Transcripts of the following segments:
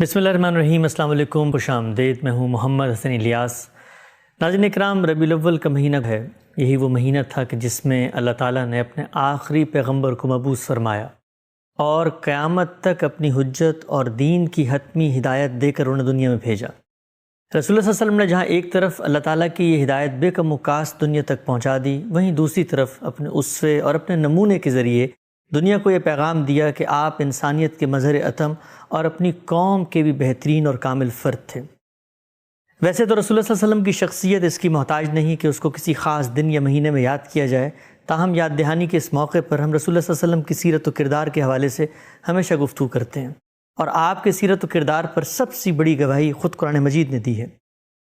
بسم اللہ الرحمن الرحیم۔ السلام علیکم، خوش آمدید۔ میں ہوں محمد حسن الیاس۔ ناظرین اکرام، ربیع الاول کا مہینہ ہے۔ یہی وہ مہینہ تھا کہ جس میں اللہ تعالیٰ نے اپنے آخری پیغمبر کو مبعوث فرمایا اور قیامت تک اپنی حجت اور دین کی حتمی ہدایت دے کر انہیں دنیا میں بھیجا۔ رسول اللہ صلی اللہ علیہ وسلم نے جہاں ایک طرف اللہ تعالیٰ کی یہ ہدایت بے کم و کاست دنیا تک پہنچا دی، وہیں دوسری طرف اپنے اسوے اور اپنے نمونے کے ذریعے دنیا کو یہ پیغام دیا کہ آپ انسانیت کے مظہر اتم اور اپنی قوم کے بھی بہترین اور کامل فرد تھے۔ ویسے تو رسول اللہ صلی اللہ علیہ وسلم کی شخصیت اس کی محتاج نہیں کہ اس کو کسی خاص دن یا مہینے میں یاد کیا جائے، تاہم یاد دہانی کے اس موقع پر ہم رسول اللہ صلی اللہ علیہ وسلم کی سیرت و کردار کے حوالے سے ہمیشہ گفتگو کرتے ہیں، اور آپ کے سیرت و کردار پر سب سے بڑی گواہی خود قرآن مجید نے دی ہے۔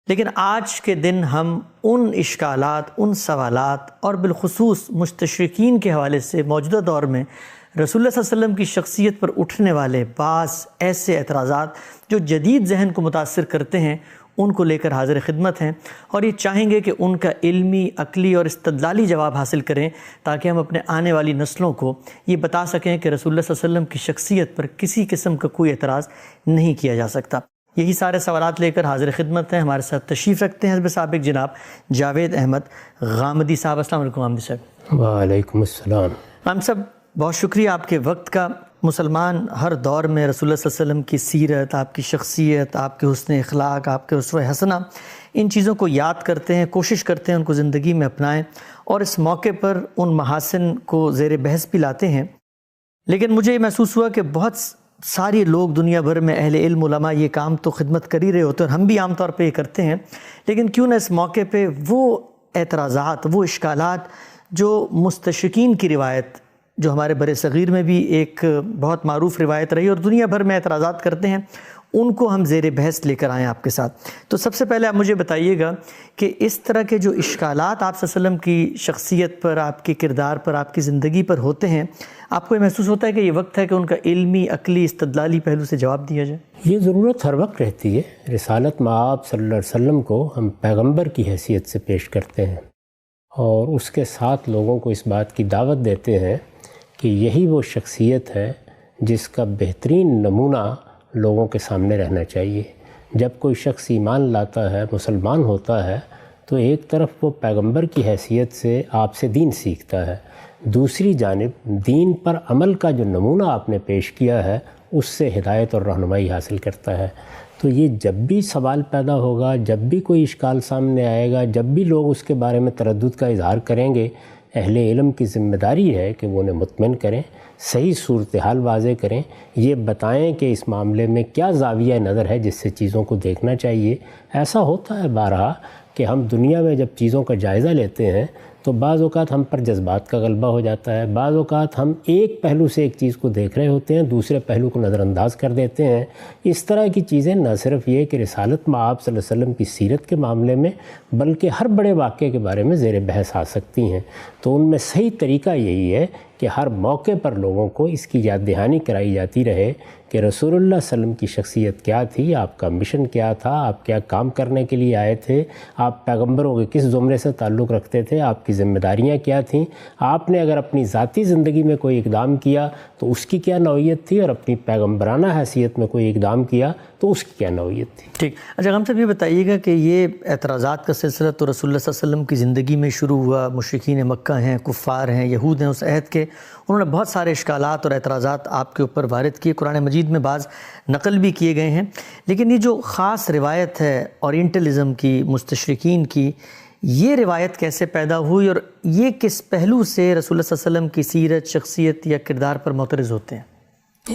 لیکن آج کے دن ہم ان اشکالات، ان سوالات اور بالخصوص مستشرقین کے حوالے سے موجودہ دور میں رسول اللہ صلی اللہ علیہ وسلم کی شخصیت پر اٹھنے والے بعض ایسے اعتراضات جو جدید ذہن کو متاثر کرتے ہیں، ان کو لے کر حاضر خدمت ہیں، اور یہ چاہیں گے کہ ان کا علمی، عقلی اور استدلالی جواب حاصل کریں تاکہ ہم اپنے آنے والی نسلوں کو یہ بتا سکیں کہ رسول اللہ صلی اللہ علیہ وسلم کی شخصیت پر کسی قسم کا کوئی اعتراض نہیں کیا جا سکتا۔ یہی سارے سوالات لے کر حاضر خدمت ہیں۔ ہمارے ساتھ تشریف رکھتے ہیں حزب سابق جناب جاوید احمد غامدی صاحب۔ السلام علیکم غامدی صاحب۔ وعلیکم السلام۔ غامدی صاحب، بہت شکریہ آپ کے وقت کا۔ مسلمان ہر دور میں رسول اللہ صلی اللہ علیہ وسلم کی سیرت، آپ کی شخصیت، آپ کے حسن اخلاق، آپ کے اسوہ حسنہ، ان چیزوں کو یاد کرتے ہیں، کوشش کرتے ہیں ان کو زندگی میں اپنائیں، اور اس موقع پر ان محاسن کو زیر بحث بھی لاتے ہیں۔ لیکن مجھے یہ محسوس ہوا کہ بہت سارے لوگ دنیا بھر میں اہل علم، علماء یہ کام تو خدمت کر ہی رہے ہوتے ہیں اور ہم بھی عام طور پہ یہ کرتے ہیں، لیکن کیوں نہ اس موقع پہ وہ اعتراضات، وہ اشکالات جو مستشرقین کی روایت، جو ہمارے بر صغیر میں بھی ایک بہت معروف روایت رہی اور دنیا بھر میں اعتراضات کرتے ہیں، ان کو ہم زیر بحث لے کر آئیں آپ کے ساتھ۔ تو سب سے پہلے آپ مجھے بتائیے گا کہ اس طرح کے جو اشکالات آپ صلی اللہ علیہ وسلم کی شخصیت پر، آپ کے کردار پر، آپ کی زندگی پر ہوتے ہیں، آپ کو یہ محسوس ہوتا ہے کہ یہ وقت ہے کہ ان کا علمی، عقلی، استدلالی پہلو سے جواب دیا جائے؟ یہ ضرورت ہر وقت رہتی ہے۔ رسالت مآب صلی اللہ علیہ وسلم کو ہم پیغمبر کی حیثیت سے پیش کرتے ہیں، اور اس کے ساتھ لوگوں کو اس بات کی دعوت دیتے ہیں کہ یہی وہ شخصیت ہے جس کا بہترین نمونہ لوگوں کے سامنے رہنا چاہیے۔ جب کوئی شخص ایمان لاتا ہے، مسلمان ہوتا ہے، تو ایک طرف وہ پیغمبر کی حیثیت سے آپ سے دین سیکھتا ہے، دوسری جانب دین پر عمل کا جو نمونہ آپ نے پیش کیا ہے اس سے ہدایت اور رہنمائی حاصل کرتا ہے۔ تو یہ جب بھی سوال پیدا ہوگا، جب بھی کوئی اشکال سامنے آئے گا، جب بھی لوگ اس کے بارے میں تردد کا اظہار کریں گے، اہل علم کی ذمہ داری ہے کہ وہ انہیں مطمئن کریں، صحیح صورتحال واضح کریں، یہ بتائیں کہ اس معاملے میں کیا زاویہ نظر ہے جس سے چیزوں کو دیکھنا چاہیے۔ ایسا ہوتا ہے بارہا کہ ہم دنیا میں جب چیزوں کا جائزہ لیتے ہیں تو بعض اوقات ہم پر جذبات کا غلبہ ہو جاتا ہے، بعض اوقات ہم ایک پہلو سے ایک چیز کو دیکھ رہے ہوتے ہیں، دوسرے پہلو کو نظر انداز کر دیتے ہیں۔ اس طرح کی چیزیں نہ صرف یہ کہ رسالت مآب صلی اللہ علیہ وسلم کی سیرت کے معاملے میں، بلکہ ہر بڑے واقعے کے بارے میں زیر بحث آ سکتی ہیں۔ تو ان میں صحیح طریقہ یہی ہے کہ ہر موقع پر لوگوں کو اس کی یاد دہانی کرائی جاتی رہے کہ رسول اللہ صلی اللہ علیہ وسلم کی شخصیت کیا تھی، آپ کا مشن کیا تھا، آپ کیا کام کرنے کے لیے آئے تھے، آپ پیغمبروں کے کس زمرے سے تعلق رکھتے تھے، آپ کی ذمہ داریاں کیا تھیں، آپ نے اگر اپنی ذاتی زندگی میں کوئی اقدام کیا تو اس کی کیا نوعیت تھی، اور اپنی پیغمبرانہ حیثیت میں کوئی اقدام کیا تو اس کی کیا نوعیت تھی۔ ٹھیک۔ اچھا غام صاحب، یہ بتائیے گا کہ یہ اعتراضات کا سلسلہ تو رسول اللہ صلی اللہ علیہ وسلم کی زندگی میں شروع ہوا۔ مشرکین مکہ ہیں، کفار ہیں، یہود ہیں اس عہد کے، انہوں نے بہت سارے اشکالات اور اعتراضات آپ کے اوپر وارد کیے، قرآن مجید میں بعض نقل بھی کیے گئے ہیں۔ لیکن یہ جو خاص روایت ہے اورینٹلزم کی، مستشرقین کی، یہ روایت کیسے پیدا ہوئی، اور یہ کس پہلو سے رسول اللہ صلی اللہ علیہ وسلم کی سیرت، شخصیت یا کردار پر معترض ہوتے ہیں؟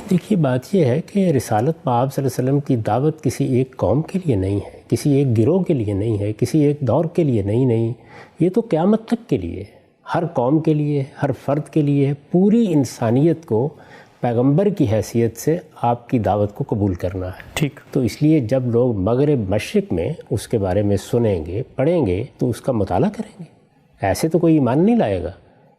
دیکھیے، بات یہ ہے کہ رسالت مآب صلی اللہ علیہ وسلم کی دعوت کسی ایک قوم کے لیے نہیں ہے، کسی ایک گروہ کے لیے نہیں ہے، کسی ایک دور کے لیے نہیں، یہ تو قیامت تک کے لیے ہے، ہر قوم کے لیے، ہر فرد کے لیے، پوری انسانیت کو پیغمبر کی حیثیت سے آپ کی دعوت کو قبول کرنا ہے۔ ٹھیک۔ تو اس لیے جب لوگ مغرب مشرق میں اس کے بارے میں سنیں گے، پڑھیں گے، تو اس کا مطالعہ کریں گے۔ ایسے تو کوئی ایمان نہیں لائے گا۔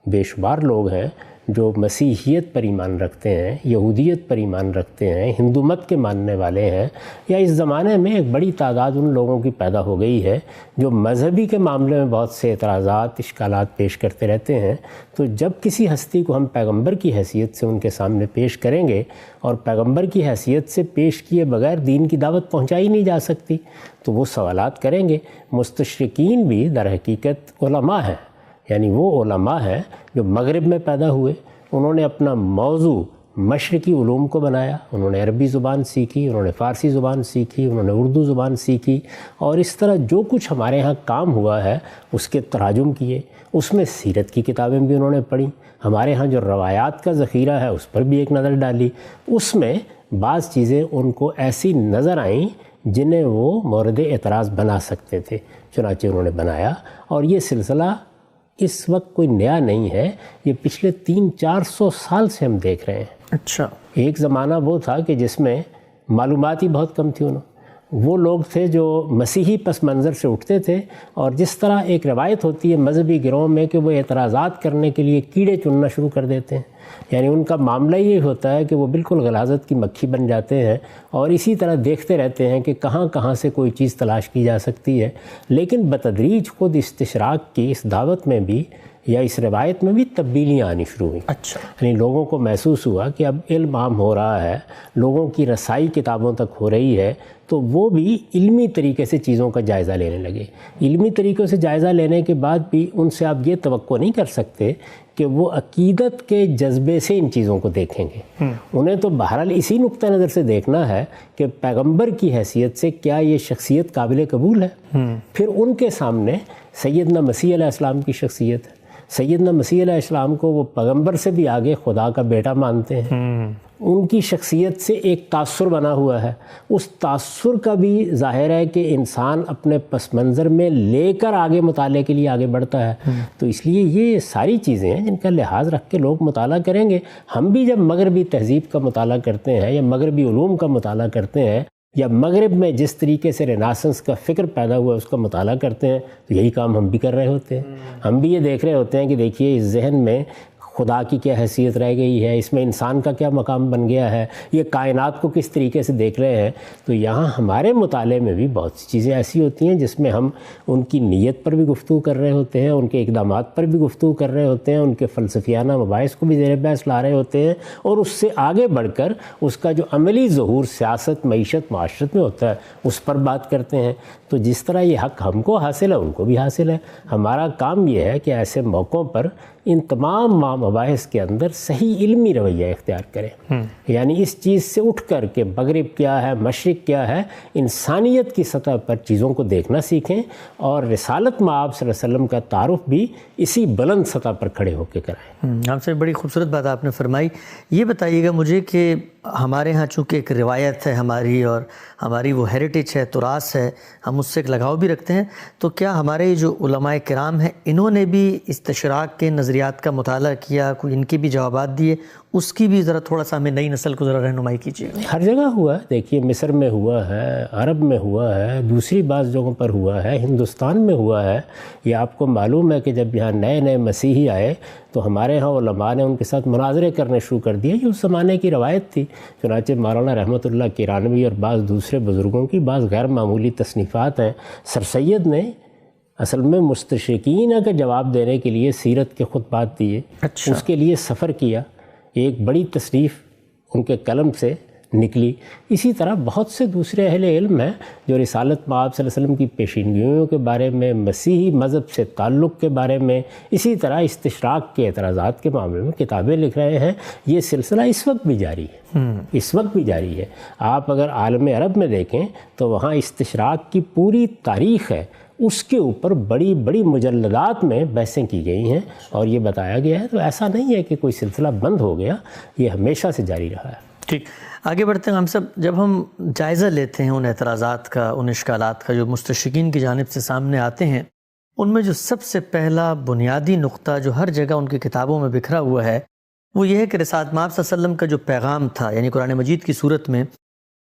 بے شمار لوگ ہیں جو مسیحیت پر ایمان رکھتے ہیں، یہودیت پر ایمان رکھتے ہیں، ہندو مت کے ماننے والے ہیں، یا اس زمانے میں ایک بڑی تعداد ان لوگوں کی پیدا ہو گئی ہے جو مذہبی کے معاملے میں بہت سے اعتراضات، اشکالات پیش کرتے رہتے ہیں، تو جب کسی ہستی کو ہم پیغمبر کی حیثیت سے ان کے سامنے پیش کریں گے، اور پیغمبر کی حیثیت سے پیش کیے بغیر دین کی دعوت پہنچائی نہیں جا سکتی، تو وہ سوالات کریں گے۔ مستشرقین بھی در حقیقت علماء ہیں، یعنی وہ علماء ہیں جو مغرب میں پیدا ہوئے، انہوں نے اپنا موضوع مشرقی علوم کو بنایا، انہوں نے عربی زبان سیکھی، انہوں نے فارسی زبان سیکھی، انہوں نے اردو زبان سیکھی، اور اس طرح جو کچھ ہمارے ہاں کام ہوا ہے اس کے تراجم کیے، اس میں سیرت کی کتابیں بھی انہوں نے پڑھی، ہمارے ہاں جو روایات کا ذخیرہ ہے اس پر بھی ایک نظر ڈالی، اس میں بعض چیزیں ان کو ایسی نظر آئیں جنہیں وہ مورد اعتراض بنا سکتے تھے، چنانچہ انہوں نے بنایا۔ اور یہ سلسلہ اس وقت کوئی نیا نہیں ہے، یہ پچھلے 300-400 سال سے ہم دیکھ رہے ہیں۔ اچھا، ایک زمانہ وہ تھا کہ جس میں معلومات ہی بہت کم تھی، وہ لوگ تھے جو مسیحی پس منظر سے اٹھتے تھے، اور جس طرح ایک روایت ہوتی ہے مذہبی گروہ میں کہ وہ اعتراضات کرنے کے لیے کیڑے چننا شروع کر دیتے ہیں، یعنی ان کا معاملہ یہ ہوتا ہے کہ وہ بالکل غلاظت کی مکھی بن جاتے ہیں اور اسی طرح دیکھتے رہتے ہیں کہ کہاں کہاں سے کوئی چیز تلاش کی جا سکتی ہے۔ لیکن بتدریج خود استشراق کی اس دعوت میں بھی یا اس روایت میں بھی تبدیلیاں آنی شروع ہوئیں۔ اچھا، یعنی لوگوں کو محسوس ہوا کہ اب علم عام ہو رہا ہے، لوگوں کی رسائی کتابوں تک ہو رہی ہے، تو وہ بھی علمی طریقے سے چیزوں کا جائزہ لینے لگے۔ علمی طریقوں سے جائزہ لینے کے بعد بھی ان سے آپ یہ توقع نہیں کر سکتے کہ وہ عقیدت کے جذبے سے ان چیزوں کو دیکھیں گے۔ انہیں تو بہرحال اسی نقطہ نظر سے دیکھنا ہے کہ پیغمبر کی حیثیت سے کیا یہ شخصیت قابل قبول ہے۔ پھر ان کے سامنے سیدنا مسیح علیہ السلام کی شخصیت ہے۔ سیدنا مسیح علیہ السلام کو وہ پیغمبر سے بھی آگے خدا کا بیٹا مانتے ہیں۔ ان کی شخصیت سے ایک تاثر بنا ہوا ہے، اس تاثر کا بھی ظاہر ہے کہ انسان اپنے پس منظر میں لے کر آگے مطالعے کے لیے آگے بڑھتا ہے۔ تو اس لیے یہ ساری چیزیں ہیں جن کا لحاظ رکھ کے لوگ مطالعہ کریں گے۔ ہم بھی جب مغربی تہذیب کا مطالعہ کرتے ہیں یا مغربی علوم کا مطالعہ کرتے ہیں یا مغرب میں جس طریقے سے ریناسنس کا فکر پیدا ہوا ہے اس کا مطالعہ کرتے ہیں، تو یہی کام ہم بھی کر رہے ہوتے ہیں۔ ہم بھی یہ دیکھ رہے ہوتے ہیں کہ دیکھیے اس ذہن میں خدا کی کیا حیثیت رہ گئی ہے، اس میں انسان کا کیا مقام بن گیا ہے، یہ کائنات کو کس طریقے سے دیکھ رہے ہیں۔ تو یہاں ہمارے مطالعے میں بھی بہت سی چیزیں ایسی ہوتی ہیں جس میں ہم ان کی نیت پر بھی گفتگو کر رہے ہوتے ہیں، ان کے اقدامات پر بھی گفتگو کر رہے ہوتے ہیں، ان کے فلسفیانہ مباحث کو بھی زیر بحث لا رہے ہوتے ہیں، اور اس سے آگے بڑھ کر اس کا جو عملی ظہور سیاست، معیشت، معاشرت میں ہوتا ہے اس پر بات کرتے ہیں۔ تو جس طرح یہ حق ہم کو حاصل ہے ان کو بھی حاصل ہے۔ ہمارا کام یہ ہے کہ ایسے موقعوں پر ان تمام مباحث کے اندر صحیح علمی رویہ اختیار کریں، یعنی اس چیز سے اٹھ کر کہ مغرب کیا ہے، مشرق کیا ہے، انسانیت کی سطح پر چیزوں کو دیکھنا سیکھیں، اور رسالت مآب صلی اللہ علیہ وسلم کا تعارف بھی اسی بلند سطح پر کھڑے ہو کے کرائیں۔ آپ سے بڑی خوبصورت بات آپ نے فرمائی۔ یہ بتائیے گا مجھے کہ ہمارے ہاں چونکہ ایک روایت ہے ہماری، اور ہماری وہ ہیریٹیج ہے، تراث ہے، ہم اس سے ایک لگاؤ بھی رکھتے ہیں، تو کیا ہمارے جو علماء کرام ہیں انہوں نے بھی استشراق کے نظریات کا مطالعہ کیا، کوئی ان کے بھی جوابات دیے؟ اس کی بھی ذرا تھوڑا سا ہمیں نئی نسل کو ذرا رہنمائی کیجیے۔ ہر جگہ ہوا ہے، دیکھیے مصر میں ہوا ہے، عرب میں ہوا ہے، دوسری بعض جگہوں پر ہوا ہے، ہندوستان میں ہوا ہے۔ یہ آپ کو معلوم ہے کہ جب یہاں نئے نئے مسیحی آئے تو ہمارے ہاں علماء نے ان کے ساتھ مناظرے کرنے شروع کر دیے۔ یہ اس زمانے کی روایت تھی، چنانچہ مولانا رحمۃ اللہ کیرانوی اور بعض دوسرے بزرگوں کی بعض غیر معمولی تصنیفات ہیں۔ سر سید نے اصل میں مستشرقین کا جواب دینے کے لیے سیرت کے خطبات دیے، اس کے لیے سفر کیا، ایک بڑی تصنیف ان کے قلم سے نکلی۔ اسی طرح بہت سے دوسرے اہل علم ہیں جو رسالت مآب صلی اللہ علیہ وسلم کی پیشینگوئیوں کے بارے میں، مسیحی مذہب سے تعلق کے بارے میں، اسی طرح استشراق کے اعتراضات کے معاملے میں کتابیں لکھ رہے ہیں۔ یہ سلسلہ اس وقت بھی جاری ہے، اس وقت بھی جاری ہے۔ آپ اگر عالم عرب میں دیکھیں تو وہاں استشراق کی پوری تاریخ ہے، اس کے اوپر بڑی بڑی مجلدات میں بحثیں کی گئی ہیں اور یہ بتایا گیا ہے۔ تو ایسا نہیں ہے کہ کوئی سلسلہ بند ہو گیا، یہ ہمیشہ سے جاری رہا ہے۔ ٹھیک، آگے بڑھتے ہیں ہم سب۔ جب ہم جائزہ لیتے ہیں ان اعتراضات کا، ان اشکالات کا جو مستشرقین کی جانب سے سامنے آتے ہیں، ان میں جو سب سے پہلا بنیادی نقطہ جو ہر جگہ ان کی کتابوں میں بکھرا ہوا ہے وہ یہ ہے کہ رسالت مآب صلی اللہ علیہ وسلم کا جو پیغام تھا، یعنی قرآن مجید کی صورت میں،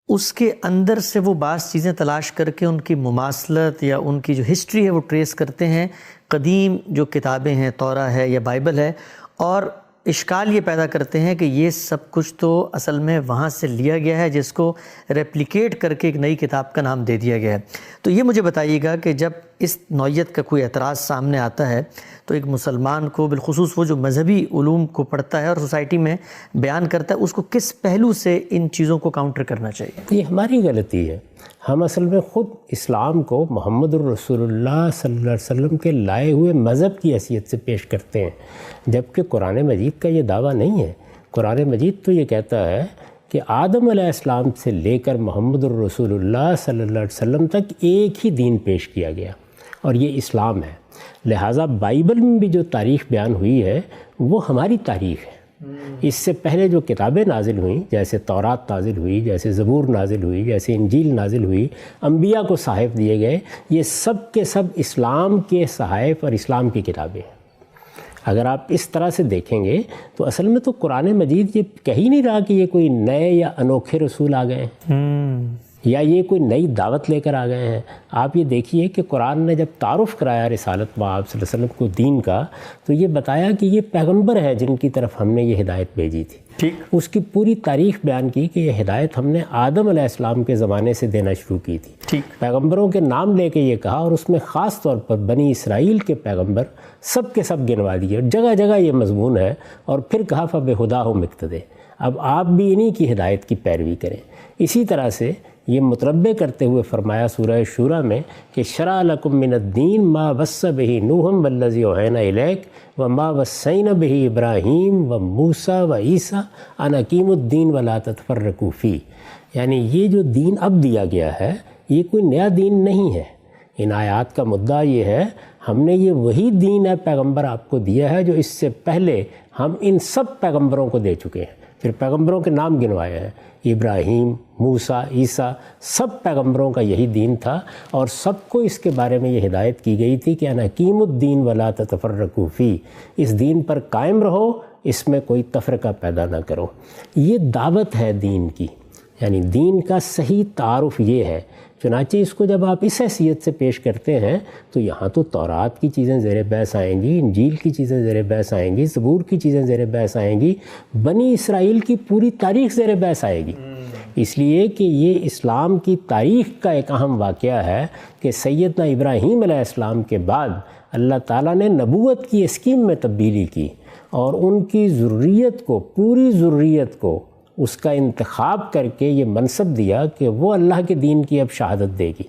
اس کے اندر سے وہ بعض چیزیں تلاش کر کے ان کی مماثلت یا ان کی جو ہسٹری ہے وہ ٹریس کرتے ہیں قدیم جو کتابیں ہیں، تورا ہے یا بائبل ہے، اور اشکال یہ پیدا کرتے ہیں کہ یہ سب کچھ تو اصل میں وہاں سے لیا گیا ہے جس کو ریپلیکیٹ کر کے ایک نئی کتاب کا نام دے دیا گیا ہے۔ تو یہ مجھے بتائیے گا کہ جب اس نوعیت کا کوئی اعتراض سامنے آتا ہے تو ایک مسلمان کو، بالخصوص وہ جو مذہبی علوم کو پڑھتا ہے اور سوسائٹی میں بیان کرتا ہے، اس کو کس پہلو سے ان چیزوں کو کاؤنٹر کرنا چاہیے؟ یہ ہماری غلطی ہے۔ ہم اصل میں خود اسلام کو محمد الرسول اللہ صلی اللہ علیہ وسلم کے لائے ہوئے مذہب کی حیثیت سے پیش کرتے ہیں، جبکہ قرآن مجید کا یہ دعویٰ نہیں ہے۔ قرآن مجید تو یہ کہتا ہے کہ آدم علیہ السلام سے لے کر محمد الرسول اللہ صلی اللہ علیہ وسلم تک ایک ہی دین پیش کیا گیا، اور یہ اسلام ہے۔ لہٰذا بائبل میں بھی جو تاریخ بیان ہوئی ہے وہ ہماری تاریخ ہے۔ اس سے پہلے جو کتابیں نازل ہوئیں، جیسے تورات نازل ہوئی، جیسے زبور نازل ہوئی، جیسے انجیل نازل ہوئی، انبیاء کو صحائف دیے گئے، یہ سب کے سب اسلام کے صحائف اور اسلام کی کتابیں ہیں۔ اگر آپ اس طرح سے دیکھیں گے تو اصل میں تو قرآن مجید یہ کہہ ہی نہیں رہا کہ یہ کوئی نئے یا انوکھے رسول آ گئے ہیں یا یہ کوئی نئی دعوت لے کر آ گئے ہیں۔ آپ یہ دیکھیے کہ قرآن نے جب تعارف کرایا رسالت مآب صلی اللہ علیہ وسلم کو دین کا، تو یہ بتایا کہ یہ پیغمبر ہے جن کی طرف ہم نے یہ ہدایت بھیجی تھی۔ ٹھیک، اس کی پوری تاریخ بیان کی کہ یہ ہدایت ہم نے آدم علیہ السلام کے زمانے سے دینا شروع کی تھی۔ ٹھیک، پیغمبروں کے نام لے کے یہ کہا، اور اس میں خاص طور پر بنی اسرائیل کے پیغمبر سب کے سب گنوا دیے، جگہ جگہ یہ مضمون ہے، اور پھر کہا فَبِہُدَاهُمْ اقتدوا، اب آپ بھی انہی کی ہدایت کی پیروی کریں۔ اسی طرح سے یہ متربع کرتے ہوئے فرمایا سورہ شورى میں کہ شرع لکم من الدین ما وصى به نوح والذی اوحینا الیک وما وصینا به ابراہیم وموسیٰ وعیسیٰ ان اقیموا الدین ولا تتفرقوا فیہ، یعنی یہ جو دین اب دیا گیا ہے یہ کوئی نیا دین نہیں ہے۔ ان آیات کا مدعا یہ ہے ہم نے یہ وہی دین ہے پیغمبر آپ کو دیا ہے جو اس سے پہلے ہم ان سب پیغمبروں کو دے چکے ہیں۔ پھر پیغمبروں کے نام گنوائے ہیں، ابراہیم، موسیٰ، عیسیٰ، سب پیغمبروں کا یہی دین تھا، اور سب کو اس کے بارے میں یہ ہدایت کی گئی تھی کہ ان اقیموا الدین ولا تتفرقوا فیہ، اس دین پر قائم رہو، اس میں کوئی تفرقہ پیدا نہ کرو۔ یہ دعوت ہے دین کی، یعنی دین کا صحیح تعارف یہ ہے۔ چنانچہ اس کو جب آپ اس حیثیت سے پیش کرتے ہیں تو یہاں تو تورات کی چیزیں زیر بحث آئیں گی، انجیل کی چیزیں زیر بحث آئیں گی، زبور کی چیزیں زیر بحث آئیں گی، بنی اسرائیل کی پوری تاریخ زیر بحث آئے گی، اس لیے کہ یہ اسلام کی تاریخ کا ایک اہم واقعہ ہے کہ سیدنا ابراہیم علیہ السلام کے بعد اللہ تعالیٰ نے نبوت کی اسکیم میں تبدیلی کی، اور ان کی ذریت کو، پوری ذریت کو اس کا انتخاب کر کے یہ منصب دیا کہ وہ اللہ کے دین کی اب شہادت دے گی۔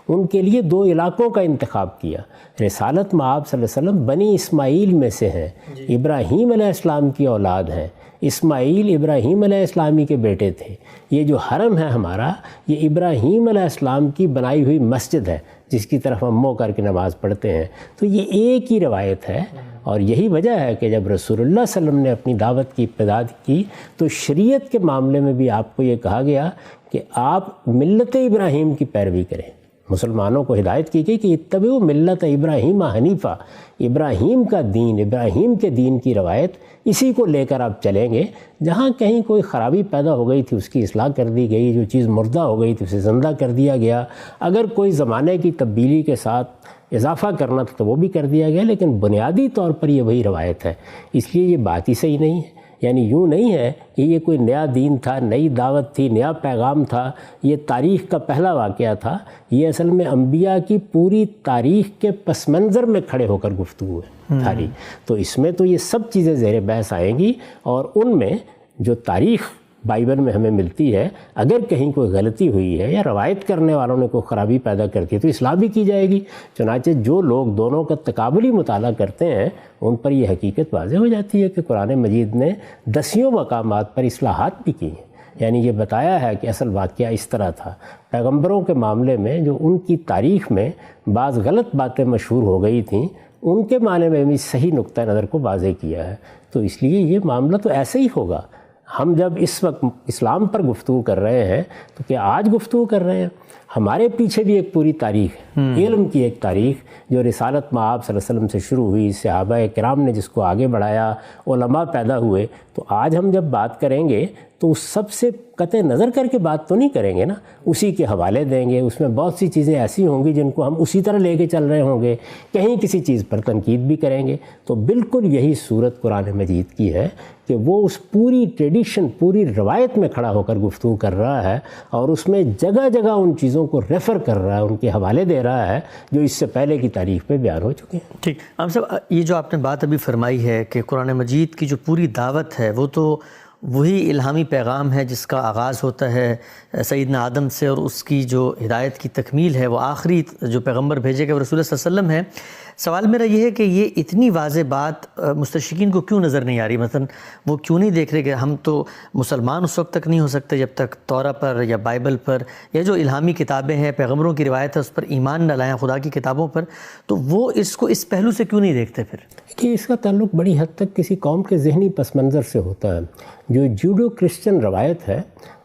ان کے لیے 2 علاقوں کا انتخاب کیا۔ رسالت مآب صلی اللہ علیہ وسلم بنی اسماعیل میں سے ہیں، ابراہیم علیہ السلام کی اولاد ہیں، اسماعیل ابراہیم علیہ السلامی کے بیٹے تھے۔ یہ جو حرم ہے ہمارا، یہ ابراہیم علیہ السلام کی بنائی ہوئی مسجد ہے جس کی طرف ہم منہ کر کے نماز پڑھتے ہیں۔ تو یہ ایک ہی روایت ہے، اور یہی وجہ ہے کہ جب رسول اللہ صلی اللہ علیہ وسلم نے اپنی دعوت کی ابتدا کی تو شریعت کے معاملے میں بھی آپ کو یہ کہا گیا کہ آپ ملت ابراہیم کی پیروی کریں۔ مسلمانوں کو ہدایت کی گئی کہ اتبعوا ملت ابراہیم حنیفہ، ابراہیم کا دین، ابراہیم کے دین کی روایت، اسی کو لے کر آپ چلیں گے۔ جہاں کہیں کوئی خرابی پیدا ہو گئی تھی اس کی اصلاح کر دی گئی، جو چیز مردہ ہو گئی تھی اسے زندہ کر دیا گیا، اگر کوئی زمانے کی تبدیلی کے ساتھ اضافہ کرنا تھا تو وہ بھی کر دیا گیا، لیکن بنیادی طور پر یہ وہی روایت ہے۔ اس لیے یہ بات ہی صحیح نہیں ہے، یعنی یوں نہیں ہے کہ یہ کوئی نیا دین تھا، نئی دعوت تھی، نیا پیغام تھا، یہ تاریخ کا پہلا واقعہ تھا۔ یہ اصل میں انبیاء کی پوری تاریخ کے پس منظر میں کھڑے ہو کر گفتگو ہے ساری۔ تو اس میں تو یہ سب چیزیں زیر بحث آئیں گی، اور ان میں جو تاریخ بائبل میں ہمیں ملتی ہے، اگر کہیں کوئی غلطی ہوئی ہے یا روایت کرنے والوں نے کوئی خرابی پیدا کر دی تو اصلاح بھی کی جائے گی۔ چنانچہ جو لوگ دونوں کا تقابلی مطالعہ کرتے ہیں ان پر یہ حقیقت واضح ہو جاتی ہے کہ قرآن مجید نے 10 مقامات پر اصلاحات بھی کی ہیں، یعنی یہ بتایا ہے کہ اصل واقعہ اس طرح تھا۔ پیغمبروں کے معاملے میں جو ان کی تاریخ میں بعض غلط باتیں مشہور ہو گئی تھیں، ان کے معنی میں بھی صحیح نقطہ نظر کو واضح کیا ہے۔ تو اس لیے یہ معاملہ تو ایسے ہی ہوگا۔ ہم جب اس وقت اسلام پر گفتگو کر رہے ہیں تو کیا آج گفتگو کر رہے ہیں؟ ہمارے پیچھے بھی ایک پوری تاریخ ہے، علم کی ایک تاریخ جو رسالت مآب صلی اللہ علیہ وسلم سے شروع ہوئی، صحابہ کرام نے جس کو آگے بڑھایا، علماء پیدا ہوئے. تو آج ہم جب بات کریں گے تو اس سب سے قطع نظر کر کے بات تو نہیں کریں گے نا، اسی کے حوالے دیں گے. اس میں بہت سی چیزیں ایسی ہوں گی جن کو ہم اسی طرح لے کے چل رہے ہوں گے، کہیں کسی چیز پر تنقید بھی کریں گے. تو بالکل یہی صورت قرآن مجید کی ہے کہ وہ اس پوری ٹریڈیشن، پوری روایت میں کھڑا ہو کر گفتگو کر رہا ہے، اور اس میں جگہ جگہ ان چیزوں کو ریفر کر رہا ہے، ان کے حوالے دے رہا ہے جو اس سے پہلے کی تاریخ میں بیان ہو چکے ہیں. ٹھیک. ہم صاحب یہ جو آپ نے بات ابھی فرمائی ہے کہ قرآن مجید کی جو پوری دعوت ہے وہ تو وہی الہامی پیغام ہے جس کا آغاز ہوتا ہے سیدنا آدم سے، اور اس کی جو ہدایت کی تکمیل ہے وہ آخری جو پیغمبر بھیجے گئے وہ رسول اللہ صلی اللہ علیہ وسلم ہے. سوال میرا یہ ہے کہ یہ اتنی واضح بات مستشرقین کو کیوں نظر نہیں آ رہی؟ مثلا وہ کیوں نہیں دیکھ رہے کہ ہم تو مسلمان اس وقت تک نہیں ہو سکتے جب تک تورا پر یا بائبل پر یا جو الہامی کتابیں ہیں، پیغمبروں کی روایت ہے، اس پر ایمان نہ لائیں، خدا کی کتابوں پر. تو وہ اس کو اس پہلو سے کیوں نہیں دیکھتے پھر؟ کہ اس کا تعلق بڑی حد تک کسی قوم کے ذہنی پس منظر سے ہوتا ہے. جو جوڈو کرسچن روایت ہے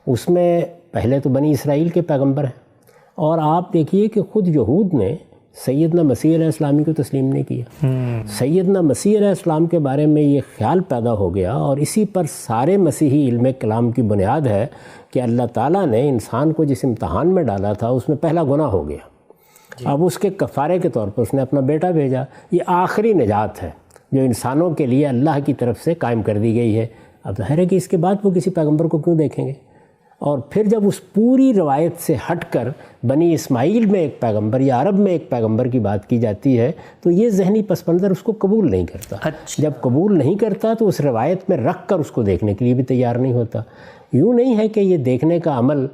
اس میں پہلے تو بنی اسرائیل کے پیغمبر ہیں، اور آپ دیکھیے کہ خود یہود نے سیدنا مسیح علیہ السلام کو تسلیم نہیں کیا. سیدنا مسیح علیہ السلام کے بارے میں یہ خیال پیدا ہو گیا، اور اسی پر سارے مسیحی علم کلام کی بنیاد ہے کہ اللہ تعالیٰ نے انسان کو جس امتحان میں ڈالا تھا اس میں پہلا گناہ ہو گیا. اب اس کے کفارے کے طور پر اس نے اپنا بیٹا بھیجا. یہ آخری نجات ہے جو انسانوں کے لیے اللہ کی طرف سے قائم کر دی گئی ہے. اب ظاہر ہے کہ اس کے بعد وہ کسی پیغمبر کو کیوں دیکھیں گے؟ اور پھر جب اس پوری روایت سے ہٹ کر بنی اسماعیل میں ایک پیغمبر یا عرب میں ایک پیغمبر کی بات کی جاتی ہے تو یہ ذہنی پس منظر اس کو قبول نہیں کرتا. جب قبول نہیں کرتا تو اس روایت میں رکھ کر اس کو دیکھنے کے لیے بھی تیار نہیں ہوتا. یوں نہیں ہے کہ یہ دیکھنے کا عمل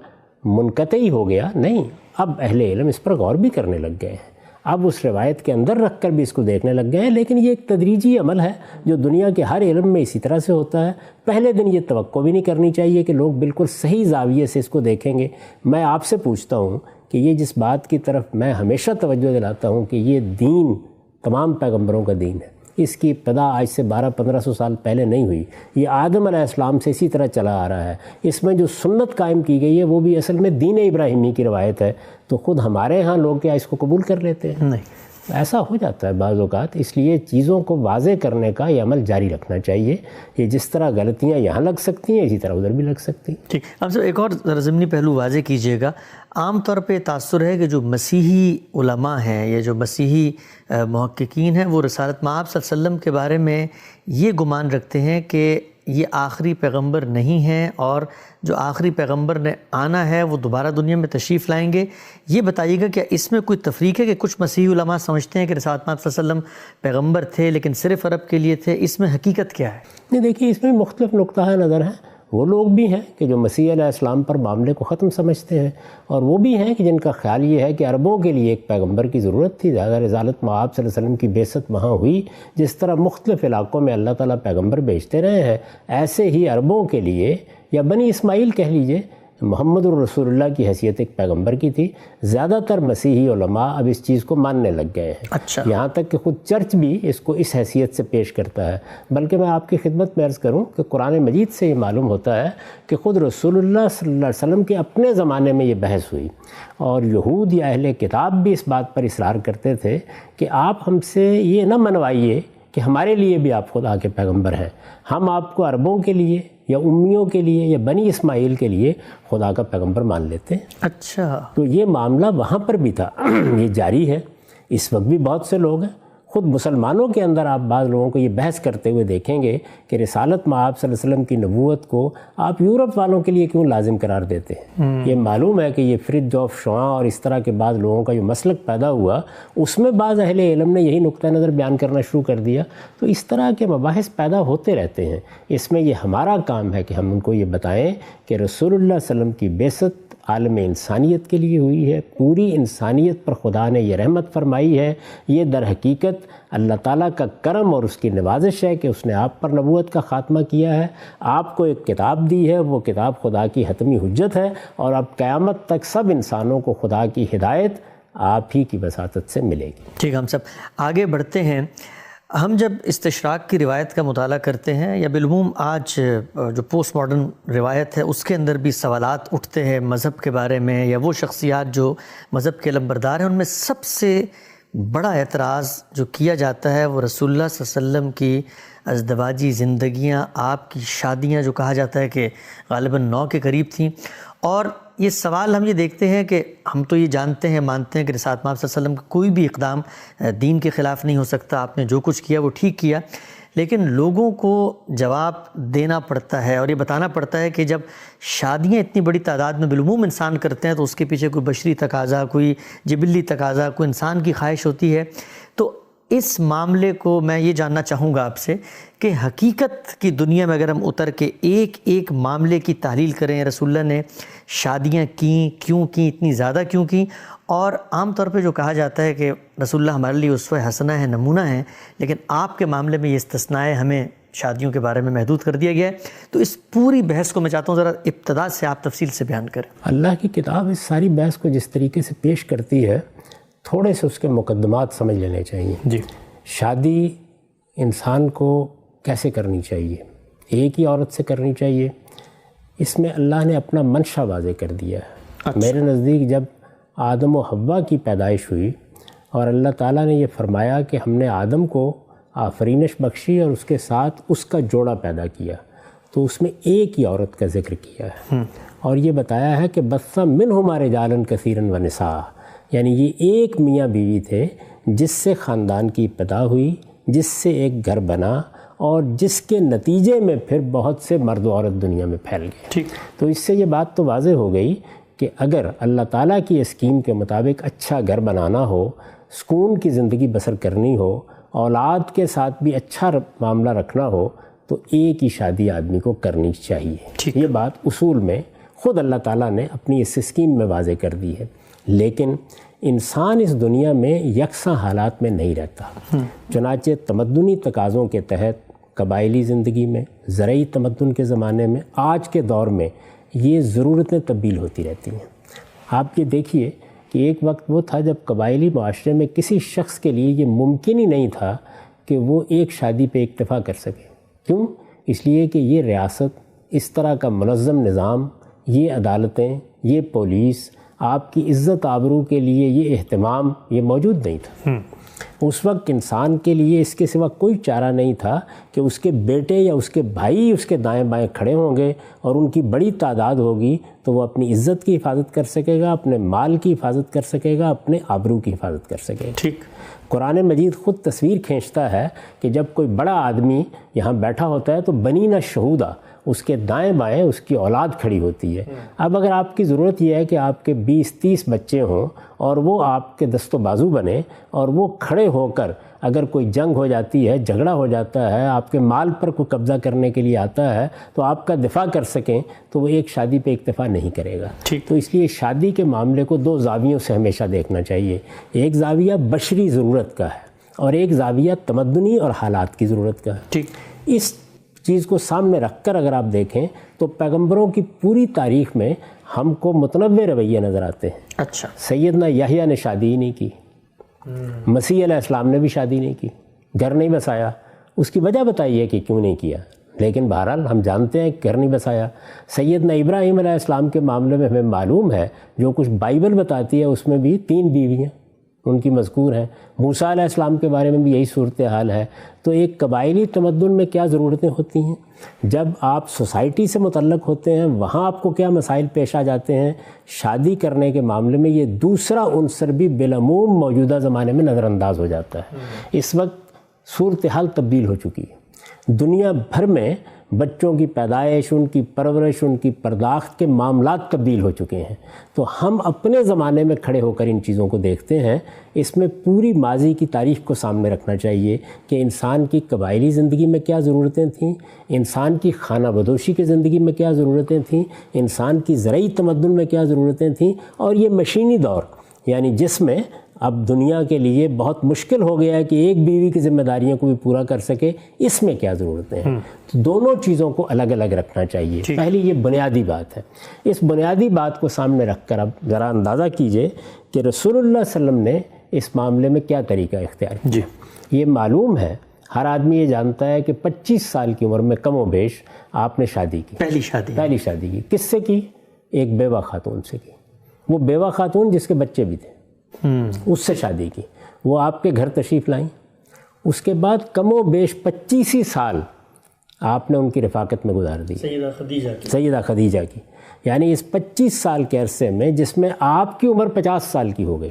منقطع ہی ہو گیا، نہیں، اب اہل علم اس پر غور بھی کرنے لگ گئے ہیں، اب اس روایت کے اندر رکھ کر بھی اس کو دیکھنے لگ گئے ہیں. لیکن یہ ایک تدریجی عمل ہے جو دنیا کے ہر علم میں اسی طرح سے ہوتا ہے. پہلے دن یہ توقع بھی نہیں کرنی چاہیے کہ لوگ بالکل صحیح زاویے سے اس کو دیکھیں گے. میں آپ سے پوچھتا ہوں کہ یہ جس بات کی طرف میں ہمیشہ توجہ دلاتا ہوں کہ یہ دین تمام پیغمبروں کا دین ہے، اس کی ابتدا آج سے 1200-1500 سال پہلے نہیں ہوئی. یہ آدم علیہ السلام سے اسی طرح چلا آ رہا ہے. اس میں جو سنت قائم کی گئی ہے وہ بھی اصل میں دین ابراہیمی کی روایت ہے. تو خود ہمارے ہاں لوگ کیا اس کو قبول کر لیتے ہیں؟ نہیں، ایسا ہو جاتا ہے بعض اوقات. اس لیے چیزوں کو واضح کرنے کا یہ عمل جاری رکھنا چاہیے. یہ جس طرح غلطیاں یہاں لگ سکتی ہیں اسی طرح ادھر بھی لگ سکتی ہیں. ٹھیک. اب سر ایک اور ذرا ضمنی پہلو واضح کیجیے گا. عام طور پہ تاثر ہے کہ جو مسیحی علماء ہیں یا جو مسیحی محققین ہیں وہ رسالت مآب صلی اللہ علیہ وسلم کے بارے میں یہ گمان رکھتے ہیں کہ یہ آخری پیغمبر نہیں ہیں، اور جو آخری پیغمبر نے آنا ہے وہ دوبارہ دنیا میں تشریف لائیں گے. یہ بتائیے گا کیا اس میں کوئی تفریق ہے کہ کچھ مسیحی علماء سمجھتے ہیں کہ رسالت مآب صلی اللہ علیہ وسلم پیغمبر تھے لیکن صرف عرب کے لیے تھے؟ اس میں حقیقت کیا ہے؟ نہیں، دیکھیے اس میں مختلف نقطہ نظر ہیں. وہ لوگ بھی ہیں کہ جو مسیح علیہ السلام پر معاملے کو ختم سمجھتے ہیں، اور وہ بھی ہیں کہ جن کا خیال یہ ہے کہ عربوں کے لیے ایک پیغمبر کی ضرورت تھی. زیادہ رسالت مآب صلی اللہ علیہ وسلم کی بعثت وہاں ہوئی. جس طرح مختلف علاقوں میں اللہ تعالیٰ پیغمبر بھیجتے رہے ہیں، ایسے ہی عربوں کے لیے یا بنی اسماعیل کہہ لیجئے، محمد الرسول اللہ کی حیثیت ایک پیغمبر کی تھی. زیادہ تر مسیحی علماء اب اس چیز کو ماننے لگ گئے ہیں. اچھا. یہاں تک کہ خود چرچ بھی اس کو اس حیثیت سے پیش کرتا ہے. بلکہ میں آپ کی خدمت میں عرض کروں کہ قرآن مجید سے یہ معلوم ہوتا ہے کہ خود رسول اللہ صلی اللہ علیہ وسلم کے اپنے زمانے میں یہ بحث ہوئی، اور یہود یا اہل کتاب بھی اس بات پر اصرار کرتے تھے کہ آپ ہم سے یہ نہ منوائیے کہ ہمارے لیے بھی آپ خدا کے پیغمبر ہیں. ہم آپ کو عربوں کے لیے یا امیوں کے لیے یا بنی اسماعیل کے لیے خدا کا پیغمبر مان لیتے ہیں. اچھا. تو یہ معاملہ وہاں پر بھی تھا، یہ جاری ہے. اس وقت بھی بہت سے لوگ ہیں. خود مسلمانوں کے اندر آپ بعض لوگوں کو یہ بحث کرتے ہوئے دیکھیں گے کہ رسالت مآب صلی اللہ علیہ وسلم کی نبوت کو آپ یورپ والوں کے لیے کیوں لازم قرار دیتے ہیں. یہ معلوم ہے کہ یہ فرج آف شعاں اور اس طرح کے بعض لوگوں کا جو مسلک پیدا ہوا اس میں بعض اہل علم نے یہی نقطہ نظر بیان کرنا شروع کر دیا. تو اس طرح کے مباحث پیدا ہوتے رہتے ہیں. اس میں یہ ہمارا کام ہے کہ ہم ان کو یہ بتائیں کہ رسول اللہ صلی اللہ علیہ وسلم کی بعثت عالم انسانیت کے لیے ہوئی ہے. پوری انسانیت پر خدا نے یہ رحمت فرمائی ہے. یہ در حقیقت اللہ تعالیٰ کا کرم اور اس کی نوازش ہے کہ اس نے آپ پر نبوت کا خاتمہ کیا ہے. آپ کو ایک کتاب دی ہے، وہ کتاب خدا کی حتمی حجت ہے، اور اب قیامت تک سب انسانوں کو خدا کی ہدایت آپ ہی کی وساطت سے ملے گی. ٹھیک. ہم سب آگے بڑھتے ہیں. ہم جب استشراق کی روایت کا مطالعہ کرتے ہیں یا بالعموم آج جو پوسٹ ماڈرن روایت ہے اس کے اندر بھی سوالات اٹھتے ہیں مذہب کے بارے میں، یا وہ شخصیات جو مذہب کے علمبردار ہیں، ان میں سب سے بڑا اعتراض جو کیا جاتا ہے وہ رسول اللہ صلی اللہ علیہ وسلم کی ازدواجی زندگیاں، آپ کی شادیاں جو کہا جاتا ہے کہ غالباً 9 کے قریب تھیں. اور یہ سوال ہم یہ دیکھتے ہیں کہ ہم تو یہ جانتے ہیں، مانتے ہیں کہ رسالت مآب صلی اللہ علیہ وسلم کا کوئی بھی اقدام دین کے خلاف نہیں ہو سکتا، آپ نے جو کچھ کیا وہ ٹھیک کیا، لیکن لوگوں کو جواب دینا پڑتا ہے اور یہ بتانا پڑتا ہے کہ جب شادیاں اتنی بڑی تعداد میں بالعموم انسان کرتے ہیں تو اس کے پیچھے کوئی بشری تقاضا، کوئی جبلی تقاضا، کوئی انسان کی خواہش ہوتی ہے. تو اس معاملے کو میں یہ جاننا چاہوں گا آپ سے کہ حقیقت کی دنیا میں اگر ہم اتر کے ایک ایک معاملے کی تحلیل کریں، رسول اللہ نے شادیاں کیں، کیوں کیں، اتنی زیادہ کیوں کیں، اور عام طور پہ جو کہا جاتا ہے کہ رسول اللہ ہمارے لیے اسوہ حسنہ ہے، نمونہ ہے، لیکن آپ کے معاملے میں یہ استثناء ہے، ہمیں شادیوں کے بارے میں محدود کر دیا گیا ہے. تو اس پوری بحث کو میں چاہتا ہوں ذرا ابتدا سے آپ تفصیل سے بیان کریں. اللہ کی کتاب اس ساری بحث کو جس طریقے سے پیش کرتی ہے، تھوڑے سے اس کے مقدمات سمجھ لینے چاہیے. جی. شادی انسان کو کیسے کرنی چاہیے؟ ایک ہی عورت سے کرنی چاہیے. اس میں اللہ نے اپنا منشا واضح کر دیا ہے. میرے نزدیک جب آدم و حوا کی پیدائش ہوئی اور اللہ تعالیٰ نے یہ فرمایا کہ ہم نے آدم کو آفرینش بخشی اور اس کے ساتھ اس کا جوڑا پیدا کیا، تو اس میں ایک ہی عورت کا ذکر کیا ہے اور یہ بتایا ہے کہ بث منہما رجالا کثیرا ونساء، یعنی یہ ایک میاں بیوی تھے جس سے خاندان کی ابتدا ہوئی، جس سے ایک گھر بنا اور جس کے نتیجے میں پھر بہت سے مرد و عورت دنیا میں پھیل گئے. ٹھیک. تو اس سے یہ بات تو واضح ہو گئی کہ اگر اللہ تعالیٰ کی اسکیم کے مطابق اچھا گھر بنانا ہو، سکون کی زندگی بسر کرنی ہو، اولاد کے ساتھ بھی اچھا معاملہ رکھنا ہو، تو ایک ہی شادی آدمی کو کرنی چاہیے. یہ بات اصول میں خود اللہ تعالیٰ نے اپنی اس اسکیم میں واضح کر دی ہے. لیکن انسان اس دنیا میں یکساں حالات میں نہیں رہتا. چنانچہ تمدنی تقاضوں کے تحت قبائلی زندگی میں، زرعی تمدن کے زمانے میں، آج کے دور میں یہ ضرورتیں تبدیل ہوتی رہتی ہیں. آپ یہ دیکھیے کہ ایک وقت وہ تھا جب قبائلی معاشرے میں کسی شخص کے لیے یہ ممکن ہی نہیں تھا کہ وہ ایک شادی پہ اکتفا کر سکے. کیوں؟ اس لیے کہ یہ ریاست، اس طرح کا منظم نظام، یہ عدالتیں، یہ پولیس، آپ کی عزت آبرو کے لیے یہ اہتمام یہ موجود نہیں تھا. اس وقت انسان کے لیے اس کے سوا کوئی چارہ نہیں تھا کہ اس کے بیٹے یا اس کے بھائی اس کے دائیں بائیں کھڑے ہوں گے اور ان کی بڑی تعداد ہوگی تو وہ اپنی عزت کی حفاظت کر سکے گا، اپنے مال کی حفاظت کر سکے گا، اپنے آبرو کی حفاظت کر سکے گا. ٹھیک. قرآن مجید خود تصویر کھینچتا ہے کہ جب کوئی بڑا آدمی یہاں بیٹھا ہوتا ہے تو بنین شہودہ، اس کے دائیں بائیں اس کی اولاد کھڑی ہوتی ہے. اب اگر آپ کی ضرورت یہ ہے کہ آپ کے 20-30 بچے ہوں اور وہ آپ کے دست و بازو بنے اور وہ کھڑے ہو کر اگر کوئی جنگ ہو جاتی ہے، جھگڑا ہو جاتا ہے، آپ کے مال پر کوئی قبضہ کرنے کے لیے آتا ہے تو آپ کا دفاع کر سکیں، تو وہ ایک شادی پہ اکتفا نہیں کرے گا. تو اس لیے شادی کے معاملے کو 2 زاویوں سے ہمیشہ دیکھنا چاہیے. ایک زاویہ بشری ضرورت کا ہے اور ایک زاویہ تمدنی اور حالات کی ضرورت کا ہے. ٹھیک. اس چیز کو سامنے رکھ کر اگر آپ دیکھیں تو پیغمبروں کی پوری تاریخ میں ہم کو متنوع رویے نظر آتے ہیں. اچھا. سیدنا یحییٰ نے شادی ہی نہیں کی، مسیح علیہ السلام نے بھی شادی نہیں کی، گھر نہیں بسایا. اس کی وجہ بتائیے کہ کیوں نہیں کیا، لیکن بہرحال ہم جانتے ہیں کہ گھر نہیں بسایا. سیدنا ابراہیم علیہ السلام کے معاملے میں ہمیں معلوم ہے، جو کچھ بائبل بتاتی ہے اس میں بھی 3 بیویاں ان کی مذکور ہیں. موسیٰ علیہ السلام کے بارے میں بھی یہی صورتحال ہے. تو ایک قبائلی تمدن میں کیا ضرورتیں ہوتی ہیں، جب آپ سوسائٹی سے متعلق ہوتے ہیں وہاں آپ کو کیا مسائل پیش آ جاتے ہیں، شادی کرنے کے معاملے میں یہ دوسرا عنصر بھی بالعموم موجودہ زمانے میں نظر انداز ہو جاتا ہے. اس وقت صورتحال تبدیل ہو چکی ہے. دنیا بھر میں بچوں کی پیدائش، ان کی پرورش، ان کی پرداخت کے معاملات تبدیل ہو چکے ہیں. تو ہم اپنے زمانے میں کھڑے ہو کر ان چیزوں کو دیکھتے ہیں. اس میں پوری ماضی کی تاریخ کو سامنے رکھنا چاہیے کہ انسان کی قبائلی زندگی میں کیا ضرورتیں تھیں، انسان کی خانہ بدوشی کی زندگی میں کیا ضرورتیں تھیں، انسان کی زرعی تمدن میں کیا ضرورتیں تھیں، اور یہ مشینی دور یعنی جس میں اب دنیا کے لیے بہت مشکل ہو گیا ہے کہ ایک بیوی کی ذمہ داریوں کو بھی پورا کر سکے، اس میں کیا ضرورتیں ہیں. تو دونوں چیزوں کو الگ الگ رکھنا چاہیے. پہلی یہ بنیادی بات ہے. اس بنیادی بات کو سامنے رکھ کر اب ذرا اندازہ کیجئے کہ رسول اللہ صلی اللہ علیہ وسلم نے اس معاملے میں کیا طریقہ اختیار کیا. یہ معلوم ہے ہر آدمی یہ جانتا ہے کہ 25 سال کی عمر میں کم و بیش آپ نے شادی کی، پہلی شادی کی کس سے کی؟ ایک بیوہ خاتون سے کی. وہ بیوہ خاتون جس کے بچے بھی تھے، اس سے شادی کی. وہ آپ کے گھر تشریف لائیں. اس کے بعد کم و بیش 25 سال آپ نے ان کی رفاقت میں گزار دی، سیدہ خدیجہ کی. یعنی اس 25 سال کے عرصے میں جس میں آپ کی عمر 50 سال کی ہو گئی،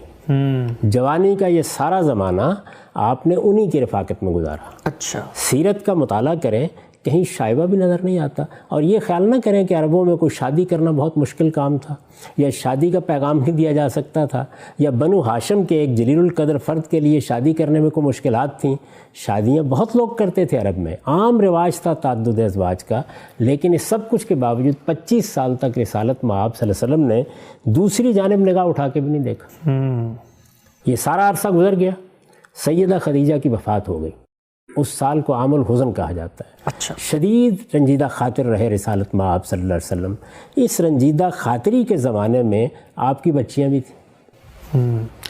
جوانی کا یہ سارا زمانہ آپ نے انہی کی رفاقت میں گزارا. اچھا. سیرت کا مطالعہ کریں، کہیں شائبہ بھی نظر نہیں آتا. اور یہ خیال نہ کریں کہ عربوں میں کوئی شادی کرنا بہت مشکل کام تھا، یا شادی کا پیغام نہیں دیا جا سکتا تھا، یا بنو ہاشم کے ایک جلیل القدر فرد کے لیے شادی کرنے میں کوئی مشکلات تھیں. شادیاں بہت لوگ کرتے تھے عرب میں، عام رواج تھا تعدد ازواج کا. لیکن اس سب کچھ کے باوجود 25 سال تک رسالت مآب صلی اللہ علیہ وسلم نے دوسری جانب نگاہ اٹھا کے بھی نہیں دیکھا. یہ سارا عرصہ گزر گیا، سیدہ خدیجہ کی وفات ہو گئی. اس سال کو عام الحزن کہا جاتا ہے. اچھا. شدید رنجیدہ خاطر رہے رسالت مآب صلی اللہ علیہ وسلم. اس رنجیدہ خاطری کے زمانے میں آپ کی بچیاں بھی تھیں.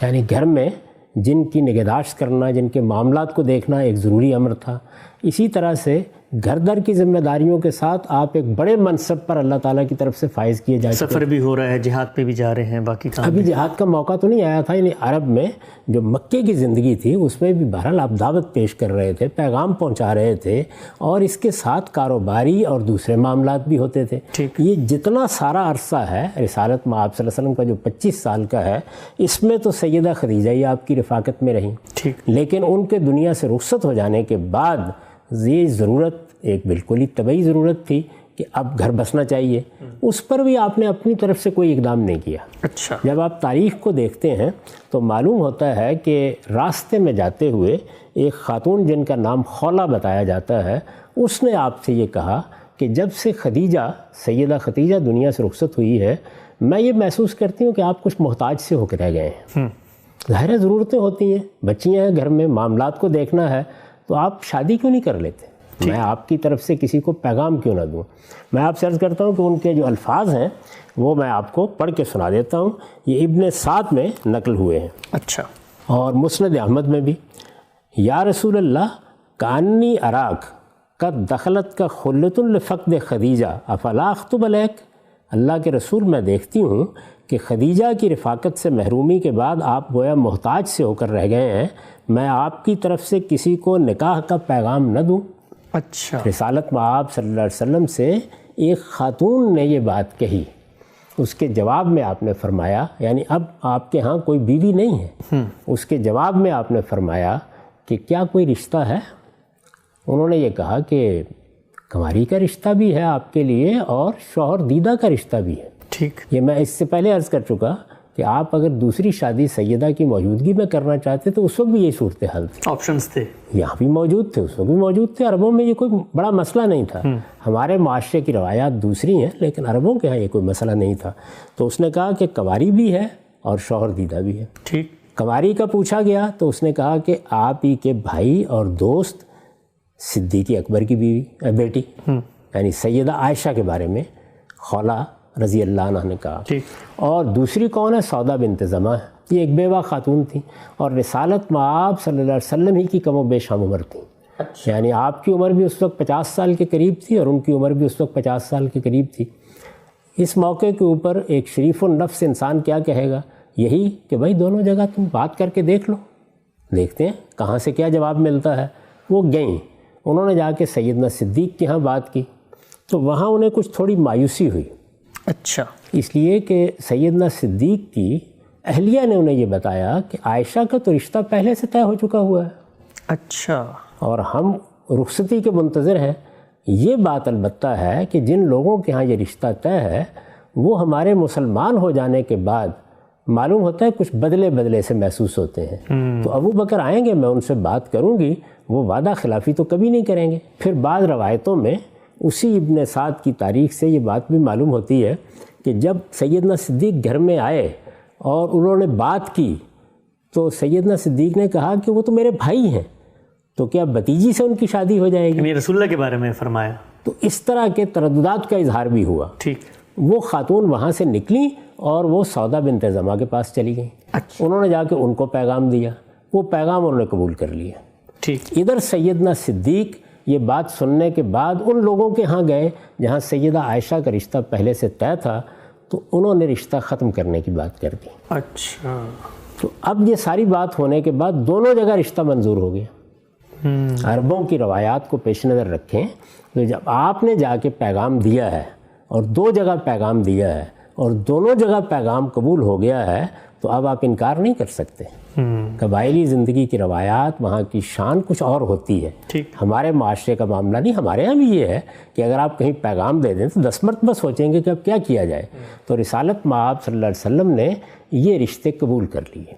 یعنی گھر میں جن کی نگہداشت کرنا، جن کے معاملات کو دیکھنا ایک ضروری امر تھا. اسی طرح سے گھر در کی ذمہ داریوں کے ساتھ آپ ایک بڑے منصب پر اللہ تعالیٰ کی طرف سے فائز کیے جا چکے. سفر بھی ہو رہا ہے، جہاد پہ بھی جا رہے ہیں، باقی کام ابھی جہاد کا موقع تو نہیں آیا تھا. یعنی عرب میں جو مکے کی زندگی تھی اس میں بھی بہرحال آپ دعوت پیش کر رہے تھے، پیغام پہنچا رہے تھے، اور اس کے ساتھ کاروباری اور دوسرے معاملات بھی ہوتے تھے. یہ جتنا سارا عرصہ ہے رسالت مآب صلی اللہ علیہ وسلم کا جو 25 سال کا ہے، اس میں تو سیدہ خدیجہ ہی آپ کی رفاقت میں رہیں. لیکن ان کے دنیا سے رخصت ہو جانے کے بعد یہ ضرورت ایک بالکل ہی طبعی ضرورت تھی کہ اب گھر بسنا چاہیے. اس پر بھی آپ نے اپنی طرف سے کوئی اقدام نہیں کیا. اچھا. جب آپ تاریخ کو دیکھتے ہیں تو معلوم ہوتا ہے کہ راستے میں جاتے ہوئے ایک خاتون جن کا نام خولہ بتایا جاتا ہے، اس نے آپ سے یہ کہا کہ جب سے سیدہ خدیجہ دنیا سے رخصت ہوئی ہے، میں یہ محسوس کرتی ہوں کہ آپ کچھ محتاج سے ہو کے رہ گئے ہیں. ظاہر ضرورتیں ہوتی ہیں، بچیاں ہیں گھر میں، معاملات کو دیکھنا ہے، تو آپ شادی کیوں نہیں کر لیتے؟ میں آپ کی طرف سے کسی کو پیغام کیوں نہ دوں؟ میں آپ سے عرض کرتا ہوں کہ ان کے جو الفاظ ہیں وہ میں آپ کو پڑھ کے سنا دیتا ہوں. یہ ابن سعد میں نقل ہوئے ہیں. اچھا. اور مسند احمد میں بھی. یا رسول اللہ کانی اراک قد دخلت کا خلت الفقد خدیجہ افلا اخطب علیک. اللہ کے رسول میں دیکھتی ہوں کہ خدیجہ کی رفاقت سے محرومی کے بعد آپ گویا محتاج سے ہو کر رہ گئے ہیں، میں آپ کی طرف سے کسی کو نکاح کا پیغام نہ دوں. اچھا. رسالت مآب صلی اللہ علیہ وسلم سے ایک خاتون نے یہ بات کہی. اس کے جواب میں آپ نے فرمایا، یعنی اب آپ کے ہاں کوئی بیوی نہیں ہے، اس کے جواب میں آپ نے فرمایا کہ کیا کوئی رشتہ ہے؟ انہوں نے یہ کہا کہ کنواری کا رشتہ بھی ہے آپ کے لیے اور شوہر دیدہ کا رشتہ بھی ہے. ٹھیک. یہ میں اس سے پہلے عرض کر چکا کہ آپ اگر دوسری شادی سیدہ کی موجودگی میں کرنا چاہتے تو اس وقت بھی یہ صورتحال تھی. آپشنز تھے، یہاں بھی موجود تھے، اس وقت بھی موجود تھے. عربوں میں یہ کوئی بڑا مسئلہ نہیں تھا. ہمارے معاشرے کی روایات دوسری ہیں، لیکن عربوں کے ہاں یہ کوئی مسئلہ نہیں تھا. تو اس نے کہا کہ کنواری بھی ہے اور شوہر دیدہ بھی ہے. ٹھیک. کنواری کا پوچھا گیا تو اس نے کہا کہ آپ ہی کے بھائی اور دوست صدیق اکبر کی بیٹی یعنی سیدہ عائشہ کے بارے میں خولہ رضی اللہ عنہ نے کہا. اور دوسری کون ہے؟ سودا بنت زمعہ ہے. یہ ایک بیوہ خاتون تھی اور رسالت مآب صلی اللہ علیہ وسلم ہی کی کم و بیش ہم عمر تھیں. یعنی آپ کی عمر بھی اس وقت 50 سال کے قریب تھی اور ان کی عمر بھی اس وقت 50 سال کے قریب تھی. اس موقع کے اوپر ایک شریف النفس انسان کیا کہے گا؟ یہی کہ بھائی دونوں جگہ تم بات کر کے دیکھ لو، دیکھتے ہیں کہاں سے کیا جواب ملتا ہے. وہ گئیں، انہوں نے جا کے سیدنا صدیق کے ہاں بات کی تو وہاں انہیں کچھ تھوڑی مایوسی ہوئی. اچھا. اس لیے کہ سیدنا صدیق کی اہلیہ نے انہیں یہ بتایا کہ عائشہ کا تو رشتہ پہلے سے طے ہو چکا ہوا ہے. اچھا. اور ہم رخصتی کے منتظر ہیں. یہ بات البتہ ہے کہ جن لوگوں کے ہاں یہ رشتہ طے ہے وہ ہمارے مسلمان ہو جانے کے بعد معلوم ہوتا ہے کچھ بدلے سے محسوس ہوتے ہیں. تو ابو بکر آئیں گے، میں ان سے بات کروں گی، وہ وعدہ خلافی تو کبھی نہیں کریں گے. پھر بعض روایتوں میں اسی ابن سعد کی تاریخ سے یہ بات بھی معلوم ہوتی ہے کہ جب سیدنا صدیق گھر میں آئے اور انہوں نے بات کی تو سیدنا صدیق نے کہا کہ وہ تو میرے بھائی ہیں، تو کیا بھتیجی سے ان کی شادی ہو جائے گی؟ رسول اللہ کے بارے میں فرمایا. تو اس طرح کے ترددات کا اظہار بھی ہوا. ٹھیک. وہ خاتون وہاں سے نکلی اور وہ سودا بنت زمعہ کے پاس چلی گئیں. انہوں نے جا کے ان کو پیغام دیا، وہ پیغام انہوں نے قبول کر لیا. ٹھیک. ادھر سیدنا صدیق یہ بات سننے کے بعد ان لوگوں کے ہاں گئے جہاں سیدہ عائشہ کا رشتہ پہلے سے طے تھا، تو انہوں نے رشتہ ختم کرنے کی بات کر دی. اچھا. تو اب یہ ساری بات ہونے کے بعد دونوں جگہ رشتہ منظور ہو گیا. عربوں کی روایات کو پیش نظر رکھیں تو جب آپ نے جا کے پیغام دیا ہے اور 2 جگہ پیغام دیا ہے اور دونوں جگہ پیغام قبول ہو گیا ہے تو اب آپ انکار نہیں کر سکتے. قبائلی زندگی کی روایات، وہاں کی شان کچھ اور ہوتی ہے. ہمارے معاشرے کا معاملہ نہیں. ہمارے یہاں بھی یہ ہے کہ اگر آپ کہیں پیغام دے دیں تو 10 مرتبہ سوچیں گے کہ اب کیا کیا جائے. تو رسالت مآب صلی اللہ علیہ وسلم نے یہ رشتے قبول کر لیے.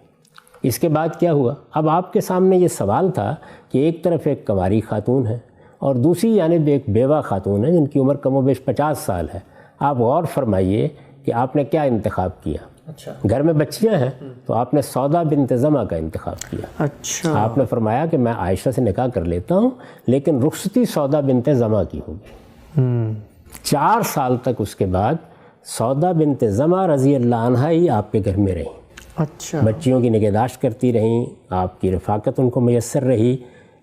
اس کے بعد کیا ہوا؟ اب آپ کے سامنے یہ سوال تھا کہ ایک طرف ایک کنواری خاتون ہے اور دوسری جانب ایک بیوہ خاتون ہے جن کی عمر کم و بیش 50 سال ہے. آپ غور فرمائیے کہ آپ نے کیا انتخاب کیا. اچھا. گھر میں بچیاں ہیں تو آپ نے سودا بنت زمع کا انتخاب کیا. اچھا. آپ نے فرمایا کہ میں عائشہ سے نکاح کر لیتا ہوں لیکن رخصتی سودا بنت زمع کی ہوگی. 4 سال تک اس کے بعد سودا بنت زمع رضی اللہ عنہا ہی آپ کے گھر میں رہیں. اچھا. بچیوں کی نگہداشت کرتی رہیں، آپ کی رفاقت ان کو میسر رہی.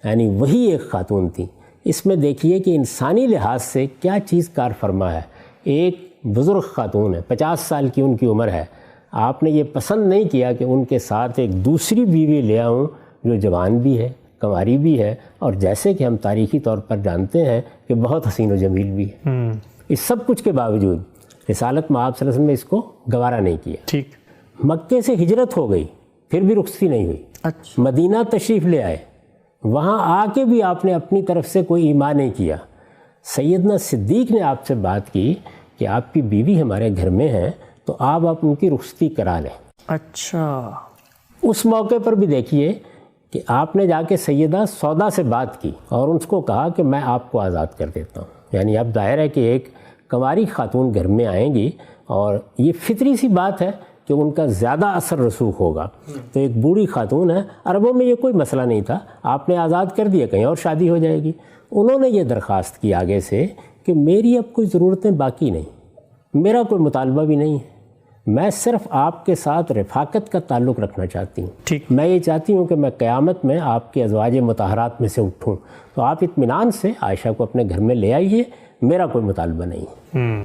یعنی وہی ایک خاتون تھی. اس میں دیکھیے کہ انسانی لحاظ سے کیا چیز کار فرما ہے. ایک بزرگ خاتون ہے، 50 سال کی ان کی عمر ہے. آپ نے یہ پسند نہیں کیا کہ ان کے ساتھ ایک دوسری بیوی لے آؤں جو جوان بھی ہے، کنواری بھی ہے، اور جیسے کہ ہم تاریخی طور پر جانتے ہیں کہ بہت حسین و جمیل بھی ہے. اس سب کچھ کے باوجود رسالت مآب صلی اللہ علیہ وسلم نے اس کو گوارا نہیں کیا. ٹھیک. مکے سے ہجرت ہو گئی پھر بھی رخصتی نہیں ہوئی. اچھا. مدینہ تشریف لے آئے، وہاں آ کے بھی آپ نے اپنی طرف سے کوئی ایمان نہیں کیا. سیدنا صدیق نے آپ سے بات کی کہ آپ کی بیوی ہمارے گھر میں ہیں تو آپ ان کی رخصتی کرا لیں. اچھا. اس موقع پر بھی دیکھیے کہ آپ نے جا کے سیدہ سودا سے بات کی اور ان کو کہا کہ میں آپ کو آزاد کر دیتا ہوں. یعنی اب ظاہر ہے کہ ایک کنواری خاتون گھر میں آئیں گی اور یہ فطری سی بات ہے کہ ان کا زیادہ اثر رسوخ ہوگا. تو ایک بوڑھی خاتون ہے، عربوں میں یہ کوئی مسئلہ نہیں تھا، آپ نے آزاد کر دیا، کہیں اور شادی ہو جائے گی. انہوں نے یہ درخواست کی آگے سے کہ میری اب کوئی ضرورتیں باقی نہیں، میرا کوئی مطالبہ بھی نہیں ہے، میں صرف آپ کے ساتھ رفاقت کا تعلق رکھنا چاہتی ہوں. ٹھیک. میں یہ چاہتی ہوں کہ میں قیامت میں آپ کے ازواج مطہرات میں سے اٹھوں. تو آپ اطمینان سے عائشہ کو اپنے گھر میں لے آئیے، میرا کوئی مطالبہ نہیں.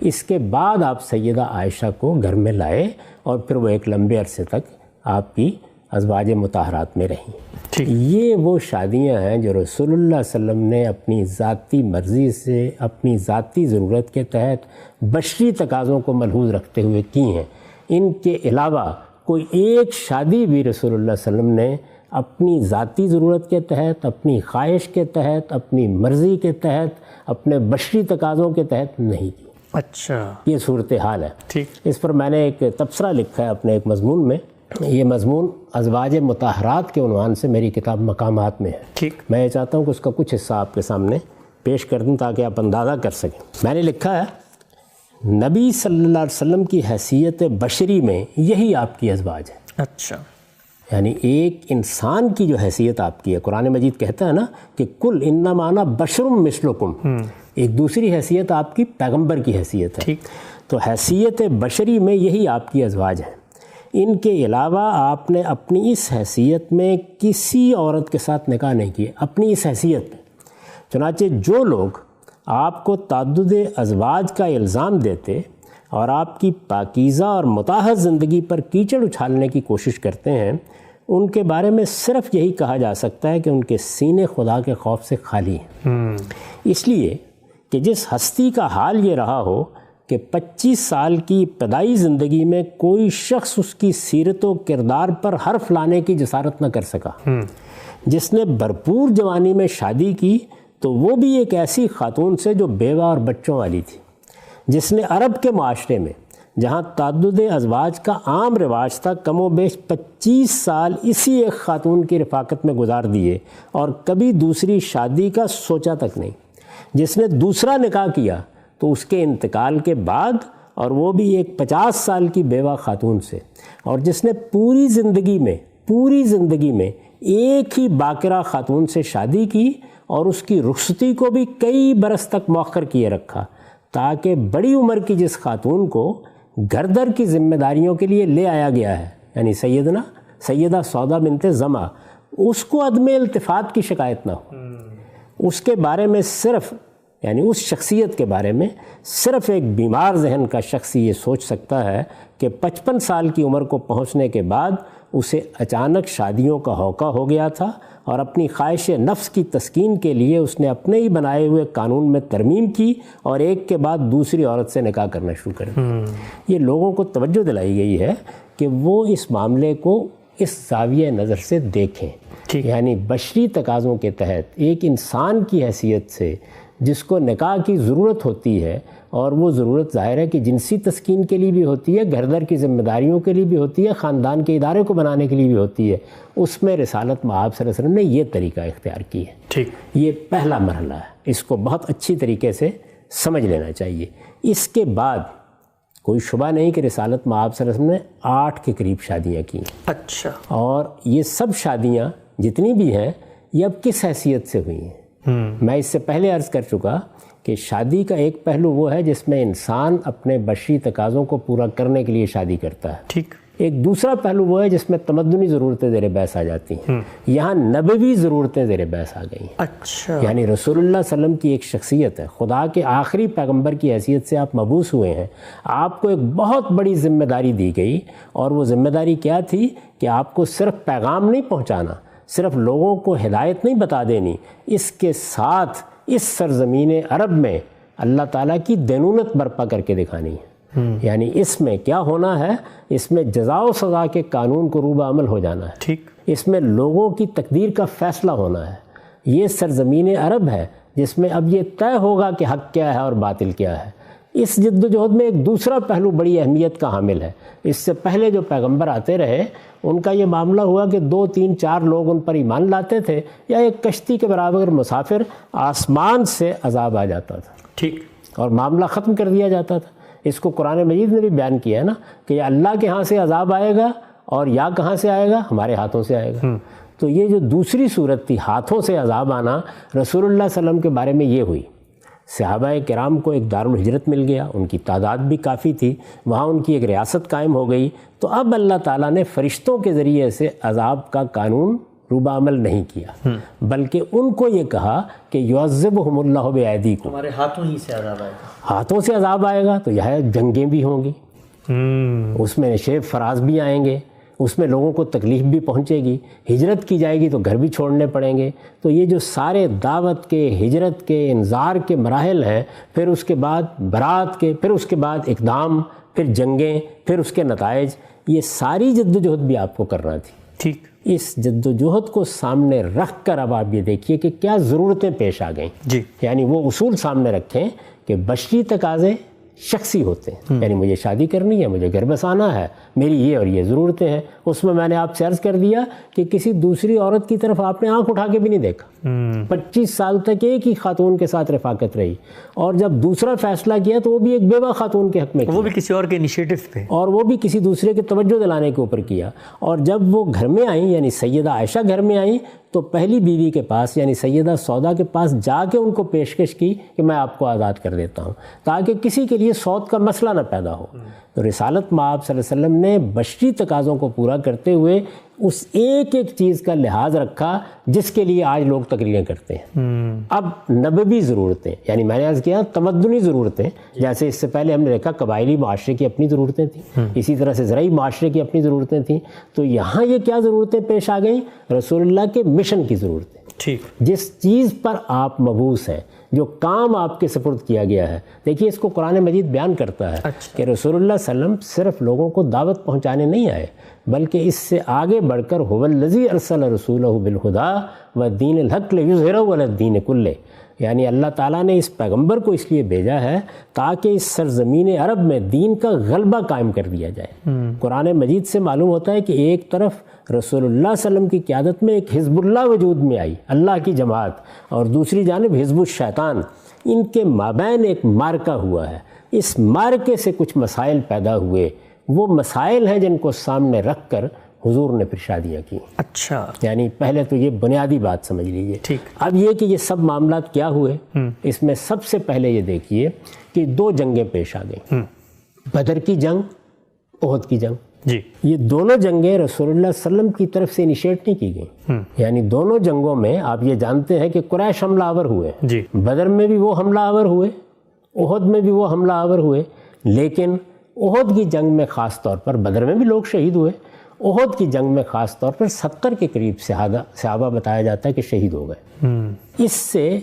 اس کے بعد آپ سیدہ عائشہ کو گھر میں لائے اور پھر وہ ایک لمبے عرصے تک آپ کی ازواج مطہرات میں رہیں. یہ وہ شادیاں ہیں جو رسول اللہ صلی اللہ علیہ وسلم نے اپنی ذاتی مرضی سے، اپنی ذاتی ضرورت کے تحت بشری تقاضوں کو ملحوظ رکھتے ہوئے کی ہیں. ان کے علاوہ کوئی ایک شادی بھی رسول اللہ صلی اللہ علیہ وسلم نے اپنی ذاتی ضرورت کے تحت، اپنی خواہش کے تحت، اپنی مرضی کے تحت، اپنے بشری تقاضوں کے تحت نہیں کی. اچھا. یہ صورتحال ہے. ٹھیک. اس پر میں نے ایک تبصرہ لکھا ہے اپنے ایک مضمون میں. یہ مضمون ازواج مطہرات کے عنوان سے میری کتاب مقامات میں ہے. ٹھیک. میں یہ چاہتا ہوں کہ اس کا کچھ حصہ آپ کے سامنے پیش کر دوں تاکہ آپ اندازہ کر سکیں. میں نے لکھا ہے نبی صلی اللہ علیہ وسلم کی حیثیت بشری میں یہی آپ کی ازواج ہے. اچھا. یعنی ایک انسان کی جو حیثیت آپ کی ہے، قرآن مجید کہتا ہے نا کہ کل انما انا بشر مثلکم. ایک دوسری حیثیت آپ کی پیغمبر کی حیثیت ہے. ٹھیک. تو حیثیت بشری میں یہی آپ کی ازواج ہیں. ان کے علاوہ آپ نے اپنی اس حیثیت میں کسی عورت کے ساتھ نکاح نہیں کیے، اپنی اس حیثیت میں. چنانچہ جو لوگ آپ کو تعدد ازواج کا الزام دیتے اور آپ کی پاکیزہ اور مطہر زندگی پر کیچڑ اچھالنے کی کوشش کرتے ہیں، ان کے بارے میں صرف یہی کہا جا سکتا ہے کہ ان کے سینے خدا کے خوف سے خالی ہیں. اس لیے کہ جس ہستی کا حال یہ رہا ہو کہ 25 سال کی ابتدائی زندگی میں کوئی شخص اس کی سیرت و کردار پر حرف لانے کی جسارت نہ کر سکا، جس نے بھرپور جوانی میں شادی کی تو وہ بھی ایک ایسی خاتون سے جو بیوہ اور بچوں والی تھی، جس نے عرب کے معاشرے میں جہاں تعدد ازواج کا عام رواج تھا کم و بیش 25 سال اسی ایک خاتون کی رفاقت میں گزار دیے اور کبھی دوسری شادی کا سوچا تک نہیں، جس نے دوسرا نکاح کیا تو اس کے انتقال کے بعد اور وہ بھی ایک 50 سال کی بیوہ خاتون سے، اور جس نے پوری زندگی میں ایک ہی باقرہ خاتون سے شادی کی اور اس کی رخصتی کو بھی کئی برس تک مؤخر کیے رکھا تاکہ بڑی عمر کی جس خاتون کو گھر در کی ذمہ داریوں کے لیے لے آیا گیا ہے، یعنی سیدہ سودا بنت زمع، اس کو عدم التفات کی شکایت نہ ہو. اس کے بارے میں صرف یعنی اس شخصیت کے بارے میں صرف ایک بیمار ذہن کا شخص یہ سوچ سکتا ہے کہ 55 سال کی عمر کو پہنچنے کے بعد اسے اچانک شادیوں کا ہوکا ہو گیا تھا اور اپنی خواہش نفس کی تسکین کے لیے اس نے اپنے ہی بنائے ہوئے قانون میں ترمیم کی اور ایک کے بعد دوسری عورت سے نکاح کرنا شروع کر دیا. یہ لوگوں کو توجہ دلائی گئی ہے کہ وہ اس معاملے کو اس زاویہ نظر سے دیکھیں. یعنی بشری تقاضوں کے تحت ایک انسان کی حیثیت سے جس کو نکاح کی ضرورت ہوتی ہے، اور وہ ضرورت ظاہر ہے کہ جنسی تسکین کے لیے بھی ہوتی ہے، گھر در کی ذمہ داریوں کے لیے بھی ہوتی ہے، خاندان کے ادارے کو بنانے کے لیے بھی ہوتی ہے، اس میں رسالت مآب صلی اللہ علیہ وسلم نے یہ طریقہ اختیار کی ہے. یہ پہلا مرحلہ ہے، اس کو بہت اچھی طریقے سے سمجھ لینا چاہیے. اس کے بعد کوئی شبہ نہیں کہ رسالت مآب صلی اللہ علیہ وسلم نے 8 کے قریب شادیاں کی. اچھا. اور یہ سب شادیاں جتنی بھی ہیں یہ اب کس حیثیت سے ہوئی ہیں؟ میں اس سے پہلے عرض کر چکا کہ شادی کا ایک پہلو وہ ہے جس میں انسان اپنے بشری تقاضوں کو پورا کرنے کے لیے شادی کرتا ہے. ٹھیک. ایک دوسرا پہلو وہ ہے جس میں تمدنی ضرورتیں زیر بحث آ جاتی ہیں. یہاں نبوی ضرورتیں زیر بحث آ گئی ہیں. اچھا. یعنی رسول اللہ صلی اللہ علیہ وسلم کی ایک شخصیت ہے، خدا کے آخری پیغمبر کی حیثیت سے آپ مبعوث ہوئے ہیں. آپ کو ایک بہت بڑی ذمہ داری دی گئی، اور وہ ذمہ داری کیا تھی کہ آپ کو صرف پیغام نہیں پہنچانا، صرف لوگوں کو ہدایت نہیں بتا دینی، اس کے ساتھ اس سرزمین عرب میں اللہ تعالیٰ کی دینونت برپا کر کے دکھانی ہے. یعنی اس میں کیا ہونا ہے؟ اس میں جزا و سزا کے قانون کو روبہ عمل ہو جانا ہے. ٹھیک. اس میں لوگوں کی تقدیر کا فیصلہ ہونا ہے. یہ سرزمین عرب ہے جس میں اب یہ طے ہوگا کہ حق کیا ہے اور باطل کیا ہے. اس جد و جہد میں ایک دوسرا پہلو بڑی اہمیت کا حامل ہے. اس سے پہلے جو پیغمبر آتے رہے ان کا یہ معاملہ ہوا کہ 2 3 4 لوگ ان پر ایمان لاتے تھے، یا ایک کشتی کے برابر مسافر آسمان سے عذاب آ جاتا تھا. ٹھیک. اور معاملہ ختم کر دیا جاتا تھا. اس کو قرآن مجید نے بھی بیان کیا ہے نا کہ اللہ کے ہاں سے عذاب آئے گا، اور یا کہاں سے آئے گا؟ ہمارے ہاتھوں سے آئے گا. تو یہ جو دوسری صورت تھی ہاتھوں سے عذاب آنا، رسول اللہ صلی اللہ علیہ وسلم کے بارے میں یہ ہوئی. صحابہ کرام کو ایک دارالہجرت مل گیا، ان کی تعداد بھی کافی تھی، وہاں ان کی ایک ریاست قائم ہو گئی. تو اب اللہ تعالیٰ نے فرشتوں کے ذریعے سے عذاب کا قانون روبہ عمل نہیں کیا، بلکہ ان کو یہ کہا کہ یعذبہم اللہ بایدیکم، ہمارے ہاتھوں ہی سے عذاب آئے گا. ہاتھوں سے عذاب آئے گا. تو یہ جنگیں بھی ہوں گی، اس میں نشیب فراز بھی آئیں گے، اس میں لوگوں کو تکلیف بھی پہنچے گی، ہجرت کی جائے گی تو گھر بھی چھوڑنے پڑیں گے. تو یہ جو سارے دعوت کے، ہجرت کے، انذار کے مراحل ہیں، پھر اس کے بعد برات کے، پھر اس کے بعد اقدام، پھر جنگیں، پھر اس کے نتائج، یہ ساری جد و جہد بھی آپ کو کرنا تھی. ٹھیک. اس جد و جہد کو سامنے رکھ کر اب آپ یہ دیکھیے کہ کیا ضرورتیں پیش آ گئیں. جی. یعنی وہ اصول سامنے رکھیں کہ بشری تقاضے شخصی ہوتے ہیں. یعنی مجھے شادی کرنی ہے، مجھے گھر بسانا ہے، میری یہ اور یہ ضرورتیں ہیں. اس میں نے آپ سے عرض کر دیا کہ کسی دوسری عورت کی طرف آپ نے آنکھ اٹھا کے بھی نہیں دیکھا. 25 سال تک ایک ہی خاتون کے ساتھ رفاقت رہی، اور جب دوسرا فیصلہ کیا تو وہ بھی ایک بیوہ خاتون کے حق میں کیا، وہ بھی کسی اور کے انیشیٹو پہ، اور وہ بھی کسی دوسرے کے توجہ دلانے کے اوپر کیا. اور جب وہ گھر میں آئیں، یعنی سیدہ عائشہ گھر میں آئیں، تو پہلی بیوی کے پاس یعنی سیدہ سودا کے پاس جا کے ان کو پیشکش کی کہ میں آپ کو آزاد کر دیتا ہوں، تاکہ کسی کے لیے سود کا مسئلہ نہ پیدا ہو. تو رسالت مآب صلی اللہ علیہ وسلم نے بشری تقاضوں کو پورا کرتے ہوئے اس ایک ایک چیز کا لحاظ رکھا جس کے لیے آج لوگ تقریریں کرتے ہیں. اب نبوی ضرورتیں، یعنی میں نے عرض کیا تمدنی ضرورتیں، جیسے اس سے پہلے ہم نے دیکھا قبائلی معاشرے کی اپنی ضرورتیں تھیں، اسی طرح سے زرعی معاشرے کی اپنی ضرورتیں تھیں. تو یہاں یہ کیا ضرورتیں پیش آ گئیں؟ رسول اللہ کے مشن کی ضرورتیں. ٹھیک. جس چیز پر آپ مبعوث ہیں، جو کام آپ کے سپرد کیا گیا ہے. دیکھیے اس کو قرآن مجید بیان کرتا ہے کہ رسول اللہ صلی اللہ علیہ وسلم صرف لوگوں کو دعوت پہنچانے نہیں آئے، بلکہ اس سے آگے بڑھ کر هو الذی ارسل رسولہ بالہدی والدین الحق لیظہرہ علی الدین کلہ، یعنی اللہ تعالیٰ نے اس پیغمبر کو اس لیے بھیجا ہے تاکہ اس سرزمین عرب میں دین کا غلبہ قائم کر دیا جائے. قرآن مجید سے معلوم ہوتا ہے کہ ایک طرف رسول اللہ صلی اللہ علیہ وسلم کی قیادت میں ایک حزب اللہ وجود میں آئی، اللہ کی جماعت، اور دوسری جانب حزب الشیطان. ان کے مابین ایک معرکہ ہوا ہے. اس معرکے سے کچھ مسائل پیدا ہوئے، وہ مسائل ہیں جن کو سامنے رکھ کر حضور نے پھر شادیاں کی. اچھا. یعنی پہلے تو یہ بنیادی بات سمجھ لیجئے. ٹھیک. اب یہ کہ یہ سب معاملات کیا ہوئے، اس میں سب سے پہلے یہ دیکھیے کہ 2 جنگیں پیش آ گئیں. بدر کی جنگ، احد کی جنگ. جی، یہ دونوں جنگیں رسول اللہ صلی اللہ علیہ وسلم کی طرف سے انیشیٹ نہیں کی گئیں. یعنی دونوں جنگوں میں آپ یہ جانتے ہیں کہ قریش حملہ آور ہوئے. جی، بدر میں بھی وہ حملہ آور ہوئے، احد میں بھی وہ حملہ آور ہوئے، لیکن احد کی جنگ میں خاص طور پر، بدر میں بھی لوگ شہید ہوئے، احد کی جنگ میں خاص طور پر 70 کے قریب صحابہ بتایا جاتا ہے کہ شہید ہو گئے. اس سے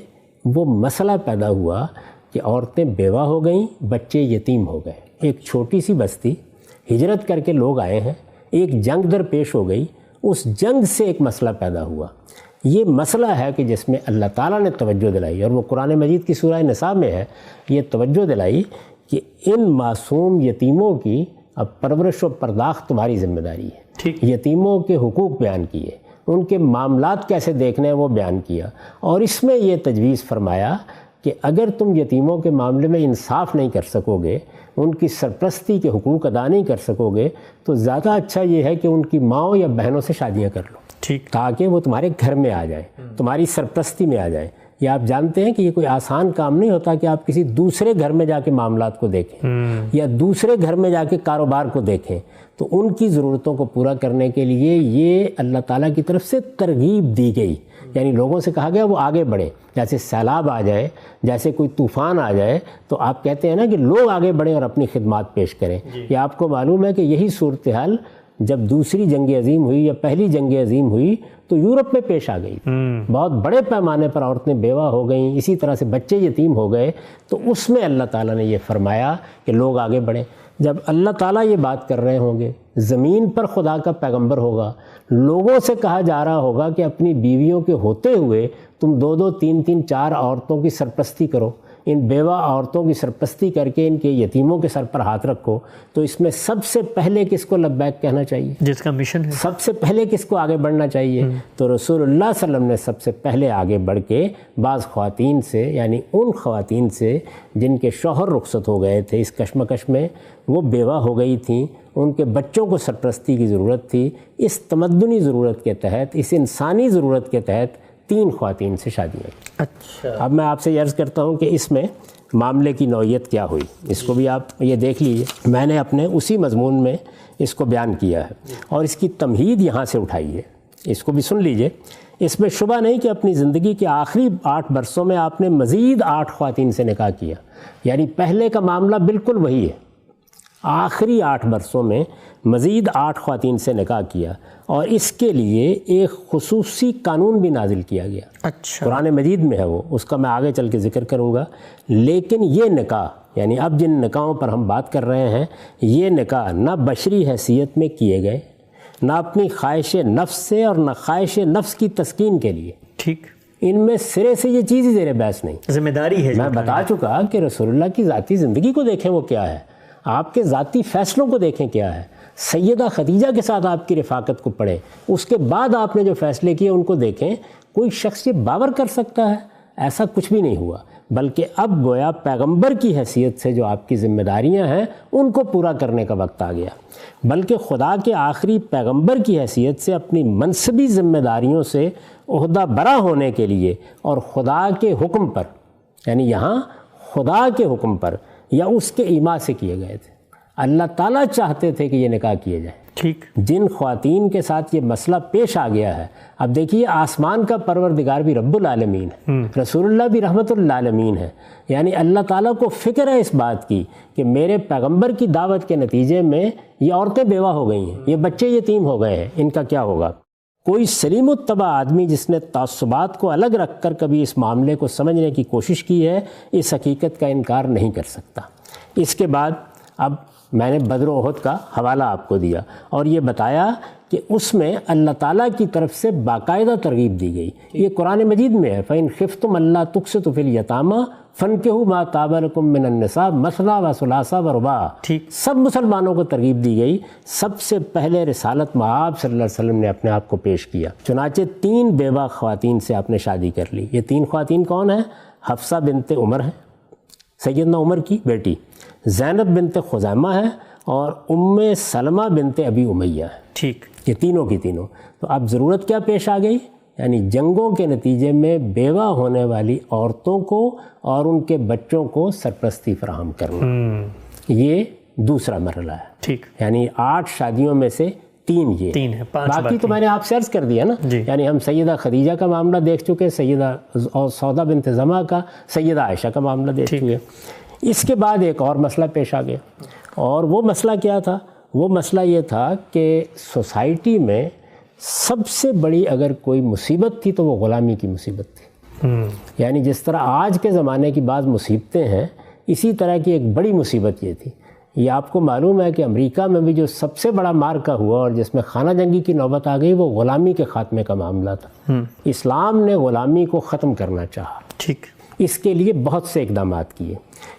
وہ مسئلہ پیدا ہوا کہ عورتیں بیوہ ہو گئیں، بچے یتیم ہو گئے. ایک چھوٹی سی بستی، ہجرت کر کے لوگ آئے ہیں، ایک جنگ درپیش ہو گئی، اس جنگ سے ایک مسئلہ پیدا ہوا. یہ مسئلہ ہے کہ جس میں اللہ تعالیٰ نے توجہ دلائی، اور وہ قرآن مجید کی سورہ نساء میں ہے، یہ توجہ دلائی کہ ان معصوم یتیموں کی اب پرورش و پرداخت تمہاری ذمہ داری ہے. یتیموں کے حقوق بیان کیے، ان کے معاملات کیسے دیکھنے ہیں وہ بیان کیا، اور اس میں یہ تجویز فرمایا کہ اگر تم یتیموں کے معاملے میں انصاف نہیں کر سکو گے، ان کی سرپرستی کے حقوق ادا نہیں کر سکو گے، تو زیادہ اچھا یہ ہے کہ ان کی ماؤں یا بہنوں سے شادیاں کر لو، تاکہ وہ تمہارے گھر میں آ جائیں، تمہاری سرپرستی میں آ جائیں. یہ آپ جانتے ہیں کہ یہ کوئی آسان کام نہیں ہوتا کہ آپ کسی دوسرے گھر میں جا کے معاملات کو دیکھیں یا دوسرے گھر میں جا کے کاروبار کو دیکھیں. تو ان کی ضرورتوں کو پورا کرنے کے لیے یہ اللہ تعالیٰ کی طرف سے ترغیب دی گئی. یعنی لوگوں سے کہا گیا وہ آگے بڑھیں. جیسے سیلاب آ جائے، جیسے کوئی طوفان آ جائے، تو آپ کہتے ہیں نا کہ لوگ آگے بڑھیں اور اپنی خدمات پیش کریں. یہ آپ کو معلوم ہے کہ یہی صورتحال جب دوسری جنگ عظیم ہوئی یا پہلی جنگ عظیم ہوئی تو یورپ میں پیش آ گئی. بہت بڑے پیمانے پر عورتیں بیوہ ہو گئیں، اسی طرح سے بچے یتیم ہو گئے. تو اس میں اللہ تعالیٰ نے یہ فرمایا کہ لوگ آگے بڑھیں. جب اللہ تعالیٰ یہ بات کر رہے ہوں گے، زمین پر خدا کا پیغمبر ہوگا، لوگوں سے کہا جا رہا ہوگا کہ اپنی بیویوں کے ہوتے ہوئے تم 2 3 4 عورتوں کی سرپرستی کرو، ان بیوہ عورتوں کی سرپرستی کر کے ان کے یتیموں کے سر پر ہاتھ رکھو، تو اس میں سب سے پہلے کس کو لبیک کہنا چاہیے؟ جس کا مشن ہے. سب سے پہلے کس کو آگے بڑھنا چاہیے؟ تو رسول اللہ صلی اللہ علیہ وسلم نے سب سے پہلے آگے بڑھ کے بعض خواتین سے، یعنی ان خواتین سے جن کے شوہر رخصت ہو گئے تھے اس کشمکش میں، وہ بیوہ ہو گئی تھیں، ان کے بچوں کو سرپرستی کی ضرورت تھی، اس تمدنی ضرورت کے تحت، اس انسانی ضرورت کے تحت 3 خواتین سے شادیاں. اچھا، اب میں آپ سے عرض کرتا ہوں کہ اس میں معاملے کی نوعیت کیا ہوئی، اس کو بھی آپ یہ دیکھ لیجئے. میں نے اپنے اسی مضمون میں اس کو بیان کیا ہے اور اس کی تمہید یہاں سے اٹھائی ہے، اس کو بھی سن لیجئے. اس میں شبہ نہیں کہ اپنی زندگی کے آخری 8 برسوں میں آپ نے مزید 8 خواتین سے نکاح کیا. یعنی پہلے کا معاملہ بالکل وہی ہے، آخری 8 برسوں میں مزید 8 خواتین سے نکاح کیا، اور اس کے لیے ایک خصوصی قانون بھی نازل کیا گیا. اچھا، قرآن مجید میں ہے وہ، اس کا میں آگے چل کے ذکر کروں گا. لیکن یہ نکاح، یعنی اب جن نکاحوں پر ہم بات کر رہے ہیں، یہ نکاح نہ بشری حیثیت میں کیے گئے، نہ اپنی خواہش نفس سے، اور نہ خواہش نفس کی تسکین کے لیے. ٹھیک، ان میں سرے سے یہ چیز ہی زیر بحث نہیں. ذمہ داری ہے. میں بتا چکا کہ رسول اللہ کی ذاتی زندگی کو دیکھیں وہ کیا ہے، آپ کے ذاتی فیصلوں کو دیکھیں کیا ہے، سیدہ خدیجہ کے ساتھ آپ کی رفاقت کو پڑھیں، اس کے بعد آپ نے جو فیصلے کیے ان کو دیکھیں. کوئی شخص یہ باور کر سکتا ہے؟ ایسا کچھ بھی نہیں ہوا، بلکہ اب گویا پیغمبر کی حیثیت سے جو آپ کی ذمہ داریاں ہیں ان کو پورا کرنے کا وقت آ گیا. بلکہ خدا کے آخری پیغمبر کی حیثیت سے اپنی منصبی ذمہ داریوں سے عہدہ برا ہونے کے لیے، اور خدا کے حکم پر، یعنی یہاں خدا کے حکم پر یا اس کے ایما سے کیے گئے تھے. اللہ تعالیٰ چاہتے تھے کہ یہ نکاح کیے جائیں. ٹھیک، جن خواتین کے ساتھ یہ مسئلہ پیش آ گیا ہے، اب دیکھیے آسمان کا پروردگار بھی رب العالمین ہے، رسول اللہ بھی رحمت للعالمین ہے. یعنی اللہ تعالیٰ کو فکر ہے اس بات کی کہ میرے پیغمبر کی دعوت کے نتیجے میں یہ عورتیں بیوہ ہو گئی ہیں، یہ بچے یتیم ہو گئے ہیں، ان کا کیا ہوگا. کوئی سلیم الطبع آدمی جس نے تعصبات کو الگ رکھ کر کبھی اس معاملے کو سمجھنے کی کوشش کی ہے، اس حقیقت کا انکار نہیں کر سکتا. اس کے بعد اب میں نے بدر و احد کا حوالہ آپ کو دیا اور یہ بتایا کہ اس میں اللہ تعالیٰ کی طرف سے باقاعدہ ترغیب دی گئی. یہ قرآن مجید میں ہے، فَإِنْ خِفْتُمْ أَلَّا تُقْسِطُوا فِي الْيَتَامَىٰ فَانكِحُوا مَا طَابَ لَكُم مِّنَ النِّسَاءِ مَثْنَىٰ وَثُلَاثَ وَرُبَاعَ. سب مسلمانوں کو ترغیب دی گئی. سب سے پہلے رسالت مآب صلی اللہ علیہ وسلم نے اپنے آپ کو پیش کیا. چنانچہ 3 بیوہ خواتین سے آپ نے شادی کر لی. یہ 3 خواتین کون ہیں؟ حفصہ بنت عمر ہیں، سیدنا عمر کی بیٹی، زینب بنت خزیمہ ہے، اور سلمہ بنت ابی امیہ ہے. ٹھیک، یہ تینوں کی تینوں. تو اب ضرورت کیا پیش آ گئی؟ یعنی جنگوں کے نتیجے میں بیوہ ہونے والی عورتوں کو اور ان کے بچوں کو سرپرستی فراہم کرنا. یہ دوسرا مرحلہ ہے. ٹھیک. یعنی 8 شادیوں میں سے 3 یہ 3 ہے، 5 باقی تو میں نے آپ سے عرض کر دیا نا. یعنی ہم سیدہ خدیجہ کا معاملہ دیکھ چکے، سیدہ سودا بنت زمعہ کا، سیدہ عائشہ کا معاملہ دیکھ چکے. اس کے بعد ایک اور مسئلہ پیش آ گیا، اور وہ مسئلہ کیا تھا؟ وہ مسئلہ یہ تھا کہ سوسائٹی میں سب سے بڑی اگر کوئی مصیبت تھی تو وہ غلامی کی مصیبت تھی. یعنی جس طرح آج کے زمانے کی بعض مصیبتیں ہیں، اسی طرح کی ایک بڑی مصیبت یہ تھی. یہ آپ کو معلوم ہے کہ امریکہ میں بھی جو سب سے بڑا مارکا ہوا اور جس میں خانہ جنگی کی نوبت آ گئی، وہ غلامی کے خاتمے کا معاملہ تھا. اسلام نے غلامی کو ختم کرنا چاہا. ٹھیک. اس کے لیے بہت سے اقدامات کیے.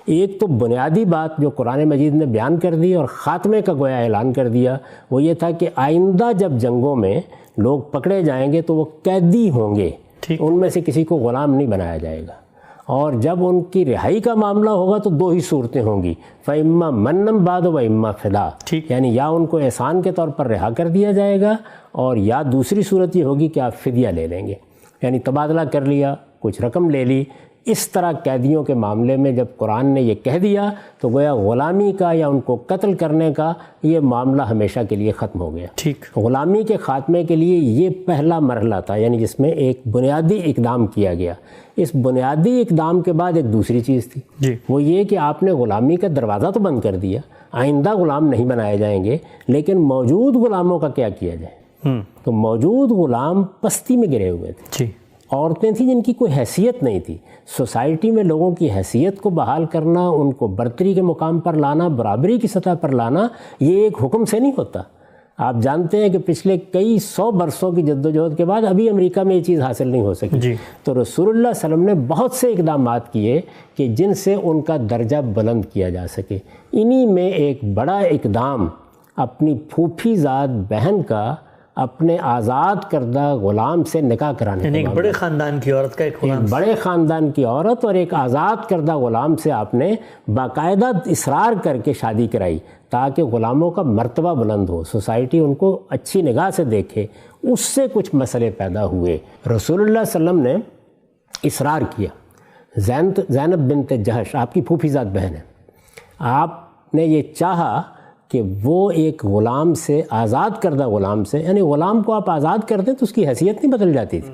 ایک تو بنیادی بات جو قرآن مجید نے بیان کر دی اور خاتمے کا گویا اعلان کر دیا، وہ یہ تھا کہ آئندہ جب جنگوں میں لوگ پکڑے جائیں گے تو وہ قیدی ہوں گے، ان میں سے کسی کو غلام نہیں بنایا جائے گا. اور جب ان کی رہائی کا معاملہ ہوگا تو 2 ہی صورتیں ہوں گی، فَإِمَّا مَنًّا بَعْدُ وَإِمَّا فِدَاءً. یعنی یا ان کو احسان کے طور پر رہا کر دیا جائے گا، اور یا دوسری صورت یہ ہوگی کہ آپ فدیہ لے لیں گے، یعنی تبادلہ کر لیا، کچھ رقم لے لی. اس طرح قیدیوں کے معاملے میں جب قرآن نے یہ کہہ دیا تو گویا غلامی کا یا ان کو قتل کرنے کا یہ معاملہ ہمیشہ کے لیے ختم ہو گیا. ٹھیک. غلامی کے خاتمے کے لیے یہ پہلا مرحلہ تھا، یعنی جس میں ایک بنیادی اقدام کیا گیا. اس بنیادی اقدام کے بعد ایک دوسری چیز تھی، وہ یہ کہ آپ نے غلامی کا دروازہ تو بند کر دیا، آئندہ غلام نہیں بنائے جائیں گے، لیکن موجود غلاموں کا کیا کیا جائے؟ تو موجود غلام پستی میں گرے ہوئے تھے. عورتیں تھیں جن کی کوئی حیثیت نہیں تھی. سوسائٹی میں لوگوں کی حیثیت کو بحال کرنا، ان کو برتری کے مقام پر لانا، برابری کی سطح پر لانا، یہ ایک حکم سے نہیں ہوتا. آپ جانتے ہیں کہ پچھلے کئی 100 برسوں کی جدوجہد کے بعد ابھی امریکہ میں یہ چیز حاصل نہیں ہو سکی. تو رسول اللہ صلی اللہ علیہ وسلم نے بہت سے اقدامات کیے کہ جن سے ان کا درجہ بلند کیا جا سکے. انہی میں ایک بڑا اقدام اپنی پھوپھی زاد بہن کا اپنے آزاد کردہ غلام سے نکاح کرانے، یعنی ایک بڑے خاندان کی عورت کا ایک بڑے خاندان کی عورت اور ایک آزاد کردہ غلام سے آپ نے باقاعدہ اصرار کر کے شادی کرائی تاکہ غلاموں کا مرتبہ بلند ہو، سوسائٹی ان کو اچھی نگاہ سے دیکھے. اس سے کچھ مسئلے پیدا ہوئے. رسول اللہ صلی اللہ علیہ وسلم نے اصرار کیا. زینب بنت جہش آپ کی پھوپھی زاد بہن ہے، آپ نے یہ چاہا کہ وہ ایک غلام سے، آزاد کردہ غلام سے، یعنی غلام کو آپ آزاد کر دیں تو اس کی حیثیت نہیں بدل جاتی تھی.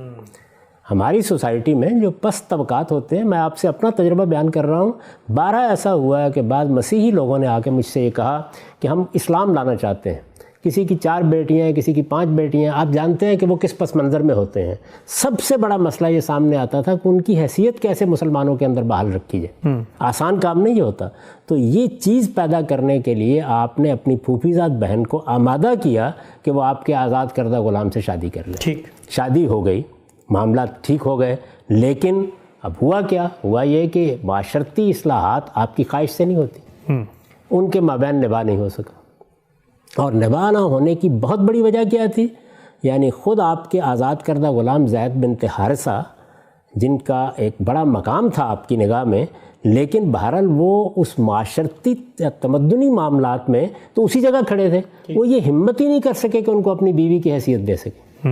ہماری سوسائٹی میں جو پست طبقات ہوتے ہیں، میں آپ سے اپنا تجربہ بیان کر رہا ہوں، 12 ایسا ہوا ہے کہ بعض مسیحی لوگوں نے آ کے مجھ سے یہ کہا کہ ہم اسلام لانا چاہتے ہیں. کسی کی 4 بیٹیاں ہیں، کسی کی 5 بیٹیاں ہیں. آپ جانتے ہیں کہ وہ کس پس منظر میں ہوتے ہیں. سب سے بڑا مسئلہ یہ سامنے آتا تھا کہ ان کی حیثیت کیسے مسلمانوں کے اندر بحال رکھی جائے. آسان کام نہیں ہوتا. تو یہ چیز پیدا کرنے کے لیے آپ نے اپنی پھوپھی زاد بہن کو آمادہ کیا کہ وہ آپ کے آزاد کردہ غلام سے شادی کر لے. شادی ہو گئی، معاملات ٹھیک ہو گئے. لیکن اب ہوا کیا؟ ہوا یہ کہ معاشرتی اصلاحات آپ کی خواہش سے نہیں ہوتی. ان کے مابین نباہ نہیں ہو سکا. اور نباہ نہ ہونے کی بہت بڑی وجہ کیا تھی؟ یعنی خود آپ کے آزاد کردہ غلام زید بنت حارثہ، جن کا ایک بڑا مقام تھا آپ کی نگاہ میں، لیکن بہرحال وہ اس معاشرتی تمدنی معاملات میں تو اسی جگہ کھڑے تھے. وہ یہ ہمت ہی نہیں کر سکے کہ ان کو اپنی بیوی کی حیثیت دے سکے.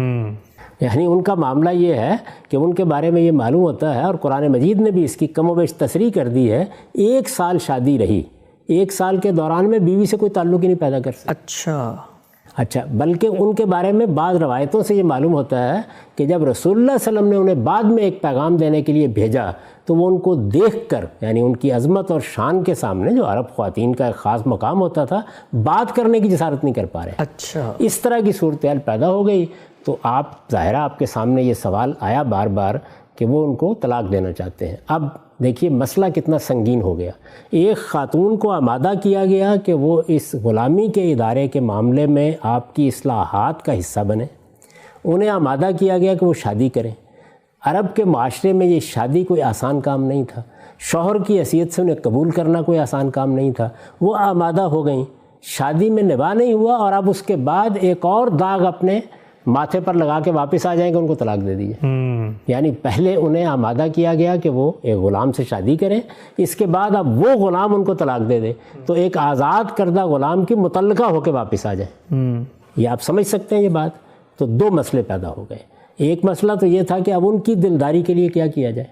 یعنی ان کا معاملہ یہ ہے کہ ان کے بارے میں یہ معلوم ہوتا ہے، اور قرآن مجید نے بھی اس کی کم و بیش تصریح کر دی ہے، 1 سال شادی رہی، 1 سال کے دوران میں بیوی سے کوئی تعلق ہی نہیں پیدا کر سکتے. اچھا بلکہ ان کے بارے میں بعض روایتوں سے یہ معلوم ہوتا ہے کہ جب رسول اللہ صلی اللہ علیہ وسلم نے انہیں بعد میں ایک پیغام دینے کے لیے بھیجا تو وہ ان کو دیکھ کر، یعنی ان کی عظمت اور شان کے سامنے، جو عرب خواتین کا ایک خاص مقام ہوتا تھا، بات کرنے کی جسارت نہیں کر پا رہے. اچھا اس طرح کی صورتحال پیدا ہو گئی. تو آپ ظاہرہ آپ کے سامنے یہ سوال آیا بار بار کہ وہ ان کو طلاق دینا چاہتے ہیں. اب دیکھیے مسئلہ کتنا سنگین ہو گیا. ایک خاتون کو آمادہ کیا گیا کہ وہ اس غلامی کے ادارے کے معاملے میں آپ کی اصلاحات کا حصہ بنے. انہیں آمادہ کیا گیا کہ وہ شادی کریں. عرب کے معاشرے میں یہ شادی کوئی آسان کام نہیں تھا. شوہر کی حیثیت سے انہیں قبول کرنا کوئی آسان کام نہیں تھا. وہ آمادہ ہو گئیں، شادی میں نباہ نہیں ہوا، اور اب اس کے بعد ایک اور داغ اپنے ماتھے پر لگا کے واپس آ جائیں کہ ان کو طلاق دے دیجیے. یعنی پہلے انہیں آمادہ کیا گیا کہ وہ ایک غلام سے شادی کریں، اس کے بعد اب وہ غلام ان کو طلاق دے دے تو ایک آزاد کردہ غلام کی متعلقہ ہو کے واپس آ جائیں. یہ آپ سمجھ سکتے ہیں یہ بات. تو 2 مسئلے پیدا ہو گئے. ایک مسئلہ تو یہ تھا کہ اب ان کی دلداری کے لیے کیا کیا جائے.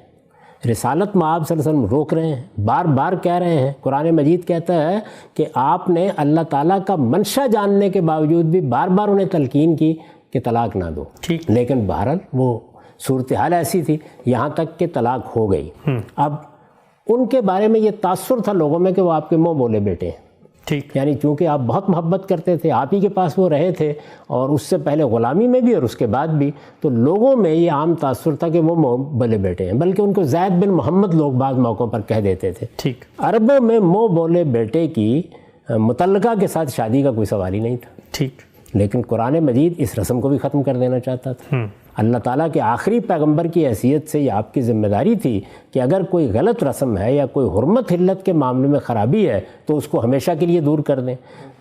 رسالت میں آپ صلی اللہ علیہ وسلم روک رہے ہیں، بار بار کہہ رہے ہیں. قرآن مجید کہتا ہے کہ آپ نے اللہ تعالیٰ کا منشا جاننے کے باوجود بھی بار بار انہیں تلقین کی کہ طلاق نہ دو. لیکن بہرحال وہ صورتحال ایسی تھی یہاں تک کہ طلاق ہو گئی. اب ان کے بارے میں یہ تاثر تھا لوگوں میں کہ وہ آپ کے منہ بولے بیٹے ہیں. یعنی چونکہ آپ بہت محبت کرتے تھے، آپ ہی کے پاس وہ رہے تھے، اور اس سے پہلے غلامی میں بھی اور اس کے بعد بھی، تو لوگوں میں یہ عام تاثر تھا کہ وہ منہ بولے بیٹے ہیں. بلکہ ان کو زید بن محمد لوگ بعض موقعوں پر کہہ دیتے تھے. عربوں میں منہ بولے بیٹے کی متعلقہ کے ساتھ شادی کا کوئی سوال ہی نہیں تھا. لیکن قرآن مجید اس رسم کو بھی ختم کر دینا چاہتا تھا. اللہ تعالیٰ کے آخری پیغمبر کی حیثیت سے یہ آپ کی ذمہ داری تھی کہ اگر کوئی غلط رسم ہے یا کوئی حرمت حلت کے معاملے میں خرابی ہے تو اس کو ہمیشہ کے لیے دور کر دیں.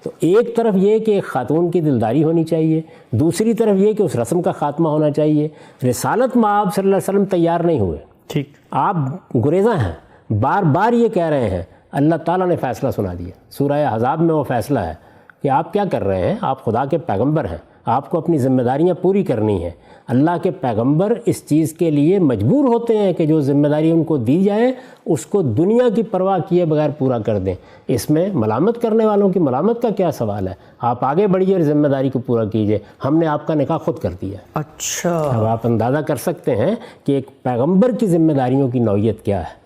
تو ایک طرف یہ کہ ایک خاتون کی دلداری ہونی چاہیے، دوسری طرف یہ کہ اس رسم کا خاتمہ ہونا چاہیے. رسالت میں آپ صلی اللہ علیہ وسلم تیار نہیں ہوئے، آپ گریزاں ہیں، بار بار یہ کہہ رہے ہیں. اللہ تعالیٰ نے فیصلہ سنا دیا. سورہ احزاب میں وہ فیصلہ ہے کہ آپ کیا کر رہے ہیں، آپ خدا کے پیغمبر ہیں، آپ کو اپنی ذمہ داریاں پوری کرنی ہیں. اللہ کے پیغمبر اس چیز کے لیے مجبور ہوتے ہیں کہ جو ذمہ داری ان کو دی جائے اس کو دنیا کی پرواہ کیے بغیر پورا کر دیں. اس میں ملامت کرنے والوں کی ملامت کا کیا سوال ہے؟ آپ آگے بڑھیے اور ذمہ داری کو پورا کیجئے. ہم نے آپ کا نکاح خود کر دیا. اچھا، اب آپ اندازہ کر سکتے ہیں کہ ایک پیغمبر کی ذمہ داریوں کی نوعیت کیا ہے.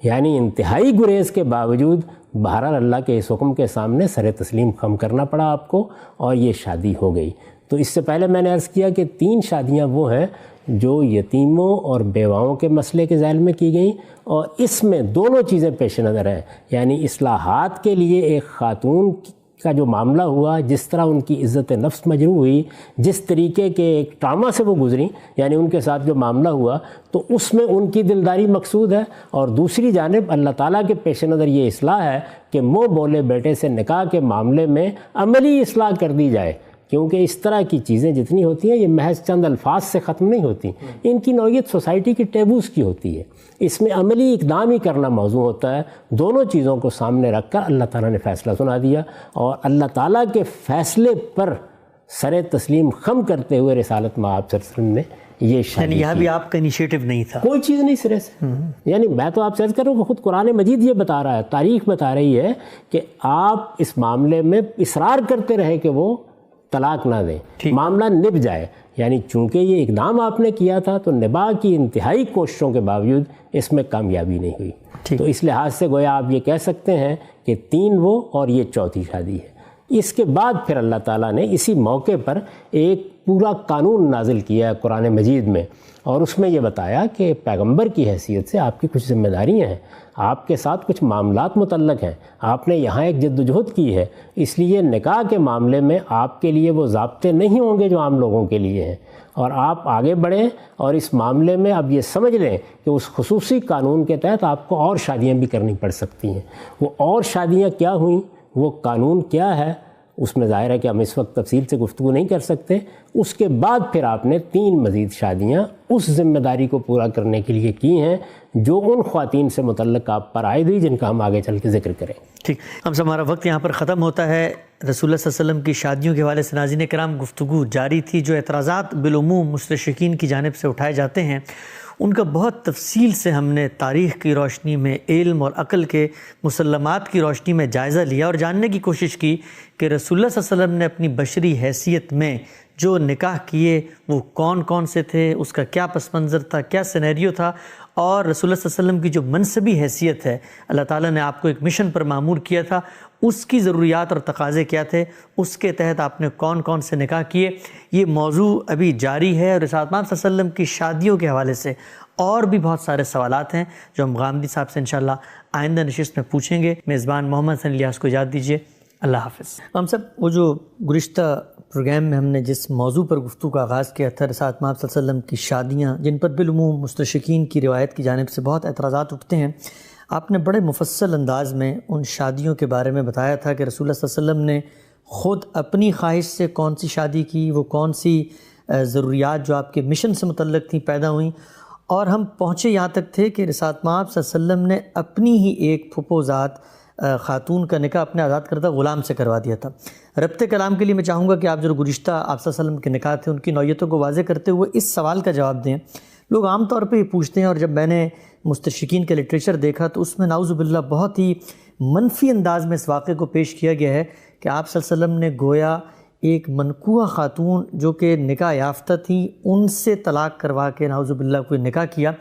یعنی انتہائی گریز کے باوجود بہرحال اللہ کے اس حکم کے سامنے سر تسلیم خم کرنا پڑا آپ کو، اور یہ شادی ہو گئی. تو اس سے پہلے میں نے عرض کیا کہ 3 شادیاں وہ ہیں جو یتیموں اور بیواؤں کے مسئلے کے ذیل میں کی گئیں، اور اس میں دونوں چیزیں پیش نظر ہیں. یعنی اصلاحات کے لیے ایک خاتون کا جو معاملہ ہوا، جس طرح ان کی عزت نفس مجروح ہوئی، جس طریقے کے ایک ٹراما سے وہ گزریں، یعنی ان کے ساتھ جو معاملہ ہوا، تو اس میں ان کی دلداری مقصود ہے. اور دوسری جانب اللہ تعالیٰ کے پیش نظر یہ اصلاح ہے کہ منہ بولے بیٹے سے نکاح کے معاملے میں عملی اصلاح کر دی جائے. کیونکہ اس طرح کی چیزیں جتنی ہوتی ہیں یہ محض چند الفاظ سے ختم نہیں ہوتی، ان کی نوعیت سوسائٹی کی ٹیبوز کی ہوتی ہے. اس میں عملی اقدام ہی کرنا موضوع ہوتا ہے. دونوں چیزوں کو سامنے رکھ کر اللہ تعالیٰ نے فیصلہ سنا دیا، اور اللہ تعالیٰ کے فیصلے پر سر تسلیم خم کرتے ہوئے رسالت میں آپ صلی اللہ علیہ وسلم نے یہ شادی. یعنی یہاں بھی آپ کا انیشیٹو نہیں تھا، کوئی چیز نہیں سرے سے. یعنی میں تو آپ سے عرض کر رہا ہوں کہ خود قرآن مجید یہ بتا رہا ہے، تاریخ بتا رہی ہے کہ آپ اس معاملے میں اصرار کرتے رہے کہ وہ طلاق نہ دیں، معاملہ نب جائے. یعنی چونکہ یہ اقدام آپ نے کیا تھا تو نباہ کی انتہائی کوششوں کے باوجود اس میں کامیابی نہیں ہوئی. تو اس لحاظ سے گویا آپ یہ کہہ سکتے ہیں کہ 3 وہ اور یہ 4تھی شادی ہے. اس کے بعد پھر اللہ تعالیٰ نے اسی موقع پر ایک پورا قانون نازل کیا ہے قرآن مجید میں، اور اس میں یہ بتایا کہ پیغمبر کی حیثیت سے آپ کی کچھ ذمہ داریاں ہیں، آپ کے ساتھ کچھ معاملات متعلق ہیں، آپ نے یہاں ایک جد و جہد کی ہے. اس لیے نکاح کے معاملے میں آپ کے لیے وہ ضابطے نہیں ہوں گے جو عام لوگوں کے لیے ہیں، اور آپ آگے بڑھیں اور اس معاملے میں اب یہ سمجھ لیں کہ اس خصوصی قانون کے تحت آپ کو اور شادیاں بھی کرنی پڑ سکتی ہیں. وہ اور شادیاں کیا ہوئیں، وہ قانون کیا ہے، اس میں ظاہر ہے کہ ہم اس وقت تفصیل سے گفتگو نہیں کر سکتے. اس کے بعد پھر آپ نے 3 مزید شادیاں اس ذمہ داری کو پورا کرنے کے لیے کی ہیں جو ان خواتین سے متعلق آپ پر عائد ہوئی، جن کا ہم آگے چل کے ذکر کریں. ٹھیک، ہم سب ہمارا وقت یہاں پر ختم ہوتا ہے. رسول اللہ صلی اللہ علیہ وسلم کی شادیوں کے حوالے سے ناظرین کرام گفتگو جاری تھی. جو اعتراضات بالعموم مستشرقین کی جانب سے اٹھائے جاتے ہیں ان کا بہت تفصیل سے ہم نے تاریخ کی روشنی میں، علم اور عقل کے مسلمات کی روشنی میں جائزہ لیا اور جاننے کی کوشش کی کہ رسول اللہ صلی اللہ علیہ وسلم نے اپنی بشری حیثیت میں جو نکاح کیے وہ کون کون سے تھے، اس کا کیا پس منظر تھا، کیا سینیریو تھا، اور رسول اللہ صلی اللہ علیہ وسلم کی جو منصبی حیثیت ہے، اللہ تعالیٰ نے آپ کو ایک مشن پر مامور کیا تھا، اس کی ضروریات اور تقاضے کیا تھے، اس کے تحت آپ نے کون کون سے نکاح کیے. یہ موضوع ابھی جاری ہے، اور رسالت صلی اللہ علیہ وسلم کی شادیوں کے حوالے سے اور بھی بہت سارے سوالات ہیں جو ہم غامدی صاحب سے انشاءاللہ آئندہ نشست میں پوچھیں گے. میزبان محمد حسن الیاس کو اجازت دیجیے. اللہ حافظ. ہم سب وہ جو گزشتہ پروگرام میں ہم نے جس موضوع پر گفتگو کا آغاز کیا تھا، رسالت صلی اللہ علیہ وسلم کی شادیاں، جن پر بالعموم مستشرقین کی روایت کی جانب سے بہت اعتراضات اٹھتے ہیں، آپ نے بڑے مفصل انداز میں ان شادیوں کے بارے میں بتایا تھا کہ رسول اللہ صلی اللہ علیہ وسلم نے خود اپنی خواہش سے کون سی شادی کی، وہ کون سی ضروریات جو آپ کے مشن سے متعلق تھیں پیدا ہوئیں، اور ہم پہنچے یہاں تک تھے کہ رسالت صلی اللہ علیہ وسلم نے اپنی ہی ایک پھپھو ذات خاتون کا نکاح اپنے آزاد کردہ غلام سے کروا دیا تھا. ربط کلام کے لیے میں چاہوں گا کہ آپ جو گزشتہ آپ صلی اللہ علیہ وسلم کے نکاح تھے ان کی نوعیتوں کو واضح کرتے ہوئے اس سوال کا جواب دیں. لوگ عام طور پہ یہ پوچھتے ہیں، اور جب میں نے مستشرقین کا لٹریچر دیکھا تو اس میں نعوذ باللہ بہت ہی منفی انداز میں اس واقعے کو پیش کیا گیا ہے کہ آپ صلی اللہ علیہ وسلم نے گویا ایک منکوحہ خاتون جو کہ نکاح یافتہ تھیں ان سے طلاق کروا کے نعوذ باللہ کوئی نکاح کیا.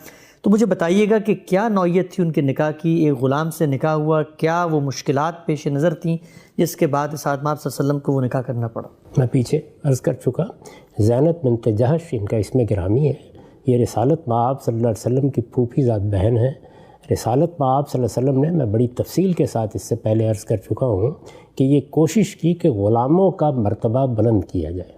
تو مجھے بتائیے گا کہ کیا نوعیت تھی ان کے نکاح کی؟ ایک غلام سے نکاح ہوا، کیا وہ مشکلات پیش نظر تھیں جس کے بعد سعد مآب صلی اللہ علیہ وسلم کو وہ نکاح کرنا پڑا؟ میں پیچھے عرض کر چکا، زینب بنت جہش ان کا اسم گرامی ہے. یہ رسالت مآب صلی اللہ علیہ وسلم کی پھوپھی ذات بہن ہے. رسالت مآب صلی اللہ علیہ وسلم نے، میں بڑی تفصیل کے ساتھ اس سے پہلے عرض کر چکا ہوں کہ یہ کوشش کی کہ غلاموں کا مرتبہ بلند کیا جائے.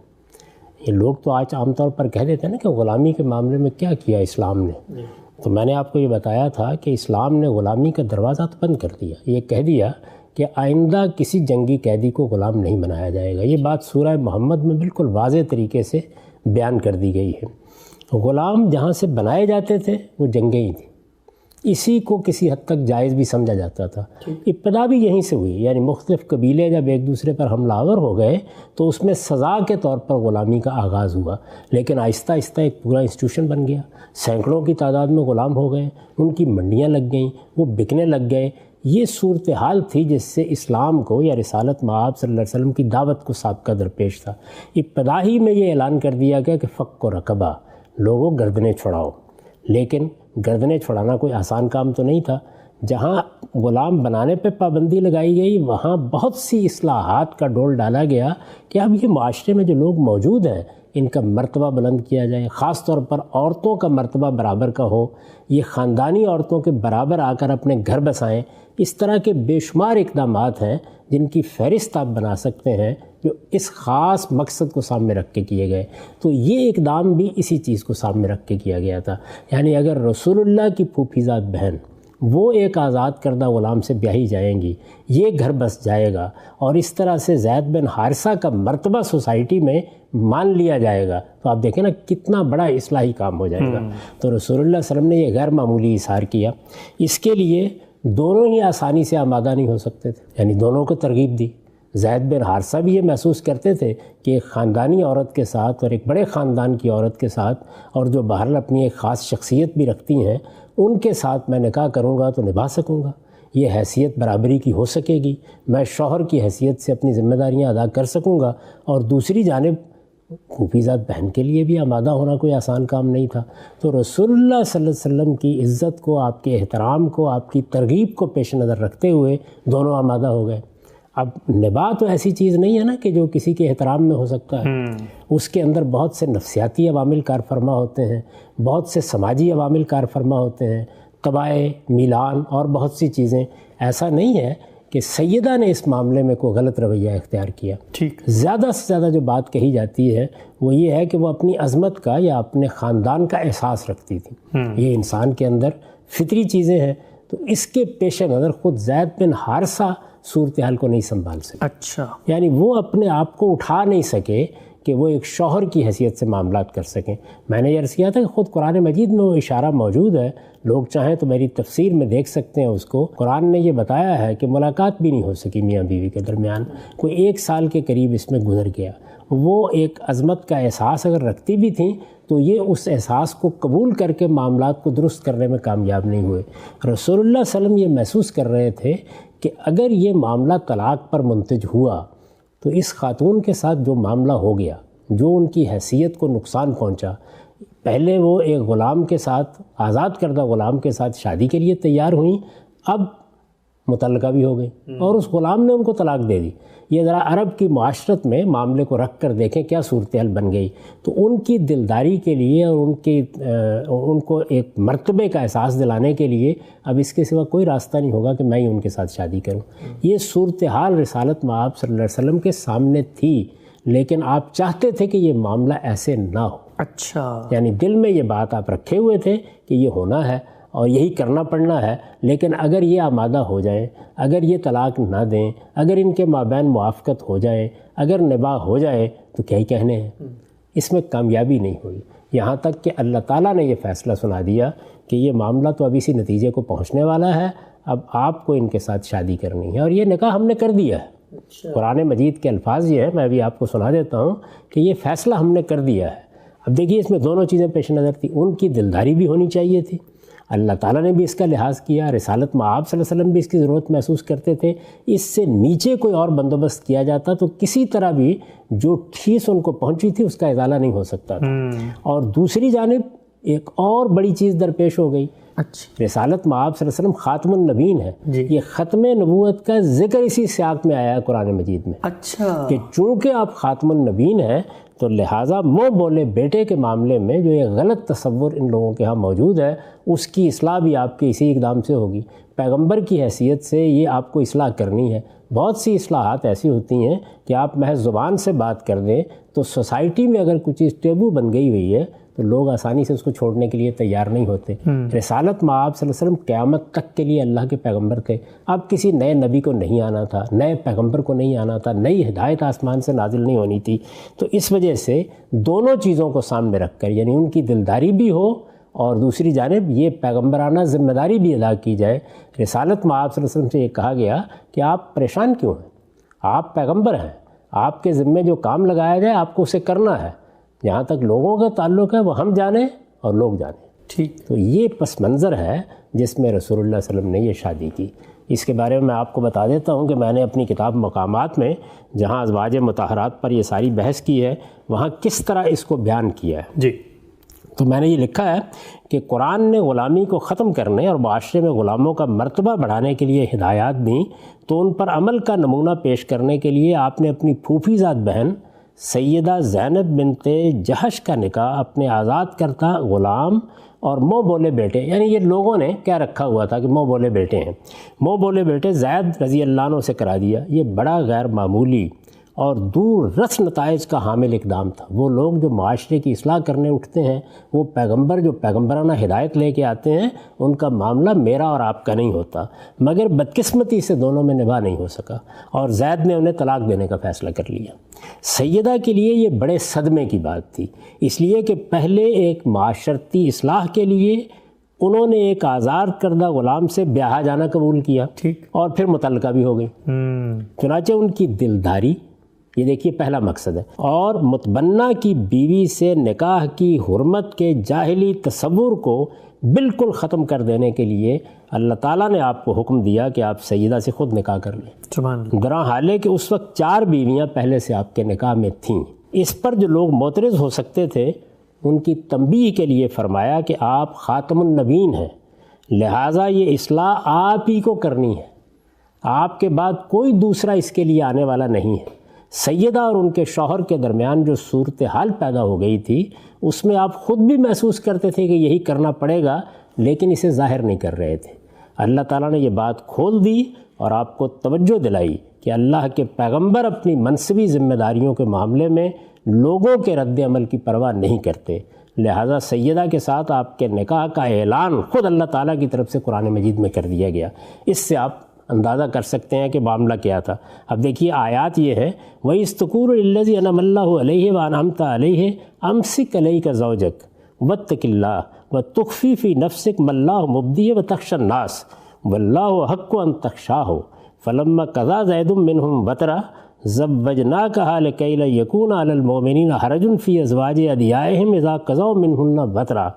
یہ لوگ تو آج عام طور پر کہہ دیتے ہیں نا کہ غلامی کے معاملے میں کیا کیا اسلام نے. تو میں نے آپ کو یہ بتایا تھا کہ اسلام نے غلامی کا دروازہ تو بند کر دیا. یہ کہہ دیا کہ آئندہ کسی جنگی قیدی کو غلام نہیں بنایا جائے گا. یہ بات سورہ محمد میں بالکل واضح طریقے سے بیان کر دی گئی ہے. غلام جہاں سے بنائے جاتے تھے وہ جنگیں ہی تھیں. اسی کو کسی حد تک جائز بھی سمجھا جاتا تھا. ابتدا بھی یہیں سے ہوئی، یعنی مختلف قبیلے جب ایک دوسرے پر حملہ آور ہو گئے تو اس میں سزا کے طور پر غلامی کا آغاز ہوا، لیکن آہستہ آہستہ ایک پورا انسٹیٹیوشن بن گیا. سینکڑوں کی تعداد میں غلام ہو گئے، ان کی منڈیاں لگ گئیں، وہ بکنے لگ گئے. یہ صورتحال تھی جس سے اسلام کو یا رسالت مآب صلی اللہ علیہ وسلم کی دعوت کو سابقہ درپیش تھا. ابتدا ہی میں یہ اعلان کر دیا گیا کہ فک و رقبہ، لوگوں گردنیں چھڑاؤ. لیکن گردنیں چھڑانا کوئی آسان کام تو نہیں تھا. جہاں غلام بنانے پہ پابندی لگائی گئی وہاں بہت سی اصلاحات کا ڈول ڈالا گیا کہ اب یہ معاشرے میں جو لوگ موجود ہیں ان کا مرتبہ بلند کیا جائے. خاص طور پر عورتوں کا مرتبہ برابر کا ہو، یہ خاندانی عورتوں کے برابر آ کر اپنے گھر بسائیں. اس طرح کے بے شمار اقدامات ہیں جن کی فہرست آپ بنا سکتے ہیں جو اس خاص مقصد کو سامنے رکھ کے کیے گئے. تو یہ اقدام بھی اسی چیز کو سامنے رکھ کے کیا گیا تھا. یعنی اگر رسول اللہ کی پھوپھی ذات بہن وہ ایک آزاد کردہ غلام سے بیاہی جائیں گی، یہ گھر بس جائے گا اور اس طرح سے زید بن حارثہ کا مرتبہ سوسائٹی میں مان لیا جائے گا، تو آپ دیکھیں نا کتنا بڑا اصلاحی کام ہو جائے گا. تو رسول اللہ صلی اللہ علیہ وسلم نے یہ غیر معمولی اظہار کیا. اس کے لیے دونوں ہی آسانی سے آمادہ نہیں ہو سکتے تھے، یعنی دونوں کو ترغیب دی. زید بن حارثہ بھی یہ محسوس کرتے تھے کہ ایک خاندانی عورت کے ساتھ اور ایک بڑے خاندان کی عورت کے ساتھ، اور جو بہرحال اپنی ایک خاص شخصیت بھی رکھتی ہیں، ان کے ساتھ میں نکاح کروں گا تو نبھا سکوں گا، یہ حیثیت برابری کی ہو سکے گی، میں شوہر کی حیثیت سے اپنی ذمہ داریاں ادا کر سکوں گا. اور دوسری جانب پھوپھی ذات بہن کے لیے بھی آمادہ ہونا کوئی آسان کام نہیں تھا. تو رسول اللہ صلی اللہ علیہ وسلم کی عزت کو، آپ کے احترام کو، آپ کی ترغیب کو پیش نظر رکھتے ہوئے دونوں آمادہ ہو گئے. اب نباہ تو ایسی چیز نہیں ہے نا کہ جو کسی کے احترام میں ہو سکتا ہے. اس کے اندر بہت سے نفسیاتی عوامل کار فرما ہوتے ہیں، بہت سے سماجی عوامل کار فرما ہوتے ہیں، طبائع، میلان اور بہت سی چیزیں. ایسا نہیں ہے کہ سیدہ نے اس معاملے میں کوئی غلط رویہ اختیار کیا. زیادہ سے زیادہ جو بات کہی جاتی ہے وہ یہ ہے کہ وہ اپنی عظمت کا یا اپنے خاندان کا احساس رکھتی تھی. یہ انسان کے اندر فطری چیزیں ہیں. تو اس کے پیش نظر خود زید بن حارثہ صورتحال کو نہیں سنبھال سکے. اچھا، یعنی وہ اپنے آپ کو اٹھا نہیں سکے کہ وہ ایک شوہر کی حیثیت سے معاملات کر سکیں. میں نے یہ عرض کیا تھا کہ خود قرآن مجید میں وہ اشارہ موجود ہے، لوگ چاہیں تو میری تفسیر میں دیکھ سکتے ہیں اس کو. قرآن نے یہ بتایا ہے کہ ملاقات بھی نہیں ہو سکی میاں بیوی کے درمیان، کوئی 1 سال کے قریب اس میں گزر گیا. وہ ایک عظمت کا احساس اگر رکھتی بھی تھیں تو یہ اس احساس کو قبول کر کے معاملات کو درست کرنے میں کامیاب نہیں ہوئے. رسول اللہ صلی اللہ علیہ وسلم یہ محسوس کر رہے تھے کہ اگر یہ معاملہ طلاق پر منتج ہوا تو اس خاتون کے ساتھ جو معاملہ ہو گیا، جو ان کی حیثیت کو نقصان پہنچا، پہلے وہ ایک غلام کے ساتھ، آزاد کردہ غلام کے ساتھ شادی کے لیے تیار ہوئیں، اب متعلقہ بھی ہو گئی اور اس غلام نے ان کو طلاق دے دی. یہ ذرا عرب کی معاشرت میں معاملے کو رکھ کر دیکھیں کیا صورتحال بن گئی. تو ان کی دلداری کے لیے اور ان کو ایک مرتبے کا احساس دلانے کے لیے اب اس کے سوا کوئی راستہ نہیں ہوگا کہ میں ہی ان کے ساتھ شادی کروں. یہ صورتحال رسالت مآب صلی اللہ علیہ وسلم کے سامنے تھی، لیکن آپ چاہتے تھے کہ یہ معاملہ ایسے نہ ہو. اچھا، یعنی دل میں یہ بات آپ رکھے ہوئے تھے کہ یہ ہونا ہے اور یہی کرنا پڑنا ہے، لیکن اگر یہ آمادہ ہو جائیں، اگر یہ طلاق نہ دیں، اگر ان کے مابین موافقت ہو جائے، اگر نباہ ہو جائے تو کیا ہی کہنے ہیں. اس میں کامیابی نہیں ہوئی، یہاں تک کہ اللہ تعالیٰ نے یہ فیصلہ سنا دیا کہ یہ معاملہ تو اب اسی نتیجے کو پہنچنے والا ہے، اب آپ کو ان کے ساتھ شادی کرنی ہے اور یہ نکاح ہم نے کر دیا ہے. قرآن مجید کے الفاظ یہ ہیں، میں بھی آپ کو سنا دیتا ہوں کہ یہ فیصلہ ہم نے کر دیا ہے. اب دیکھیے اس میں دونوں چیزیں پیش نظر تھی. ان کی دلداری بھی ہونی چاہیے تھی. اللہ تعالیٰ نے بھی اس کا لحاظ کیا، رسالت مآب صلی اللہ علیہ وسلم بھی اس کی ضرورت محسوس کرتے تھے. اس سے نیچے کوئی اور بندوبست کیا جاتا تو کسی طرح بھی جو ٹھیس ان کو پہنچی تھی اس کا ازالہ نہیں ہو سکتا تھا. اور دوسری جانب ایک اور بڑی چیز درپیش ہو گئی. رسالت مآب صلی اللہ علیہ وسلم خاتم النبیین ہے. یہ ختم نبوت کا ذکر اسی سیاق میں آیا ہے قرآن مجید میں. کہ چونکہ آپ خاتم النبیین ہیں تو لہٰذا منہ بولے بیٹے کے معاملے میں جو ایک غلط تصور ان لوگوں کے ہاں موجود ہے اس کی اصلاح بھی آپ کے اسی اقدام سے ہوگی. پیغمبر کی حیثیت سے یہ آپ کو اصلاح کرنی ہے. بہت سی اصلاحات ایسی ہوتی ہیں کہ آپ محض زبان سے بات کر دیں تو سوسائٹی میں اگر کچھ چیز ٹیبو بن گئی ہوئی ہے تو لوگ آسانی سے اس کو چھوڑنے کے لیے تیار نہیں ہوتے. رسالت مآب صلی اللہ علیہ وسلم قیامت تک کے لیے اللہ کے پیغمبر تھے. اب کسی نئے نبی کو نہیں آنا تھا، نئے پیغمبر کو نہیں آنا تھا، نئی ہدایت آسمان سے نازل نہیں ہونی تھی. تو اس وجہ سے دونوں چیزوں کو سامنے رکھ کر، یعنی ان کی دلداری بھی ہو اور دوسری جانب یہ پیغمبرانہ ذمہ داری بھی ادا کی جائے. رسالت مآب صلی اللہ علیہ وسلم سے یہ کہا گیا کہ آپ پریشان کیوں ہیں؟ آپ پیغمبر ہیں، آپ کے ذمے جو کام لگایا جائے آپ کو اسے کرنا ہے. جہاں تک لوگوں کا تعلق ہے وہ ہم جانیں اور لوگ جانیں. ٹھیک. تو یہ پس منظر ہے جس میں رسول اللہ صلی اللہ علیہ وسلم نے یہ شادی کی. اس کے بارے میں آپ کو بتا دیتا ہوں کہ میں نے اپنی کتاب مقامات میں جہاں ازواج مطہرات پر یہ ساری بحث کی ہے وہاں کس طرح اس کو بیان کیا ہے. جی. تو میں نے یہ لکھا ہے کہ قرآن نے غلامی کو ختم کرنے اور معاشرے میں غلاموں کا مرتبہ بڑھانے کے لیے ہدایات دیں تو ان پر عمل کا نمونہ پیش کرنے کے لیے آپ نے اپنی پھوپھی زاد بہن سیدہ زینب بنت جہش کا نکاح اپنے آزاد کردہ غلام اور منہ بولے بیٹے، یعنی یہ لوگوں نے کیا رکھا ہوا تھا کہ منہ بولے بیٹے ہیں، منہ بولے بیٹے زید رضی اللہ عنہ سے کرا دیا. یہ بڑا غیر معمولی اور دور رس نتائج کا حامل اقدام تھا. وہ لوگ جو معاشرے کی اصلاح کرنے اٹھتے ہیں، وہ پیغمبر جو پیغمبرانہ ہدایت لے کے آتے ہیں، ان کا معاملہ میرا اور آپ کا نہیں ہوتا. مگر بدقسمتی سے دونوں میں نبھا نہیں ہو سکا اور زید نے انہیں طلاق دینے کا فیصلہ کر لیا. سیدہ کے لیے یہ بڑے صدمے کی بات تھی، اس لیے کہ پہلے ایک معاشرتی اصلاح کے لیے انہوں نے ایک آزاد کردہ غلام سے بیاہ جانا قبول کیا اور پھر متعلقہ بھی ہو گئی. چنانچہ ان کی دلداری، یہ دیکھیے پہلا مقصد ہے، اور متبنہ کی بیوی سے نکاح کی حرمت کے جاہلی تصور کو بالکل ختم کر دینے کے لیے اللہ تعالیٰ نے آپ کو حکم دیا کہ آپ سیدہ سے خود نکاح کر لیں. گراں حالے کہ اس وقت 4 بیویاں پہلے سے آپ کے نکاح میں تھیں. اس پر جو لوگ معترض ہو سکتے تھے ان کی تنبیہ کے لیے فرمایا کہ آپ خاتم النبیین ہیں، لہٰذا یہ اصلاح آپ ہی کو کرنی ہے، آپ کے بعد کوئی دوسرا اس کے لیے آنے والا نہیں ہے. سیدہ اور ان کے شوہر کے درمیان جو صورتحال پیدا ہو گئی تھی اس میں آپ خود بھی محسوس کرتے تھے کہ یہی کرنا پڑے گا، لیکن اسے ظاہر نہیں کر رہے تھے. اللہ تعالیٰ نے یہ بات کھول دی اور آپ کو توجہ دلائی کہ اللہ کے پیغمبر اپنی منصبی ذمہ داریوں کے معاملے میں لوگوں کے رد عمل کی پرواہ نہیں کرتے. لہٰذا سیدہ کے ساتھ آپ کے نکاح کا اعلان خود اللہ تعالیٰ کی طرف سے قرآن مجید میں کر دیا گیا. اس سے آپ اندازہ کر سکتے ہیں کہ معاملہ کیا تھا. اب دیکھیے آیات یہ ہے، وَإِسْتَقُولُ لِلَّذِي أَنْعَمَ اللَّهُ عَلَيْهِ وَأَنْعَمْتَ عَلَيْهِ أَمْسِكْ عَلَيْكَ زَوْجَكَ وَاتَّقِ اللَّهَ وَتُخْفِي فِي نَفْسِكَ مَا اللَّهُ مُبْدِيهِ وَتَخْشَى النَّاسَ وَاللَّهُ أَحَقُّ أَنْ تَخْشَاهُ فَلَمَّا قَضَىٰ زَيْدٌ مِّنْهُمْ وَطْرًا زَوَّجْنَاكَهَا لِكَيْ لَا يَكُونَ عَلَى الْمُؤْمِنِينَ حَرَجٌ فِي أَزْوَاجِ أَدْعِيَائِهِمْ إِذَا قَضَوْا مِنْهُنَّ وَطْرًا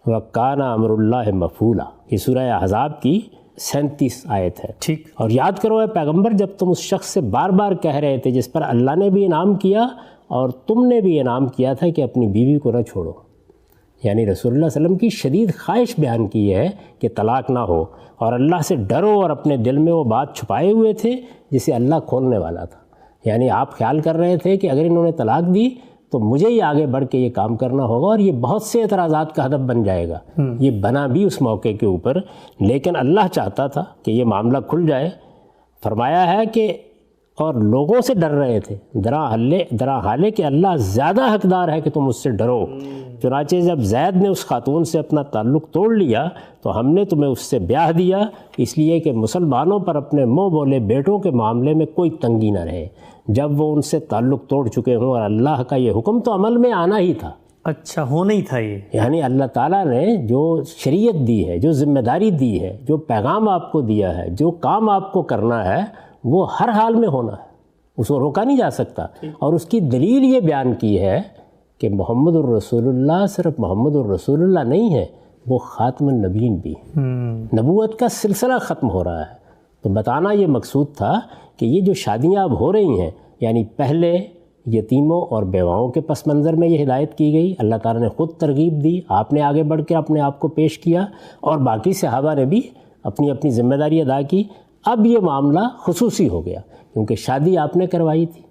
وَكَانَ أَمْرُ اللَّهِ مَفْعُولًا. یہ سورہ احزاب کی 37 آیت ہے. ٹھیک. اور یاد کرو اے پیغمبر، جب تم اس شخص سے بار بار کہہ رہے تھے جس پر اللہ نے بھی انعام کیا اور تم نے بھی انعام کیا تھا کہ اپنی بیوی کو نہ چھوڑو، یعنی رسول اللہ صلی اللہ علیہ وسلم کی شدید خواہش بیان کی ہے کہ طلاق نہ ہو، اور اللہ سے ڈرو اور اپنے دل میں وہ بات چھپائے ہوئے تھے جسے اللہ کھولنے والا تھا. یعنی آپ خیال کر رہے تھے کہ اگر انہوں نے طلاق دی تو مجھے ہی آگے بڑھ کے یہ کام کرنا ہوگا اور یہ بہت سے اعتراضات کا ہدف بن جائے گا. یہ بنا بھی اس موقع کے اوپر، لیکن اللہ چاہتا تھا کہ یہ معاملہ کھل جائے. فرمایا ہے کہ اور لوگوں سے ڈر رہے تھے، درا حالے کہ اللہ زیادہ حقدار ہے کہ تم اس سے ڈرو. چنانچہ جب زید نے اس خاتون سے اپنا تعلق توڑ لیا تو ہم نے تمہیں اس سے بیاہ دیا، اس لیے کہ مسلمانوں پر اپنے منہ بولے بیٹوں کے معاملے میں کوئی تنگی نہ رہے جب وہ ان سے تعلق توڑ چکے ہوں، اور اللہ کا یہ حکم تو عمل میں آنا ہی تھا. اچھا، ہونا ہی تھا یہ. یعنی اللہ تعالیٰ نے جو شریعت دی ہے، جو ذمہ داری دی ہے، جو پیغام آپ کو دیا ہے، جو کام آپ کو کرنا ہے، وہ ہر حال میں ہونا ہے، اس کو روکا نہیں جا سکتا. اور اس کی دلیل یہ بیان کی ہے کہ محمد الرسول اللہ صرف محمد الرسول اللہ نہیں ہے وہ خاتم النبیین بھی، نبوت کا سلسلہ ختم ہو رہا ہے۔ تو بتانا یہ مقصود تھا کہ یہ جو شادیاں اب ہو رہی ہیں، یعنی پہلے یتیموں اور بیواؤں کے پس منظر میں یہ ہدایت کی گئی، اللہ تعالیٰ نے خود ترغیب دی، آپ نے آگے بڑھ کے اپنے آپ کو پیش کیا اور باقی صحابہ نے بھی اپنی اپنی ذمہ داری ادا کی۔ اب یہ معاملہ خصوصی ہو گیا کیونکہ شادی آپ نے کروائی تھی،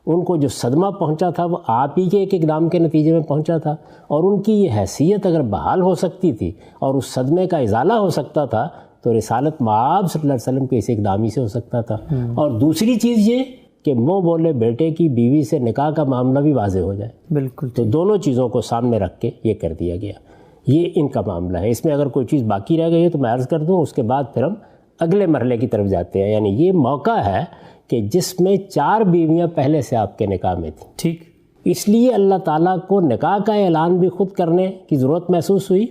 ان کو جو صدمہ پہنچا تھا وہ آپ ہی کے ایک اقدام کے نتیجے میں پہنچا تھا، اور ان کی یہ حیثیت اگر بحال ہو سکتی تھی اور اس صدمے کا ازالہ ہو سکتا تھا تو رسالت مآب صلی اللہ علیہ وسلم کے اس اقدام ہی سے ہو سکتا تھا۔ اور دوسری چیز یہ کہ منہ بولے بیٹے کی بیوی سے نکاح کا معاملہ بھی واضح ہو جائے۔ بالکل، تو دونوں چیزوں کو سامنے رکھ کے یہ کر دیا گیا۔ یہ ان کا معاملہ ہے۔ اس میں اگر کوئی چیز باقی رہ گئی ہے تو میں عرض کر دوں، اس کے بعد پھر ہم اگلے مرحلے کی طرف جاتے ہیں۔ یعنی یہ موقع ہے کہ جس میں 4 بیویاں پہلے سے آپ کے نکاح میں تھیں، ٹھیک، اس لیے اللہ تعالیٰ کو نکاح کا اعلان بھی خود کرنے کی ضرورت محسوس ہوئی،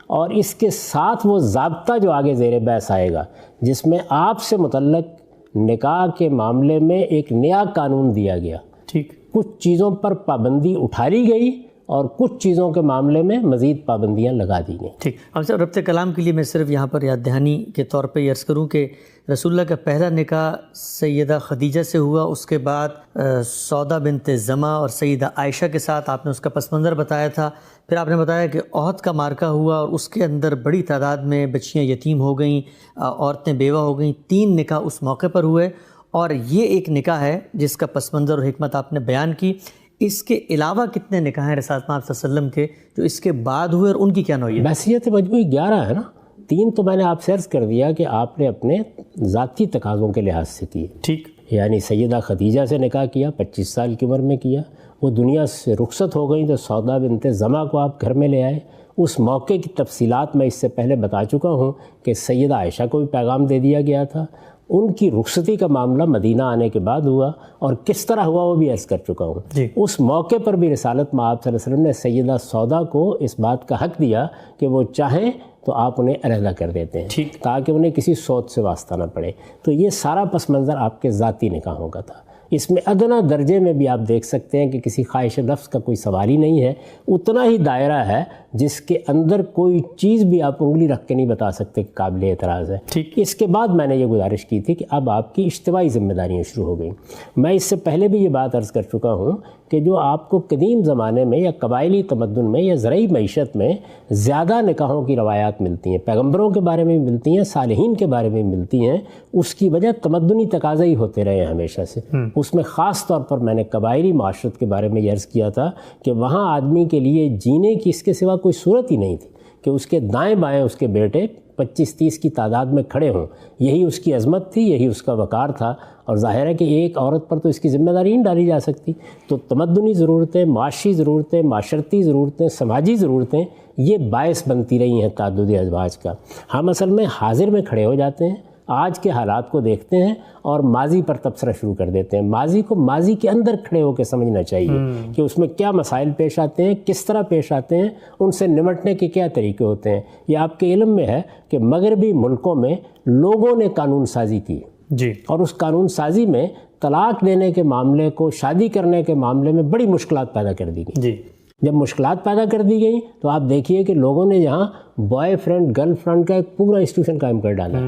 اور اس کے ساتھ وہ ضابطہ جو آگے زیر بحث آئے گا جس میں آپ سے متعلق نکاح کے معاملے میں ایک نیا قانون دیا گیا۔ ٹھیک، کچھ چیزوں پر پابندی اٹھا لی گئی اور کچھ چیزوں کے معاملے میں مزید پابندیاں لگا دی گئیں۔ ٹھیک۔ اب صاحب ربط کلام کے لیے میں صرف یہاں پر یاد دہانی کے طور پہ یہ عرض کروں کہ رسول اللہ کا پہلا نکاح سیدہ خدیجہ سے ہوا، اس کے بعد سودا بنت زمع اور سیدہ عائشہ کے ساتھ آپ نے اس کا پس منظر بتایا تھا۔ پھر آپ نے بتایا کہ احد کا معرکہ ہوا اور اس کے اندر بڑی تعداد میں بچیاں یتیم ہو گئیں، عورتیں بیوہ ہو گئیں، 3 نکاح اس موقع پر ہوئے، اور یہ ایک نکاح ہے جس کا پس منظر اور حکمت آپ نے بیان کی۔ اس کے علاوہ کتنے نکاح ہیں رسالت مآب صلی اللہ علیہ وسلم کے جو اس کے بعد ہوئے اور ان کی کیا نوعیت؟ بحثیت مجموعی 11 ہے نا، 3 تو میں نے آپ سے عرض کر دیا کہ آپ نے اپنے ذاتی تقاضوں کے لحاظ سے کیے۔ ٹھیک، یعنی سیدہ خدیجہ سے نکاح کیا، 25 سال کی عمر میں کیا، وہ دنیا سے رخصت ہو گئیں تو سودا بنت زمع کو آپ گھر میں لے آئے۔ اس موقع کی تفصیلات میں اس سے پہلے بتا چکا ہوں کہ سیدہ عائشہ کو بھی پیغام دے دیا گیا تھا۔ ان کی رخصتی کا معاملہ مدینہ آنے کے بعد ہوا، اور کس طرح ہوا وہ بھی عرض کر چکا ہوں۔ جی۔ اس موقع پر بھی رسالت مآب صلی اللہ علیہ وسلم نے سیدہ سودا کو اس بات کا حق دیا کہ وہ چاہیں تو آپ انہیں علیحدہ کر دیتے ہیں، ٹھیک، تاکہ انہیں کسی سوچ سے واسطہ نہ پڑے۔ تو یہ سارا پس منظر آپ کے ذاتی نکاحوں کا تھا۔ اس میں ادنا درجے میں بھی آپ دیکھ سکتے ہیں کہ کسی خواہش نفس کا کوئی سوال ہی نہیں ہے، اتنا ہی دائرہ ہے جس کے اندر کوئی چیز بھی آپ انگلی رکھ کے نہیں بتا سکتے کہ قابل اعتراض ہے۔ ٹھیک۔ اس کے بعد میں نے یہ گزارش کی تھی کہ اب آپ کی اجتماعی ذمہ داریاں شروع ہو گئیں۔ میں اس سے پہلے بھی یہ بات عرض کر چکا ہوں کہ جو آپ کو قدیم زمانے میں یا قبائلی تمدن میں یا زرعی معیشت میں زیادہ نکاحوں کی روایات ملتی ہیں، پیغمبروں کے بارے میں بھی ملتی ہیں، صالحین کے بارے میں بھی ملتی ہیں، اس کی وجہ تمدنی تقاضے ہی ہوتے رہے ہیں ہمیشہ سے۔ اس میں خاص طور پر میں نے قبائلی معاشرت کے بارے میں یہ عرض کیا تھا کہ وہاں آدمی کے لیے جینے کی اس کے سوا کوئی صورت ہی نہیں تھی کہ اس کے دائیں بائیں اس کے بیٹے 25-30 کی تعداد میں کھڑے ہوں۔ یہی اس کی عظمت تھی، یہی اس کا وقار تھا، اور ظاہر ہے کہ ایک عورت پر تو اس کی ذمہ داری نہیں ڈالی جا سکتی۔ تو تمدنی ضرورتیں، معاشی ضرورتیں، معاشرتی ضرورتیں، سماجی ضرورتیں، یہ باعث بنتی رہی ہیں تعدد ازواج کا۔ ہم اصل میں حاضر میں کھڑے ہو جاتے ہیں، آج کے حالات کو دیکھتے ہیں اور ماضی پر تبصرہ شروع کر دیتے ہیں۔ ماضی کو ماضی کے اندر کھڑے ہو کے سمجھنا چاہیے کہ اس میں کیا مسائل پیش آتے ہیں، کس طرح پیش آتے ہیں، ان سے نمٹنے کے کیا طریقے ہوتے ہیں۔ یہ آپ کے علم میں ہے کہ مغربی ملکوں میں لوگوں نے قانون سازی کی، جی، اور اس قانون سازی میں طلاق دینے کے معاملے کو شادی کرنے کے معاملے میں بڑی مشکلات پیدا کر دی گئی۔ جی، جب مشکلات پیدا کر دی گئی تو آپ دیکھیے کہ لوگوں نے یہاں بوائے فرینڈ گرل فرینڈ کا ایک پورا انسٹیٹیوشن قائم کر ڈالا۔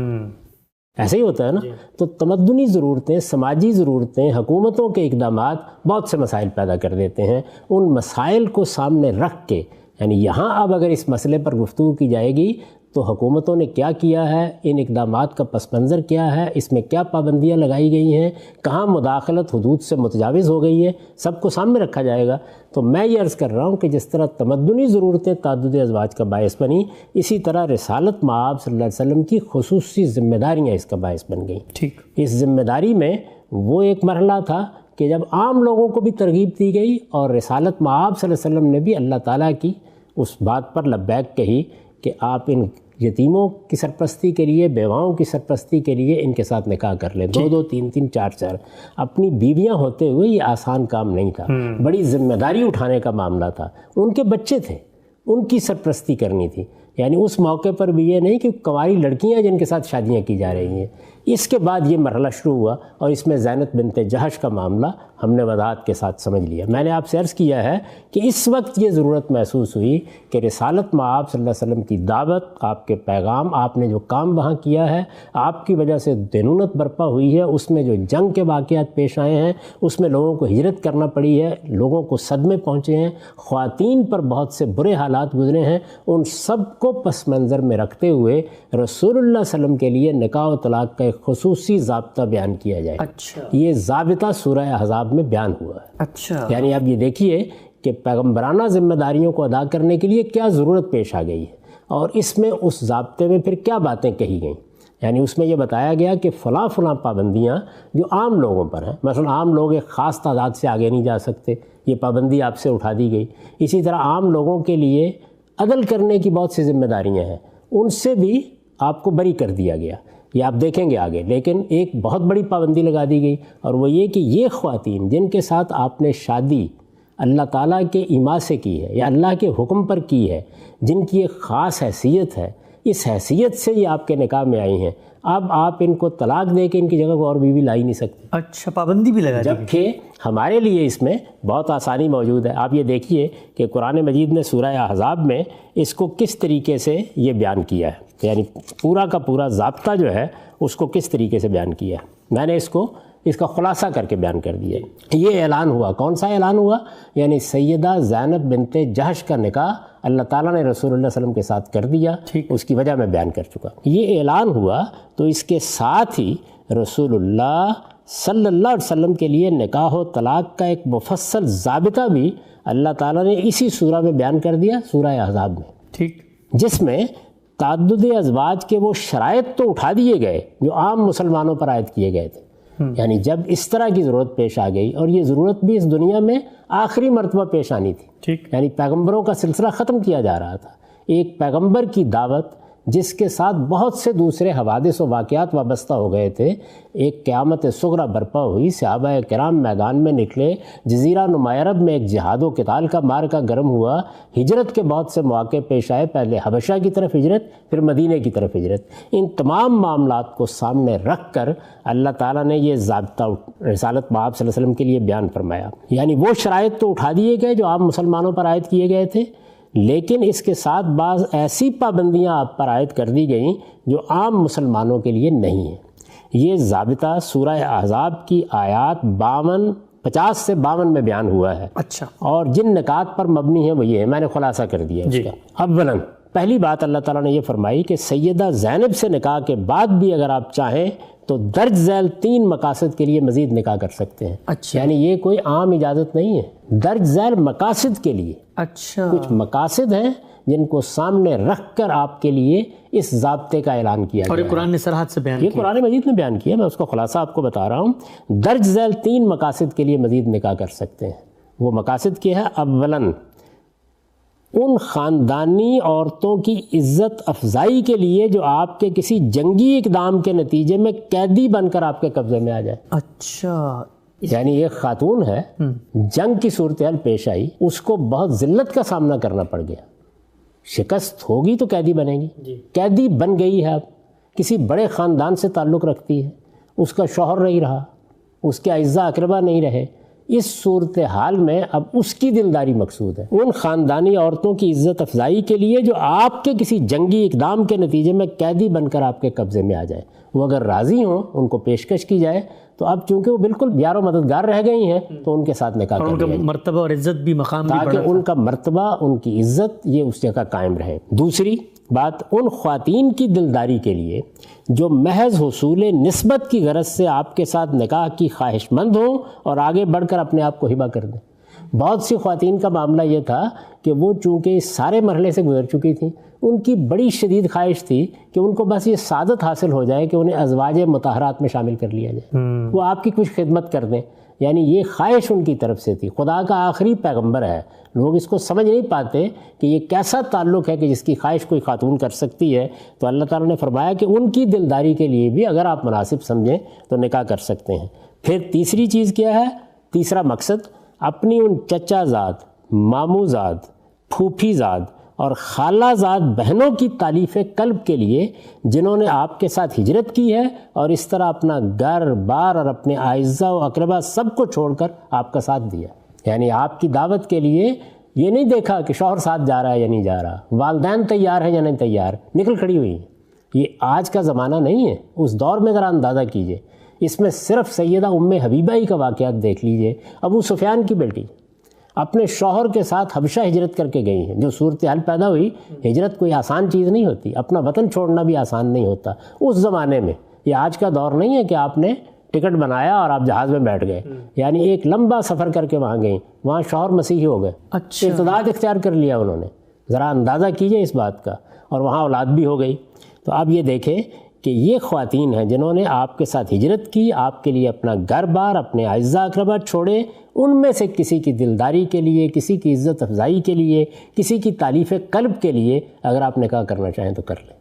ایسے ہی ہوتا ہے نا۔ تو تمدنی ضرورتیں، سماجی ضرورتیں، حکومتوں کے اقدامات بہت سے مسائل پیدا کر دیتے ہیں۔ ان مسائل کو سامنے رکھ کے، یعنی یہاں اب اگر اس مسئلے پر گفتگو کی جائے گی تو حکومتوں نے کیا کیا ہے، ان اقدامات کا پس منظر کیا ہے، اس میں کیا پابندیاں لگائی گئی ہیں، کہاں مداخلت حدود سے متجاوز ہو گئی ہے، سب کو سامنے رکھا جائے گا۔ تو میں یہ عرض کر رہا ہوں کہ جس طرح تمدنی ضرورتیں تعدد ازواج کا باعث بنی، اسی طرح رسالت مآب صلی اللہ علیہ وسلم کی خصوصی ذمہ داریاں اس کا باعث بن گئیں۔ ٹھیک، اس ذمہ داری میں وہ ایک مرحلہ تھا کہ جب عام لوگوں کو بھی ترغیب دی گئی، اور رسالت مآب صلی اللہ علیہ وسلم نے بھی اللہ تعالیٰ کی اس بات پر لبیک کہی کہ آپ ان یتیموں کی سرپرستی کے لیے، بیواؤں کی سرپرستی کے لیے ان کے ساتھ نکاح کر لیں، 2-2 3-3 4-4۔ اپنی بیویاں ہوتے ہوئے یہ آسان کام نہیں تھا، بڑی ذمہ داری اٹھانے کا معاملہ تھا۔ ان کے بچے تھے، ان کی سرپرستی کرنی تھی۔ یعنی اس موقع پر بھی یہ نہیں کہ کنواری لڑکیاں جن کے ساتھ شادیاں کی جا رہی ہیں، اس کے بعد یہ مرحلہ شروع ہوا اور اس میں زینب بنت جہش کا معاملہ ہم نے وضاحت کے ساتھ سمجھ لیا۔ میں نے آپ سے عرض کیا ہے کہ اس وقت یہ ضرورت محسوس ہوئی کہ رسالت مآب صلی اللہ علیہ وسلم کی دعوت، آپ کے پیغام، آپ نے جو کام وہاں کیا ہے، آپ کی وجہ سے دینونت برپا ہوئی ہے، اس میں جو جنگ کے واقعات پیش آئے ہیں، اس میں لوگوں کو ہجرت کرنا پڑی ہے، لوگوں کو صدمے پہنچے ہیں، خواتین پر بہت سے برے حالات گزرے ہیں، ان سب کو پس منظر میں رکھتے ہوئے رسول اللہ صلی اللہ علیہ وسلم کے لیے نکاح و طلاق کا ایک خصوصی ضابطہ بیان کیا جائے۔ اچھا، یہ یہ ضابطہ سورہ احزاب میں بیان ہوا ہے۔ اچھا، یعنی آپ یہ دیکھیے کہ پیغمبرانہ ذمہ داریوں کو ادا کرنے کے لیے کیا ضرورت پیش آ گئی ہے، اور اس میں اس ضابطے میں پھر کیا باتیں کہی گئیں۔ یعنی اس میں یہ بتایا گیا کہ فلاں فلاں پابندیاں جو عام لوگوں پر ہیں، مثلا عام لوگ ایک خاص تعداد سے آگے نہیں جا سکتے، یہ پابندی آپ سے اٹھا دی گئی۔ اسی طرح عام لوگوں کے لیے عدل کرنے کی بہت سی ذمہ داریاں ہیں، ان سے بھی آپ کو بری کر دیا گیا، یہ آپ دیکھیں گے آگے۔ لیکن ایک بہت بڑی پابندی لگا دی گئی، اور وہ یہ کہ یہ خواتین جن کے ساتھ آپ نے شادی اللہ تعالیٰ کے ایما سے کی ہے یا اللہ کے حکم پر کی ہے، جن کی ایک خاص حیثیت ہے، اس حیثیت سے یہ آپ کے نکاح میں آئی ہیں، اب آپ ان کو طلاق دے کے ان کی جگہ کو اور بیوی لا ہی نہیں سکتے۔ اچھا، پابندی بھی لگا دی گئی۔ جبکہ ہمارے لیے اس میں بہت آسانی موجود ہے۔ آپ یہ دیکھیے کہ قرآن مجید نے سورہ احزاب میں اس کو کس طریقے سے یہ بیان کیا ہے، یعنی پورا کا پورا ضابطہ جو ہے اس کو کس طریقے سے بیان کیا ہے۔ میں نے اس کا خلاصہ کر کے بیان کر دیا ہے۔ یہ اعلان ہوا، کون سا اعلان ہوا؟ یعنی سیدہ زینب بنت جہش کا نکاح اللہ تعالیٰ نے رسول اللہ صلی اللہ علیہ وسلم کے ساتھ کر دیا، اس کی وجہ میں بیان کر چکا۔ یہ اعلان ہوا تو اس کے ساتھ ہی رسول اللہ صلی اللہ علیہ وسلم کے لیے نکاح و طلاق کا ایک مفصل ضابطہ بھی اللہ تعالیٰ نے اسی سورہ میں بیان کر دیا، سورہ احزاب میں، ٹھیک، جس میں تعدد ازواج کے وہ شرائط تو اٹھا دیے گئے جو عام مسلمانوں پر عائد کیے گئے تھے۔ یعنی جب اس طرح کی ضرورت پیش آ گئی، اور یہ ضرورت بھی اس دنیا میں آخری مرتبہ پیش آنی تھی، ٹھیک، یعنی پیغمبروں کا سلسلہ ختم کیا جا رہا تھا، ایک پیغمبر کی دعوت جس کے ساتھ بہت سے دوسرے حوادث و واقعات وابستہ ہو گئے تھے، ایک قیامت صغریٰ برپا ہوئی، صحابہ کرام میدان میں نکلے، جزیرہ نما عرب میں ایک جہاد و قتال کا معرکہ گرم ہوا، ہجرت کے بہت سے مواقع پیش آئے، پہلے حبشہ کی طرف ہجرت، پھر مدینہ کی طرف ہجرت۔ ان تمام معاملات کو سامنے رکھ کر اللہ تعالیٰ نے یہ ضابطہ رسالت مآب صلی اللہ علیہ وسلم کے لیے بیان فرمایا۔ یعنی وہ شرائط تو اٹھا دیے گئے جو عام مسلمانوں پر عائد کیے گئے تھے، لیکن اس کے ساتھ بعض ایسی پابندیاں آپ پر عائد کر دی گئیں جو عام مسلمانوں کے لیے نہیں ہیں۔ یہ ضابطہ سورہ احزاب کی آیات 50 سے 52 میں بیان ہوا ہے۔ اچھا، اور جن نکات پر مبنی ہیں وہ یہ ہے، میں نے خلاصہ کر دیا اس کا۔ اولاً پہلی بات اللہ تعالیٰ نے یہ فرمائی کہ سیدہ زینب سے نکاح کے بعد بھی اگر آپ چاہیں تو درج ذیل 3 مقاصد کے لیے مزید نکاح کر سکتے ہیں۔ اچھا، یعنی یہ کوئی عام اجازت نہیں ہے، درج ذیل مقاصد کے لیے اچھا، کچھ مقاصد ہیں جن کو سامنے رکھ کر آپ کے لیے اس ضابطے کا اعلان کیا اور گیا یہ قرآن نے صراحت سے بیان یہ کیا۔ قرآن مجید نے بیان کیا، میں اس کا خلاصہ آپ کو بتا رہا ہوں۔ درج ذیل 3 مقاصد کے لیے مزید نکاح کر سکتے ہیں۔ وہ مقاصد کیا ہے؟ اولاً ان خاندانی عورتوں کی عزت افزائی کے لیے جو آپ کے کسی جنگی اقدام کے نتیجے میں قیدی بن کر آپ کے قبضے میں آ جائے۔ اچھا، یعنی ایک خاتون ہے، جنگ کی صورتحال پیش آئی، اس کو بہت ذلت کا سامنا کرنا پڑ گیا، شکست ہوگی تو قیدی بنے گی، قیدی بن گئی ہے، اب کسی بڑے خاندان سے تعلق رکھتی ہے، اس کا شوہر نہیں رہا، اس کے اعزاء اقربا نہیں رہے، اس صورتحال میں اب اس کی دلداری مقصود ہے۔ ان خاندانی عورتوں کی عزت افزائی کے لیے جو آپ کے کسی جنگی اقدام کے نتیجے میں قیدی بن کر آپ کے قبضے میں آ جائے، وہ اگر راضی ہوں، ان کو پیشکش کی جائے، تو اب چونکہ وہ بالکل یار و مددگار رہ گئی ہیں تو ان کے ساتھ نکاح کر لیا جائے، مرتبہ اور عزت بھی، مقام بھی، تاکہ ان کا مرتبہ، ان کی عزت یہ اس جگہ قائم رہے۔ دوسری بات، ان خواتین کی دلداری کے لیے جو محض حصول نسبت کی غرض سے آپ کے ساتھ نکاح کی خواہش مند ہوں اور آگے بڑھ کر اپنے آپ کو ہبہ کر دیں۔ بہت سی خواتین کا معاملہ یہ تھا کہ وہ چونکہ اس سارے مرحلے سے گزر چکی تھیں، ان کی بڑی شدید خواہش تھی کہ ان کو بس یہ سعادت حاصل ہو جائے کہ انہیں ازواج مطہرات میں شامل کر لیا جائے، وہ آپ کی کچھ خدمت کر دیں، یعنی یہ خواہش ان کی طرف سے تھی۔ خدا کا آخری پیغمبر ہے، لوگ اس کو سمجھ نہیں پاتے کہ یہ کیسا تعلق ہے کہ جس کی خواہش کوئی خاتون کر سکتی ہے، تو اللہ تعالیٰ نے فرمایا کہ ان کی دلداری کے لیے بھی اگر آپ مناسب سمجھیں تو نکاح کر سکتے ہیں۔ پھر تیسری چیز کیا ہے؟ تیسرا مقصد، اپنی ان چچا زاد، ماموں زاد، پھوپھی زاد اور خالہ زاد بہنوں کی تالیف قلب کے لیے جنہوں نے آپ کے ساتھ ہجرت کی ہے اور اس طرح اپنا گھر بار اور اپنے اعزاء و اقربا سب کو چھوڑ کر آپ کا ساتھ دیا. یعنی آپ کی دعوت کے لیے یہ نہیں دیکھا کہ شوہر ساتھ جا رہا ہے یا نہیں جا رہا, والدین تیار ہیں یا نہیں تیار, نکل کھڑی ہوئی. یہ آج کا زمانہ نہیں ہے, اس دور میں ذرا اندازہ کیجئے. اس میں صرف سیدہ ام حبیبہ ہی کا واقعات دیکھ لیجئے. ابو سفیان کی بیٹی اپنے شوہر کے ساتھ حبشہ ہجرت کر کے گئی ہیں. جو صورتحال پیدا ہوئی, ہجرت کوئی آسان چیز نہیں ہوتی, اپنا وطن چھوڑنا بھی آسان نہیں ہوتا اس زمانے میں. یہ آج کا دور نہیں ہے کہ آپ نے ٹکٹ بنایا اور آپ جہاز میں بیٹھ گئے. یعنی ایک لمبا سفر کر کے وہاں گئیں, وہاں شوہر مسیحی ہو گئے, ارتداد اختیار کر لیا انہوں نے. ذرا اندازہ کیجئے اس بات کا. اور وہاں اولاد بھی ہو گئی. تو آپ یہ دیکھیں کہ یہ خواتین ہیں جنہوں نے آپ کے ساتھ ہجرت کی, آپ کے لیے اپنا گھر بار, اپنے اعزاء اقربا چھوڑے. ان میں سے کسی کی دلداری کے لیے, کسی کی عزت افزائی کے لیے, کسی کی تالیف قلب کے لیے اگر آپ نکاح کرنا چاہیں تو کر لیں.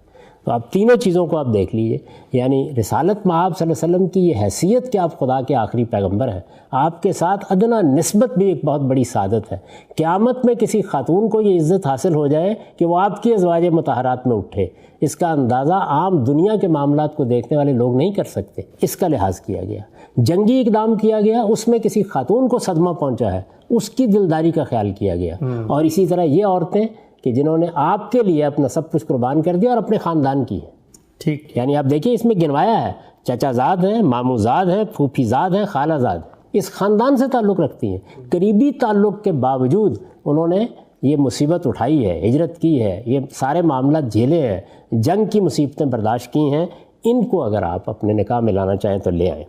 تو آپ تینوں چیزوں کو آپ دیکھ لیجئے. یعنی رسالت میں آپ صلی اللہ علیہ وسلم کی یہ حیثیت کہ آپ خدا کے آخری پیغمبر ہیں, آپ کے ساتھ ادنا نسبت بھی ایک بہت بڑی سعادت ہے. قیامت میں کسی خاتون کو یہ عزت حاصل ہو جائے کہ وہ آپ کی ازواج مطہرات میں اٹھے, اس کا اندازہ عام دنیا کے معاملات کو دیکھنے والے لوگ نہیں کر سکتے. اس کا لحاظ کیا گیا, جنگی اقدام کیا گیا, اس میں کسی خاتون کو صدمہ پہنچا ہے, اس کی دلداری کا خیال کیا گیا. اور اسی طرح یہ عورتیں کہ جنہوں نے آپ کے لیے اپنا سب کچھ قربان کر دیا اور اپنے خاندان کی ہے. ٹھیک. یعنی آپ دیکھیں اس میں گنوایا ہے, چچا زاد ہیں, ماموں زاد ہیں, پھوپھی زاد ہیں, خالہ زاد, اس خاندان سے تعلق رکھتی ہیں. قریبی تعلق کے باوجود انہوں نے یہ مصیبت اٹھائی ہے, ہجرت کی ہے, یہ سارے معاملات جھیلے ہیں, جنگ کی مصیبتیں برداشت کی ہیں. ان کو اگر آپ اپنے نکاح میں لانا چاہیں تو لے آئیں.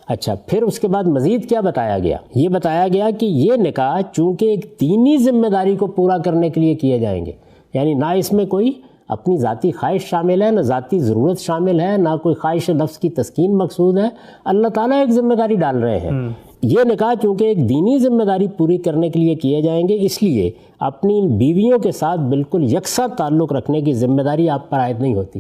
اچھا, پھر اس کے بعد مزید کیا بتایا گیا؟ یہ بتایا گیا کہ یہ نکاح چونکہ ایک دینی ذمہ داری کو پورا کرنے کے لیے کیے جائیں گے. یعنی نہ اس میں کوئی اپنی ذاتی خواہش شامل ہے, نہ ذاتی ضرورت شامل ہے, نہ کوئی خواہش نفس کی تسکین مقصود ہے. اللہ تعالیٰ ایک ذمہ داری ڈال رہے ہیں. یہ نکاح چونکہ ایک دینی ذمہ داری پوری کرنے کے لیے کیے جائیں گے, اس لیے اپنی بیویوں کے ساتھ بالکل یکساں تعلق رکھنے کی ذمہ داری آپ پر عائد نہیں ہوتی.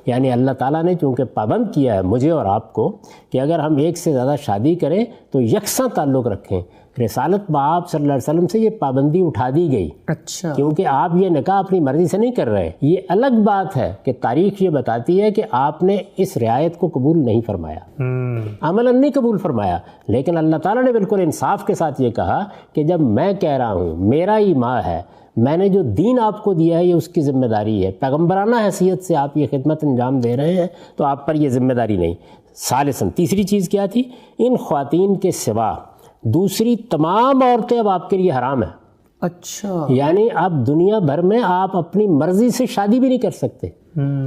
یعنی اللہ تعالیٰ نے چونکہ پابند کیا ہے مجھے اور آپ کو کہ اگر ہم ایک سے زیادہ شادی کریں تو یکساں تعلق رکھیں. رسالت بآب صلی اللہ علیہ وسلم سے یہ پابندی اٹھا دی گئی. اچھا. کیونکہ آپ یہ نکاح اپنی مرضی سے نہیں کر رہے. یہ الگ بات ہے کہ تاریخ یہ بتاتی ہے کہ آپ نے اس رعایت کو قبول نہیں فرمایا, عملاً نہیں قبول فرمایا. لیکن اللہ تعالیٰ نے بالکل انصاف کے ساتھ یہ کہا کہ جب میں کہہ رہا ہوں, میرا ہی ماں ہے, میں نے جو دین آپ کو دیا ہے یہ اس کی ذمہ داری ہے, پیغمبرانہ حیثیت سے آپ یہ خدمت انجام دے رہے ہیں, تو آپ پر یہ ذمہ داری نہیں. ثالثاً, تیسری چیز کیا تھی؟ ان خواتین کے سوا دوسری تمام عورتیں اب آپ کے لیے حرام ہیں. اچھا. یعنی اب دنیا بھر میں آپ اپنی مرضی سے شادی بھی نہیں کر سکتے,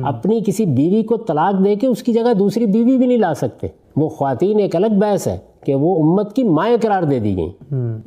اپنی کسی بیوی کو طلاق دے کے اس کی جگہ دوسری بیوی بھی نہیں لا سکتے. وہ خواتین ایک الگ بحث ہے کہ وہ امت کی مائیں قرار دے دی گئیں,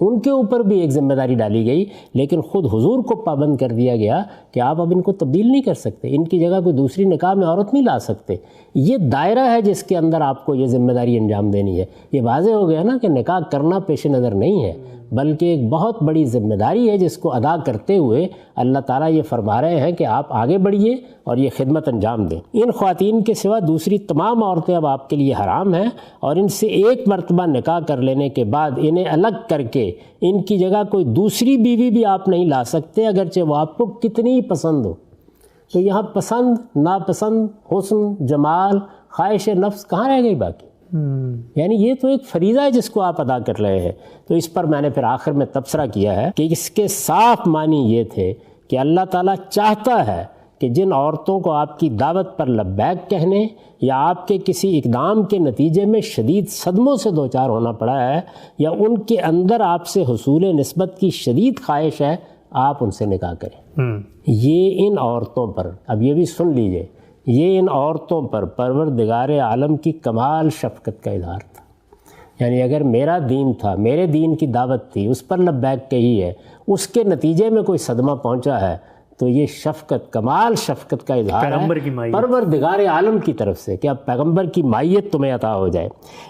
ان کے اوپر بھی ایک ذمہ داری ڈالی گئی. لیکن خود حضور کو پابند کر دیا گیا کہ آپ اب ان کو تبدیل نہیں کر سکتے, ان کی جگہ کوئی دوسری نکاح میں عورت نہیں لا سکتے. یہ دائرہ ہے جس کے اندر آپ کو یہ ذمہ داری انجام دینی ہے. یہ واضح ہو گیا نا کہ نکاح کرنا پیش نظر نہیں ہے, بلکہ ایک بہت بڑی ذمہ داری ہے جس کو ادا کرتے ہوئے اللہ تعالیٰ یہ فرما رہے ہیں کہ آپ آگے بڑھیے اور یہ خدمت انجام دیں. ان خواتین کے سوا دوسری تمام عورتیں اب آپ کے لیے حرام ہیں, اور ان سے ایک مرتبہ نکاح کر لینے کے بعد انہیں الگ کر کے ان کی جگہ کوئی دوسری بیوی بھی آپ نہیں لا سکتے, اگرچہ وہ آپ کو کتنی ہی پسند ہو. تو یہاں پسند, ناپسند, حسن, جمال, خواہش نفس کہاں رہ گئی باقی؟ یعنی یہ تو ایک فریضہ ہے جس کو آپ ادا کر رہے ہیں. تو اس پر میں نے پھر آخر میں تبصرہ کیا ہے کہ اس کے صاف معنی یہ تھے کہ اللہ تعالیٰ چاہتا ہے کہ جن عورتوں کو آپ کی دعوت پر لبیک کہنے یا آپ کے کسی اقدام کے نتیجے میں شدید صدموں سے دوچار ہونا پڑا ہے, یا ان کے اندر آپ سے حصول نسبت کی شدید خواہش ہے, آپ ان سے نکاح کریں. یہ ان عورتوں پر, اب یہ بھی سن لیجئے, یہ ان عورتوں پر پروردگار عالم کی کمال شفقت کا اظہار تھا. یعنی اگر میرا دین تھا, میرے دین کی دعوت تھی, اس پر لبیک کہی ہے, اس کے نتیجے میں کوئی صدمہ پہنچا ہے, تو یہ شفقت, کمال شفقت کا اظہار ہے پروردگار عالم کی طرف سے کہ اب پیغمبر کی مائیت تمہیں عطا ہو جائے.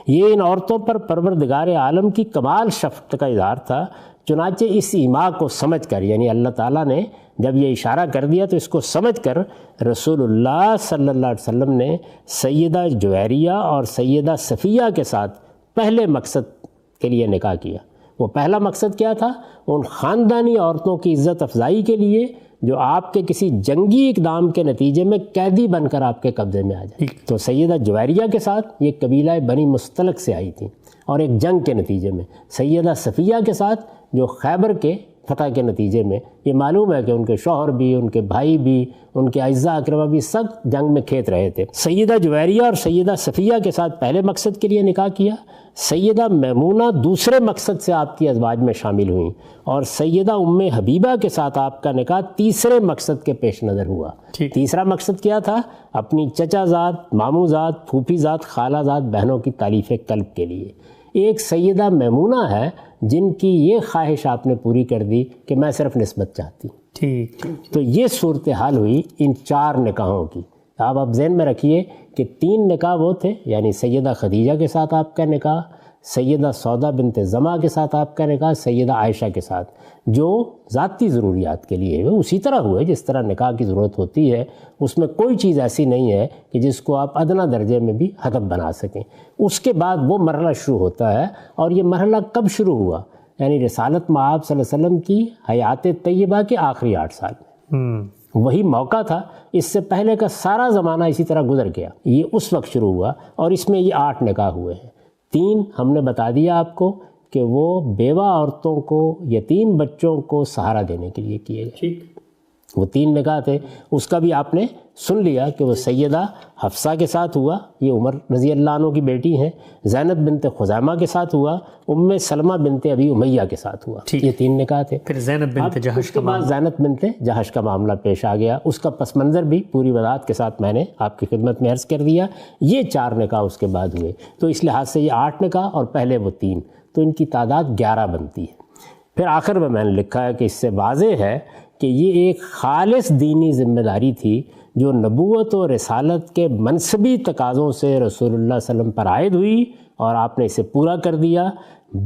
یہ ان عورتوں پر پروردگار عالم کی کمال شفقت کا اظہار تھا. چنانچہ اس ایما کو سمجھ کر, یعنی اللہ تعالیٰ نے جب یہ اشارہ کر دیا تو اس کو سمجھ کر رسول اللہ صلی اللہ علیہ وسلم نے سیدہ جویریہ اور سیدہ صفیہ کے ساتھ پہلے مقصد کے لیے نکاح کیا. وہ پہلا مقصد کیا تھا؟ ان خاندانی عورتوں کی عزت افزائی کے لیے جو آپ کے کسی جنگی اقدام کے نتیجے میں قیدی بن کر آپ کے قبضے میں آ جائیں۔ تو سیدہ جویریہ کے ساتھ یہ قبیلہ بنی مستلق سے آئی تھیں، اور ایک جنگ کے نتیجے میں سیدہ صفیہ کے ساتھ جو خیبر کے فتح کے نتیجے میں، یہ معلوم ہے کہ ان کے شوہر بھی، ان کے بھائی بھی، ان کے اعزاء اقربا بھی سب جنگ میں کھیت رہے تھے۔ سیدہ جویریہ اور سیدہ صفیہ کے ساتھ پہلے مقصد کے لیے نکاح کیا، سیدہ میمونہ دوسرے مقصد سے آپ کی ازواج میں شامل ہوئیں، اور سیدہ ام حبیبہ کے ساتھ آپ کا نکاح تیسرے مقصد کے پیش نظر ہوا۔ تیسرا مقصد کیا تھا؟ اپنی چچا زاد، ماموں زاد، پھوپھی زاد، خالہ زاد بہنوں کی تالیف قلب کے لیے۔ ایک سیدہ میمونہ ہے جن کی یہ خواہش آپ نے پوری کر دی کہ میں صرف نسبت چاہتی ہوں۔ ٹھیک، تو یہ صورتحال ہوئی ان 4 نکاحوں کی۔ آپ ذہن میں رکھیے کہ 3 نکاح وہ تھے، یعنی سیدہ خدیجہ کے ساتھ آپ کا نکاح، سیدہ سودا بنت زمعہ کے ساتھ آپ کا نکاح، سیدہ عائشہ کے ساتھ، جو ذاتی ضروریات کے لیے اسی طرح ہوئے جس طرح نکاح کی ضرورت ہوتی ہے۔ اس میں کوئی چیز ایسی نہیں ہے کہ جس کو آپ ادنیٰ درجے میں بھی ہدف بنا سکیں۔ اس کے بعد وہ مرحلہ شروع ہوتا ہے، اور یہ مرحلہ کب شروع ہوا؟ یعنی رسالت مآب صلی اللہ علیہ وسلم کی حیات طیبہ کے آخری 8 سال میں وہی موقع تھا۔ اس سے پہلے کا سارا زمانہ اسی طرح گزر گیا، یہ اس وقت شروع ہوا، اور اس میں یہ 8 نکاح ہوئے ہیں۔ 3 ہم نے بتا دیا آپ کو کہ وہ بیوہ عورتوں کو، یتیم بچوں کو سہارا دینے کے لیے کیے گئے۔ وہ 3 نکاح تھے، اس کا بھی آپ نے سن لیا کہ وہ سیدہ حفصہ کے ساتھ ہوا، یہ عمر رضی اللہ عنہ کی بیٹی ہیں، زینب بنت خزیمہ کے ساتھ ہوا، ام سلمہ بنت ابی امیہ کے ساتھ ہوا۔ یہ 3 نکاح تھے۔ پھر زینب بنت جہش کا معاملہ، زینب بنت جہش کا معاملہ پیش آ گیا، اس کا پس منظر بھی پوری وضاحت کے ساتھ میں نے آپ کی خدمت میں عرض کر دیا۔ یہ 4 نکاح اس کے بعد ہوئے، تو اس لحاظ سے یہ 8 نکاح اور پہلے وہ 3، تو ان کی تعداد 11 بنتی ہے۔ پھر آخر میں نے لکھا ہے کہ اس سے واضح ہے کہ یہ ایک خالص دینی ذمہ داری تھی جو نبوت و رسالت کے منصبی تقاضوں سے رسول اللہ صلی اللہ علیہ وسلم پر عائد ہوئی، اور آپ نے اسے پورا کر دیا۔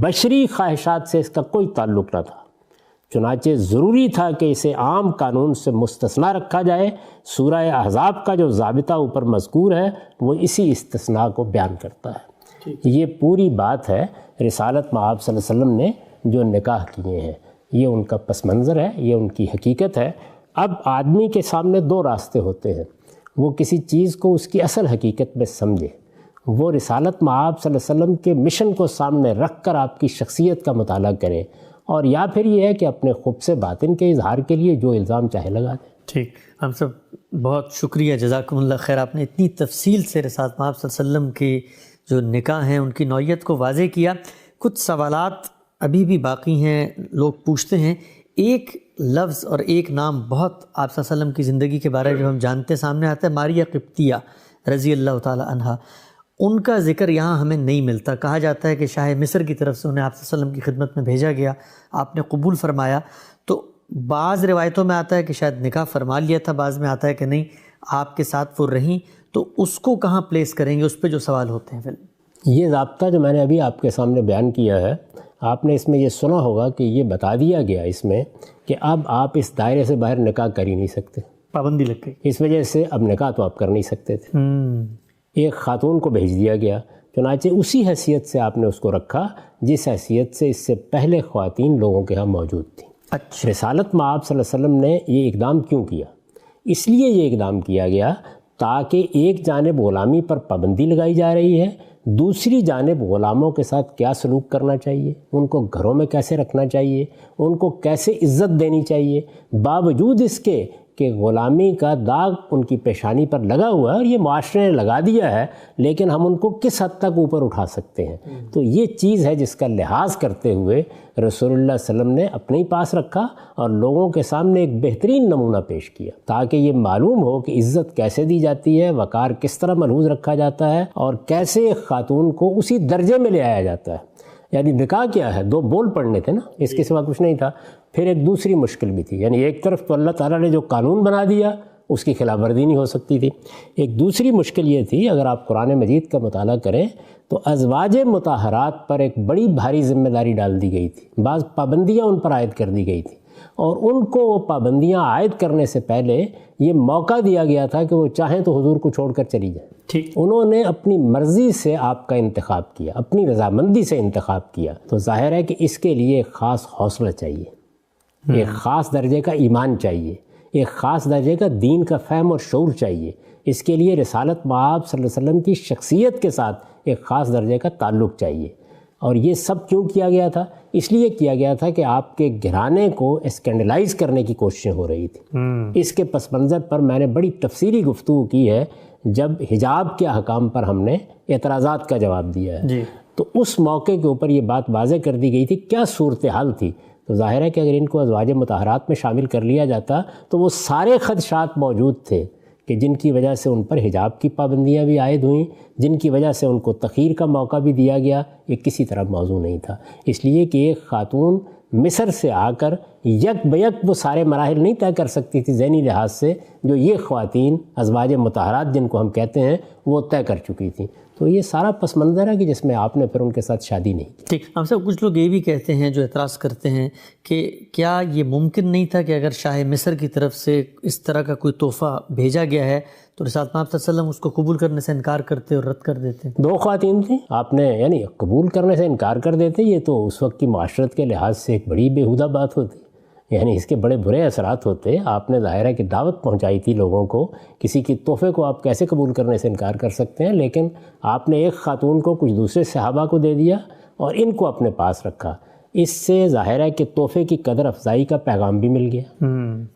بشری خواہشات سے اس کا کوئی تعلق نہ تھا، چنانچہ ضروری تھا کہ اسے عام قانون سے مستثنیٰ رکھا جائے۔ سورہ احزاب کا جو ضابطہ اوپر مذکور ہے وہ اسی استثناء کو بیان کرتا ہے۔ یہ پوری بات ہے رسالت مآب صلی اللہ علیہ وسلم نے جو نکاح کیے ہیں، یہ ان کا پس منظر ہے، یہ ان کی حقیقت ہے۔ اب آدمی کے سامنے 2 راستے ہوتے ہیں، وہ کسی چیز کو اس کی اصل حقیقت میں سمجھے، وہ رسالت مآب صلی اللہ علیہ وسلم کے مشن کو سامنے رکھ کر آپ کی شخصیت کا مطالعہ کرے، اور یا پھر یہ ہے کہ اپنے خبث باطن کے اظہار کے لیے جو الزام چاہے لگا دیں۔ ٹھیک، ہم سب بہت شکریہ، جزاکم اللہ خیر۔ آپ نے اتنی تفصیل سے رسالت مآب صلی اللہ علیہ وسلم کی جو نکاح ہیں ان کی نوعیت کو واضح کیا۔ کچھ سوالات ابھی بھی باقی ہیں، لوگ پوچھتے ہیں۔ ایک لفظ اور ایک نام بہت آپ صلی اللہ علیہ وسلم کی زندگی کے بارے میں جو ہم جانتے سامنے آتا ہے، ماریہ قبطیہ رضی اللہ تعالی عنہا، ان کا ذکر یہاں ہمیں نہیں ملتا۔ کہا جاتا ہے کہ شاہ مصر کی طرف سے انہیں آپ صلی اللہ علیہ وسلم کی خدمت میں بھیجا گیا، آپ نے قبول فرمایا، تو بعض روایتوں میں آتا ہے کہ شاید نکاح فرما لیا تھا، بعض میں آتا ہے کہ نہیں آپ کے ساتھ وہ رہیں، تو اس کو کہاں پلیس کریں گے؟ اس پہ جو سوال ہوتے ہیں پھر یہ ضابطہ جو میں نے ابھی آپ کے سامنے بیان کیا ہے، آپ نے اس میں یہ سنا ہوگا کہ یہ بتا دیا گیا اس میں کہ اب آپ اس دائرے سے باہر نکاح کر ہی نہیں سکتے، پابندی لگ گئی، اس وجہ سے اب نکاح تو آپ کر نہیں سکتے تھے۔ ایک خاتون کو بھیج دیا گیا، چنانچہ اسی حیثیت سے آپ نے اس کو رکھا جس حیثیت سے اس سے پہلے خواتین لوگوں کے ہاں موجود تھیں۔ اچھا، رسالت مآب صلی اللہ علیہ وسلم نے یہ اقدام کیوں کیا؟ اس لیے یہ اقدام کیا گیا تاکہ ایک جانب غلامی پر پابندی لگائی جا رہی ہے، دوسری جانب غلاموں کے ساتھ کیا سلوک کرنا چاہیے، ان کو گھروں میں کیسے رکھنا چاہیے، ان کو کیسے عزت دینی چاہیے، باوجود اس کے کہ غلامی کا داغ ان کی پیشانی پر لگا ہوا ہے اور یہ معاشرے نے لگا دیا ہے، لیکن ہم ان کو کس حد تک اوپر اٹھا سکتے ہیں۔ تو یہ چیز ہے جس کا لحاظ کرتے ہوئے رسول اللہ صلی اللہ علیہ وسلم نے اپنے ہی پاس رکھا اور لوگوں کے سامنے ایک بہترین نمونہ پیش کیا تاکہ یہ معلوم ہو کہ عزت کیسے دی جاتی ہے، وقار کس طرح ملحوظ رکھا جاتا ہے، اور کیسے ایک خاتون کو اسی درجے میں لے آیا جاتا ہے۔ یعنی نکاح کیا ہے؟ 2 بول پڑھنے تھے نا، اس کے سوا کچھ نہیں تھا۔ پھر ایک دوسری مشکل بھی تھی، یعنی ایک طرف تو اللہ تعالیٰ نے جو قانون بنا دیا اس کی خلاف ورزی نہیں ہو سکتی تھی، ایک دوسری مشکل یہ تھی، اگر آپ قرآن مجید کا مطالعہ کریں تو ازواج مطہرات پر ایک بڑی بھاری ذمہ داری ڈال دی گئی تھی، بعض پابندیاں ان پر عائد کر دی گئی تھی، اور ان کو وہ پابندیاں عائد کرنے سے پہلے یہ موقع دیا گیا تھا کہ وہ چاہیں تو حضور کو چھوڑ کر چلی جائیں۔ ٹھیک، انہوں نے اپنی مرضی سے آپ کا انتخاب کیا، اپنی رضامندی سے انتخاب کیا، تو ظاہر ہے کہ اس کے لیے ایک خاص حوصلہ چاہیے، ایک خاص درجے کا ایمان چاہیے، ایک خاص درجے کا دین کا فہم اور شعور چاہیے۔ اس کے لیے رسالت مآب صلی اللہ علیہ وسلم کی شخصیت کے ساتھ ایک خاص درجے کا تعلق چاہیے۔ اور یہ سب کیوں کیا گیا تھا؟ اس لیے کیا گیا تھا کہ آپ کے گھرانے کو اسکینڈلائز کرنے کی کوششیں ہو رہی تھیں۔ اس کے پس منظر پر میں نے بڑی تفصیلی گفتگو کی ہے جب حجاب کے احکام پر ہم نے اعتراضات کا جواب دیا ہے، تو اس موقع کے اوپر یہ بات واضح کر دی گئی تھی کیا صورتحال تھی۔ تو ظاہر ہے کہ اگر ان کو ازواج مطہرات میں شامل کر لیا جاتا تو وہ سارے خدشات موجود تھے کہ جن کی وجہ سے ان پر حجاب کی پابندیاں بھی عائد ہوئیں، جن کی وجہ سے ان کو تخیر کا موقع بھی دیا گیا، یہ کسی طرح موضوع نہیں تھا۔ اس لیے کہ ایک خاتون مصر سے آ کر یک بیک وہ سارے مراحل نہیں طے کر سکتی تھی ذہنی لحاظ سے جو یہ خواتین ازواج مطہرات جن کو ہم کہتے ہیں وہ طے کر چکی تھیں۔ تو یہ سارا پس منظر ہے کہ جس میں آپ نے پھر ان کے ساتھ شادی نہیں کی۔ ٹھیک، ہم سب کچھ لوگ یہ بھی کہتے ہیں جو اعتراض کرتے ہیں کہ کیا یہ ممکن نہیں تھا کہ اگر شاہ مصر کی طرف سے اس طرح کا کوئی تحفہ بھیجا گیا ہے تو رسالت مآب صلی اللہ علیہ وسلم اس کو قبول کرنے سے انکار کرتے اور رد کر دیتے؟ دو خواتین تھیں، آپ نے یعنی قبول کرنے سے انکار کر دیتے، یہ تو اس وقت کی معاشرت کے لحاظ سے ایک بڑی بیہودہ بات ہوتی، یعنی اس کے بڑے برے اثرات ہوتے۔ آپ نے ظاہر ہے کہ دعوت پہنچائی تھی لوگوں کو، کسی کی تحفے کو آپ کیسے قبول کرنے سے انکار کر سکتے ہیں؟ لیکن آپ نے ایک خاتون کو کچھ دوسرے صحابہ کو دے دیا اور ان کو اپنے پاس رکھا، اس سے ظاہر ہے کہ تحفے کی قدر افزائی کا پیغام بھی مل گیا،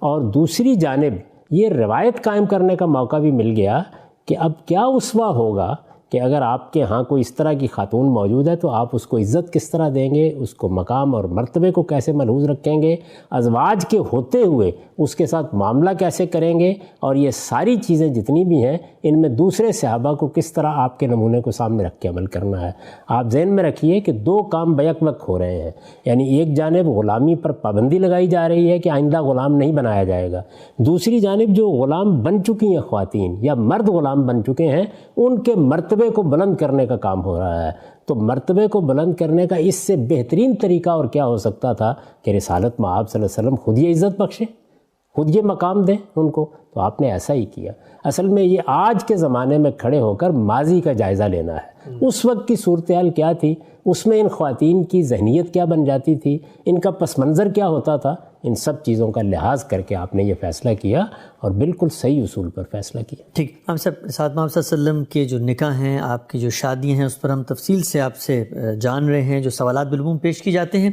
اور دوسری جانب یہ روایت قائم کرنے کا موقع بھی مل گیا کہ اب کیا اسوہ ہوگا کہ اگر آپ کے ہاں کوئی اس طرح کی خاتون موجود ہے تو آپ اس کو عزت کس طرح دیں گے، اس کو مقام اور مرتبے کو کیسے ملحوظ رکھیں گے، ازواج کے ہوتے ہوئے اس کے ساتھ معاملہ کیسے کریں گے، اور یہ ساری چیزیں جتنی بھی ہیں ان میں دوسرے صحابہ کو کس طرح آپ کے نمونے کو سامنے رکھ کے عمل کرنا ہے۔ آپ ذہن میں رکھیے کہ دو کام بیک وقت ہو رہے ہیں، یعنی ایک جانب غلامی پر پابندی لگائی جا رہی ہے کہ آئندہ غلام نہیں بنایا جائے گا، دوسری جانب جو غلام بن چکی ہیں خواتین یا مرد غلام بن چکے ہیں ان کے مرتبے کو بلند کرنے کا کام ہو رہا ہے۔ تو مرتبے کو بلند کرنے کا اس سے بہترین طریقہ اور کیا ہو سکتا تھا کہ رسالت مآب صلی اللہ علیہ وسلم خود یہ عزت بخشے، خود یہ مقام دیں ان کو، تو آپ نے ایسا ہی کیا۔ اصل میں یہ آج کے زمانے میں کھڑے ہو کر ماضی کا جائزہ لینا ہے، اس وقت کی صورتحال کیا تھی، اس میں ان خواتین کی ذہنیت کیا بن جاتی تھی، ان کا پس منظر کیا ہوتا تھا، ان سب چیزوں کا لحاظ کر کے آپ نے یہ فیصلہ کیا اور بالکل صحیح اصول پر فیصلہ کیا۔ ٹھیک، ہم سب رسالت مآب صلی اللہ علیہ وسلم کے جو نکاح ہیں، آپ کی جو شادیاں ہیں، اس پر ہم تفصیل سے آپ سے جان رہے ہیں، جو سوالات بالعموم پیش کی جاتے ہیں۔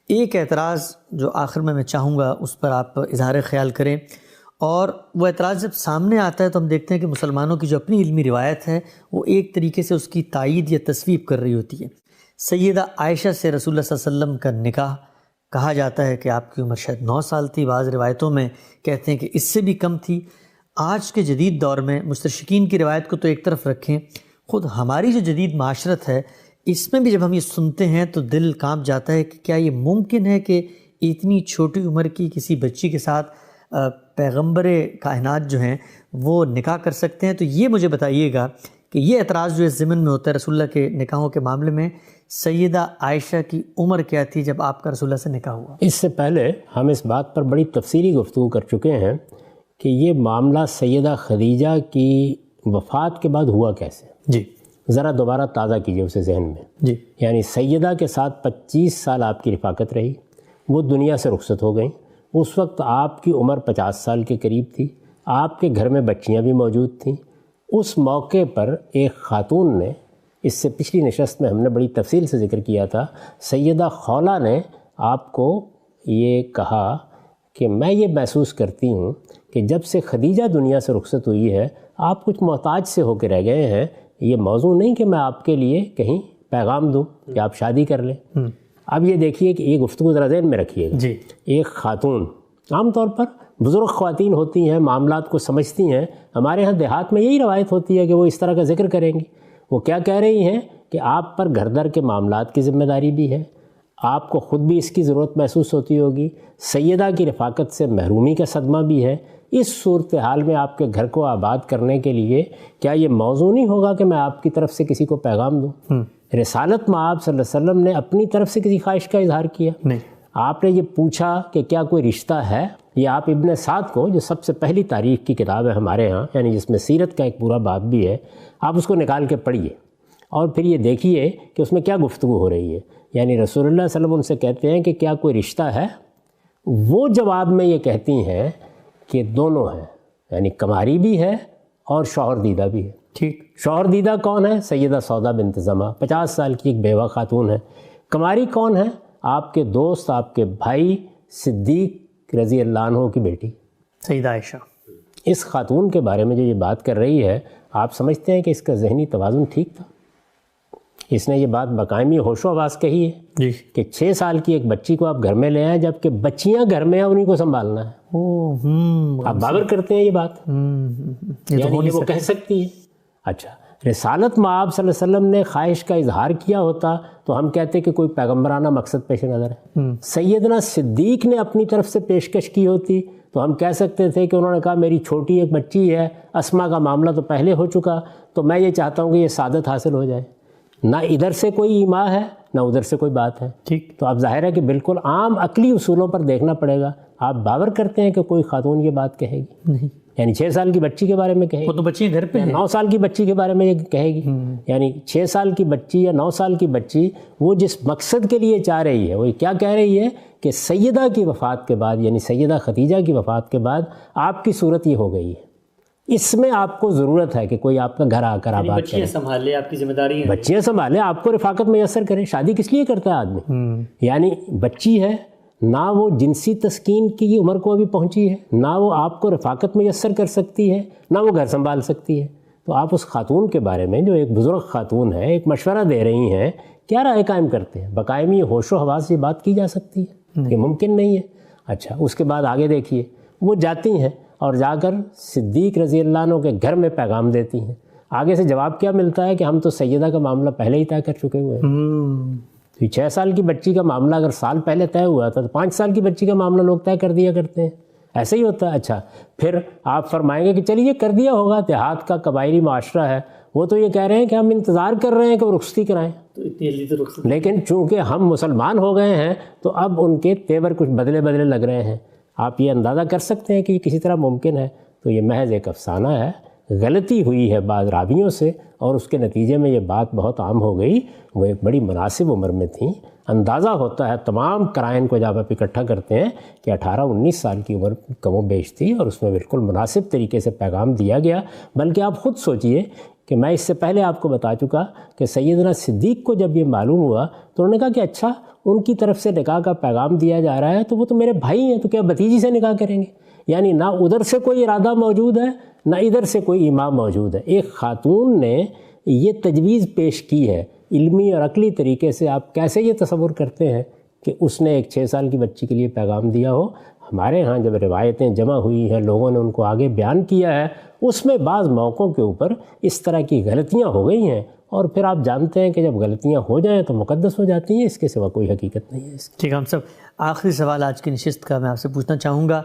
ایک اعتراض جو آخر میں چاہوں گا اس پر آپ اظہار خیال کریں، اور وہ اعتراض جب سامنے آتا ہے تو ہم دیکھتے ہیں کہ مسلمانوں کی جو اپنی علمی روایت ہے وہ ایک طریقے سے اس کی تائید یا تصویب کر رہی ہوتی ہے۔ سیدہ عائشہ سے رسول اللہ صلی اللہ علیہ وسلم کا نکاح کہا جاتا ہے کہ آپ کی عمر شاید 9 سال تھی، بعض روایتوں میں کہتے ہیں کہ اس سے بھی کم تھی۔ آج کے جدید دور میں مستشرقین کی روایت کو تو ایک طرف رکھیں، خود ہماری جو جدید معاشرت ہے اس میں بھی جب ہم یہ سنتے ہیں تو دل کانپ جاتا ہے کہ کیا یہ ممکن ہے کہ اتنی چھوٹی عمر کی کسی بچی کے ساتھ پیغمبر کائنات جو ہیں وہ نکاح کر سکتے ہیں؟ تو یہ مجھے بتائیے گا کہ یہ اعتراض جو اس ضمن میں ہوتا ہے رسول اللہ کے نکاحوں کے معاملے میں، سیدہ عائشہ کی عمر کیا تھی جب آپ کا رسول اللہ سے نکاح ہوا؟ اس سے پہلے ہم اس بات پر بڑی تفصیلی گفتگو کر چکے ہیں کہ یہ معاملہ سیدہ خدیجہ کی وفات کے بعد ہوا کیسے۔ جی ذرا دوبارہ تازہ کیجئے اسے ذہن میں۔ جی، یعنی سیدہ کے ساتھ 25 سال آپ کی رفاقت رہی، وہ دنیا سے رخصت ہو گئیں، اس وقت آپ کی عمر 50 سال کے قریب تھی، آپ کے گھر میں بچیاں بھی موجود تھیں۔ اس موقع پر ایک خاتون نے، اس سے پچھلی نشست میں ہم نے بڑی تفصیل سے ذکر کیا تھا، سیدہ خولہ نے آپ کو یہ کہا کہ میں یہ محسوس کرتی ہوں کہ جب سے خدیجہ دنیا سے رخصت ہوئی ہے آپ کچھ محتاج سے ہو کے رہ گئے ہیں، یہ موضوع نہیں کہ میں آپ کے لیے کہیں پیغام دوں کہ آپ شادی کر لیں۔ اب یہ دیکھیے کہ یہ گفتگو ذرا ذہن میں رکھیے گا۔ جی، ایک خاتون، عام طور پر بزرگ خواتین ہوتی ہیں، معاملات کو سمجھتی ہیں، ہمارے ہاں دیہات میں یہی روایت ہوتی ہے کہ وہ اس طرح کا ذکر کریں گی۔ وہ کیا کہہ رہی ہیں کہ آپ پر گھر در کے معاملات کی ذمہ داری بھی ہے، آپ کو خود بھی اس کی ضرورت محسوس ہوتی ہوگی، سیدہ کی رفاقت سے محرومی کا صدمہ بھی ہے۔ اس صورتحال میں آپ کے گھر کو آباد کرنے کے لیے کیا یہ موضوع نہیں ہوگا کہ میں آپ کی طرف سے کسی کو پیغام دوں؟ رسالت مآب صلی اللہ علیہ وسلم نے اپنی طرف سے کسی خواہش کا اظہار کیا؟ نہیں۔ آپ نے یہ پوچھا کہ کیا کوئی رشتہ ہے؟ یہ آپ ابن سعد کو، جو سب سے پہلی تاریخ کی کتاب ہے ہمارے ہاں، یعنی جس میں سیرت کا ایک پورا باب بھی ہے، آپ اس کو نکال کے پڑھیے اور پھر یہ دیکھیے کہ اس میں کیا گفتگو ہو رہی ہے. یعنی رسول اللہ صلی اللہ علیہ وسلم ان سے کہتے ہیں کہ کیا کوئی رشتہ ہے؟ وہ جواب میں یہ کہتی ہیں کہ دونوں ہیں، یعنی کماری بھی ہے اور شوہر دیدہ بھی ہے. ٹھیک. شوہر دیدہ کون ہے؟ سیدہ سودا بنت زمعہ، 50 سال کی ایک بیوہ خاتون ہے. کماری کون ہے؟ آپ کے دوست، آپ کے بھائی صدیق رضی اللہ عنہ کی بیٹی سیدہ عائشہ. اس خاتون کے بارے میں جو یہ بات کر رہی ہے، آپ سمجھتے ہیں کہ اس کا ذہنی توازن ٹھیک تھا؟ اس نے یہ بات بقائمی ہوش و حواس کہی ہے جی کہ 6 سال کی ایک بچی کو آپ گھر میں لے آئیں جبکہ بچیاں گھر میں ہیں، انہیں کو سنبھالنا ہے. آپ باور کرتے ہیں یہ بات؟ یعنی یہ وہ کہہ سکتی ہے؟ اچھا، رسالت مآب صلی اللہ علیہ وسلم نے خواہش کا اظہار کیا ہوتا تو ہم کہتے کہ کوئی پیغمبرانہ مقصد پیش نظر ہے. سیدنا صدیق نے اپنی طرف سے پیشکش کی ہوتی تو ہم کہہ سکتے تھے کہ انہوں نے کہا میری چھوٹی ایک بچی ہے، اسما کا معاملہ تو پہلے ہو چکا، تو میں یہ چاہتا ہوں کہ یہ سعادت حاصل ہو جائے. نہ ادھر سے کوئی ایما ہے نہ ادھر سے کوئی بات ہے. ٹھیک. تو اب ظاہر ہے کہ بالکل عام عقلی اصولوں پر دیکھنا پڑے گا. آپ باور کرتے ہیں کہ کوئی خاتون یہ بات کہے گی؟ نہیں. یعنی 6 سال کی بچی کے بارے میں کہے گی؟ وہ تو بچیاں گھر پہ ہیں. 9 سال کی بچی کے بارے میں یہ کہے گی؟ یعنی 6 سال کی بچی یا 9 سال کی بچی وہ جس مقصد کے لیے چاہ رہی ہے، وہ کیا کہہ رہی ہے کہ سیدہ کی وفات کے بعد، یعنی سیدہ خدیجہ کی وفات کے بعد آپ کی صورت یہ ہو گئی ہے، اس میں آپ کو ضرورت ہے کہ کوئی آپ کا گھر آ کر آباد کرے، بچیاں سنبھالے، آپ کی ذمہ داری ہے، بچیاں سنبھالے، آپ کو رفاقت میسر کرے. شادی کس لیے کرتا ہے آدمی؟ یعنی بچی ہے، نہ وہ جنسی تسکین کی عمر کو ابھی پہنچی ہے، نہ وہ آپ کو رفاقت میسر کر سکتی ہے، نہ وہ گھر سنبھال سکتی ہے. تو آپ اس خاتون کے بارے میں جو ایک بزرگ خاتون ہے، ایک مشورہ دے رہی ہیں، کیا رائے قائم کرتے ہیں؟ بقائمی ہوش و حواس یہ بات کی جا سکتی ہے کہ ممکن نہیں ہے. اچھا، اس کے بعد آگے دیکھیے، وہ جاتی ہیں اور جا کر صدیق رضی اللہ عنہ کے گھر میں پیغام دیتی ہیں. آگے سے جواب کیا ملتا ہے کہ ہم تو سیدہ کا معاملہ پہلے ہی طے کر چکے ہوئے ہیں. 6 سال کی بچی کا معاملہ اگر سال پہلے طے ہوا تھا تو 5 سال کی بچی کا معاملہ لوگ طے کر دیا کرتے ہیں. ایسا ہی ہوتا ہے. اچھا، پھر آپ فرمائیں گے کہ چلیے کر دیا ہوگا، دیہات کا قبائلی معاشرہ ہے، وہ تو یہ کہہ رہے ہیں کہ ہم انتظار کر رہے ہیں کہ وہ رخصتی کرائیں، لیکن چونکہ ہم مسلمان ہو گئے ہیں تو اب ان کے تیور کچھ بدلے بدلے لگ رہے ہیں. آپ یہ اندازہ کر سکتے ہیں کہ یہ کسی طرح ممکن ہے؟ تو یہ محض ایک افسانہ ہے، غلطی ہوئی ہے بعض راویوں سے اور اس کے نتیجے میں یہ بات بہت عام ہو گئی. وہ ایک بڑی مناسب عمر میں تھیں. اندازہ ہوتا ہے تمام قرائن کو جب آپ اکٹھا کرتے ہیں کہ 18-19 سال کی عمر کم و بیش تھی اور اس میں بالکل مناسب طریقے سے پیغام دیا گیا. بلکہ آپ خود سوچئے کہ میں اس سے پہلے آپ کو بتا چکا کہ سیدنا صدیق کو جب یہ معلوم ہوا تو انہوں نے کہا کہ اچھا، ان کی طرف سے نکاح کا پیغام دیا جا رہا ہے تو وہ تو میرے بھائی ہیں، تو کیا بھتیجی سے نکاح کریں گے؟ یعنی نہ ادھر سے کوئی ارادہ موجود ہے نہ ادھر سے کوئی امام موجود ہے. ایک خاتون نے یہ تجویز پیش کی ہے علمی اور عقلی طریقے سے. آپ کیسے یہ تصور کرتے ہیں کہ اس نے ایک 6 سال کی بچی کے لیے پیغام دیا ہو؟ ہمارے ہاں جب روایتیں جمع ہوئی ہیں، لوگوں نے ان کو آگے بیان کیا ہے، اس میں بعض موقعوں کے اوپر اس طرح کی غلطیاں ہو گئی ہیں، اور پھر آپ جانتے ہیں کہ جب غلطیاں ہو جائیں تو مقدس ہو جاتی ہیں، اس کے سوا کوئی حقیقت نہیں ہے اس کی. ٹھیک ہے. ہم سب آخری سوال آج کی نشست کا میں آپ سے پوچھنا چاہوں گا.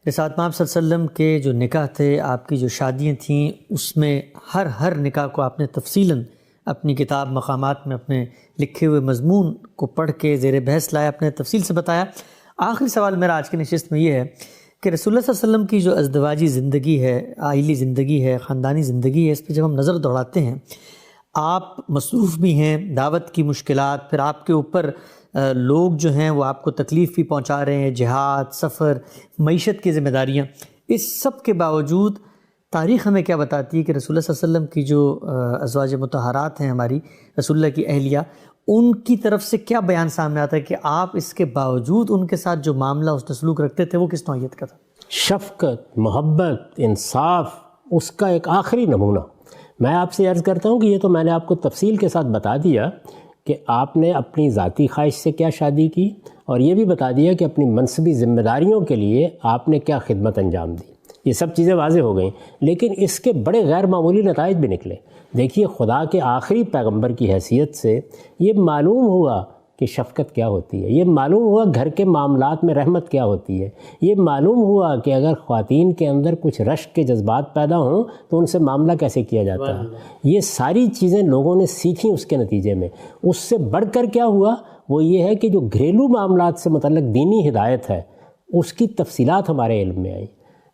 رسالت مآب صلی اللہ علیہ وسلم کے جو نکاح تھے، آپ کی جو شادیاں تھیں، اس میں ہر نکاح کو آپ نے تفصیلاً اپنی کتاب مقامات میں اپنے لکھے ہوئے مضمون کو پڑھ کے زیر بحث لایا، اپنے تفصیل سے بتایا. آخری سوال میرا آج کی نشست میں یہ ہے کہ رسول اللہ صلی اللہ علیہ وسلم کی جو ازدواجی زندگی ہے، عائلی زندگی ہے، خاندانی زندگی ہے، اس پہ جب ہم نظر دوڑاتے ہیں، آپ مصروف بھی ہیں، دعوت کی مشکلات، پھر آپ کے اوپر لوگ جو ہیں وہ آپ کو تکلیف بھی پہنچا رہے ہیں، جہاد، سفر، معیشت کی ذمہ داریاں، اس سب کے باوجود تاریخ ہمیں کیا بتاتی ہے کہ رسول اللہ صلی اللہ علیہ وسلم کی جو ازواج مطہرات ہیں، ہماری رسول اللہ کی اہلیہ، ان کی طرف سے کیا بیان سامنے آتا ہے کہ آپ اس کے باوجود ان کے ساتھ جو معاملہ اس نے سلوک رکھتے تھے وہ کس نوعیت کا تھا؟ شفقت، محبت، انصاف، اس کا ایک آخری نمونہ. میں آپ سے عرض کرتا ہوں کہ یہ تو میں نے آپ کو تفصیل کے ساتھ بتا دیا کہ آپ نے اپنی ذاتی خواہش سے کیا شادی کی، اور یہ بھی بتا دیا کہ اپنی منصبی ذمہ داریوں کے لیے آپ نے کیا خدمت انجام دی. یہ سب چیزیں واضح ہو گئیں، لیکن اس کے بڑے غیر معمولی نتائج بھی نکلے. دیکھیے، خدا کے آخری پیغمبر کی حیثیت سے یہ معلوم ہوا کہ شفقت کیا ہوتی ہے، یہ معلوم ہوا گھر کے معاملات میں رحمت کیا ہوتی ہے، یہ معلوم ہوا کہ اگر خواتین کے اندر کچھ رشک کے جذبات پیدا ہوں تو ان سے معاملہ کیسے کیا جاتا ہے. یہ ساری چیزیں لوگوں نے سیکھیں اس کے نتیجے میں. اس سے بڑھ کر کیا ہوا وہ یہ ہے کہ جو گھریلو معاملات سے متعلق دینی ہدایت ہے، اس کی تفصیلات ہمارے علم میں آئیں.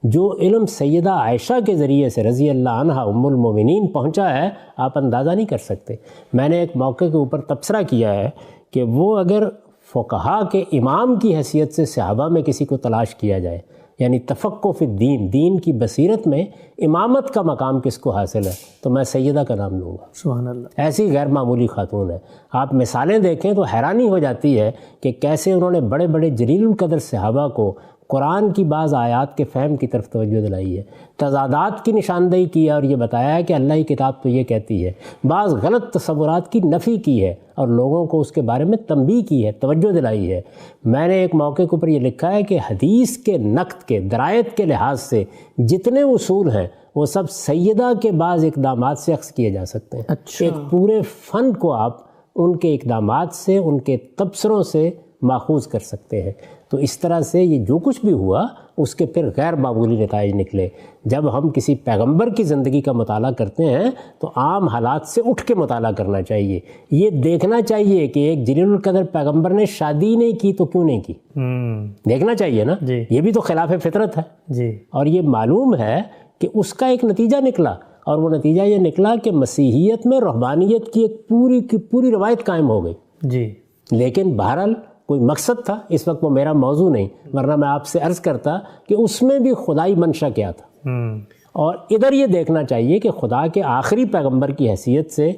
جو علم سیدہ عائشہ کے ذریعے سے رضی اللہ عنہا ام المومنین پہنچا ہے آپ اندازہ نہیں کر سکتے. میں نے ایک موقع کے اوپر تبصرہ کیا ہے کہ وہ اگر فقہا کے امام کی حیثیت سے صحابہ میں کسی کو تلاش کیا جائے، یعنی تفقہ فی الدین، دین کی بصیرت میں امامت کا مقام کس کو حاصل ہے، تو میں سیدہ کا نام لوں گا. سبحان اللہ. ایسی غیر معمولی خاتون ہے. آپ مثالیں دیکھیں تو حیرانی ہو جاتی ہے کہ کیسے انہوں نے بڑے بڑے جلیل القدر صحابہ کو قرآن کی بعض آیات کے فہم کی طرف توجہ دلائی ہے، تضادات کی نشاندہی کی ہے اور یہ بتایا ہے کہ اللہ کی کتاب تو یہ کہتی ہے، بعض غلط تصورات کی نفی کی ہے اور لوگوں کو اس کے بارے میں تنبیہ کی ہے، توجہ دلائی ہے. میں نے ایک موقع کے اوپر یہ لکھا ہے کہ حدیث کے نقد کے درایت کے لحاظ سے جتنے اصول ہیں وہ سب سیدہ کے بعض اقدامات سے اخذ کیے جا سکتے ہیں. ایک پورے فن کو آپ ان کے اقدامات سے، ان کے تبصروں سے ماخوذ کر سکتے ہیں. تو اس طرح سے یہ جو کچھ بھی ہوا اس کے پھر غیر معمولی نتائج نکلے. جب ہم کسی پیغمبر کی زندگی کا مطالعہ کرتے ہیں تو عام حالات سے اٹھ کے مطالعہ کرنا چاہیے. یہ دیکھنا چاہیے کہ ایک جلیل القدر پیغمبر نے شادی نہیں کی تو کیوں نہیں کی، دیکھنا چاہیے نا. یہ بھی تو خلاف فطرت ہے. اور یہ معلوم ہے کہ اس کا ایک نتیجہ نکلا، اور وہ نتیجہ یہ نکلا کہ مسیحیت میں رہبانیت کی ایک پوری روایت قائم ہو گئی. لیکن بہرحال کوئی مقصد تھا، اس وقت وہ میرا موضوع نہیں، ورنہ میں آپ سے عرض کرتا کہ اس میں بھی خدائی منشا کیا تھا. اور ادھر یہ دیکھنا چاہیے کہ خدا کے آخری پیغمبر کی حیثیت سے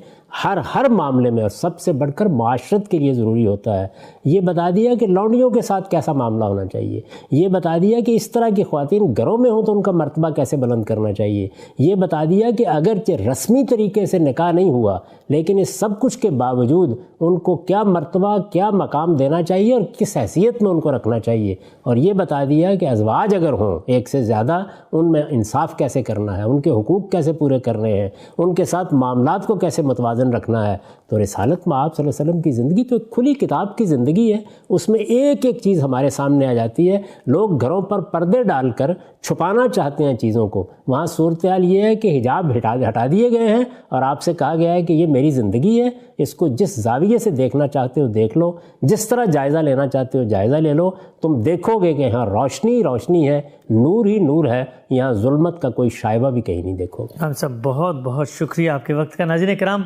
ہر معاملے میں، اور سب سے بڑھ کر معاشرت کے لیے ضروری ہوتا ہے، یہ بتا دیا کہ لونڈیوں کے ساتھ کیسا معاملہ ہونا چاہیے، یہ بتا دیا کہ اس طرح کی خواتین گھروں میں ہوں تو ان کا مرتبہ کیسے بلند کرنا چاہیے، یہ بتا دیا کہ اگرچہ رسمی طریقے سے نکاح نہیں ہوا لیکن اس سب کچھ کے باوجود ان کو کیا مرتبہ، کیا مقام دینا چاہیے اور کس حیثیت میں ان کو رکھنا چاہیے. اور یہ بتا دیا کہ ازواج اگر ہوں ایک سے زیادہ، ان میں انصاف کیسے کرنا ہے، ان کے حقوق کیسے پورے کرنے ہیں، ان کے ساتھ معاملات کو کیسے متوازن رکھنا ہے. تو رسالت مآب صلی اللہ علیہ وسلم کی زندگی تو ایک کھلی کتاب کی زندگی ہے. اس میں ایک ایک چیز ہمارے سامنے آ جاتی ہے. لوگ گھروں پر پردے ڈال کر چھپانا چاہتے ہیں چیزوں کو. وہاں صورتحال یہ ہے کہ حجاب ہٹا دیے گئے ہیں اور آپ سے کہا گیا ہے کہ یہ میری زندگی ہے، اس کو جس زاویے سے دیکھنا چاہتے ہو دیکھ لو، جس طرح جائزہ لینا چاہتے ہو جائزہ لے لو. تم دیکھو گے کہ یہاں روشنی روشنی ہے، نور ہی نور ہے، یہاں ظلمت کا کوئی شائبہ بھی کہیں نہیں دیکھو گے. ہم سب بہت بہت شکریہ آپ کے وقت کا. ناظرین کرام،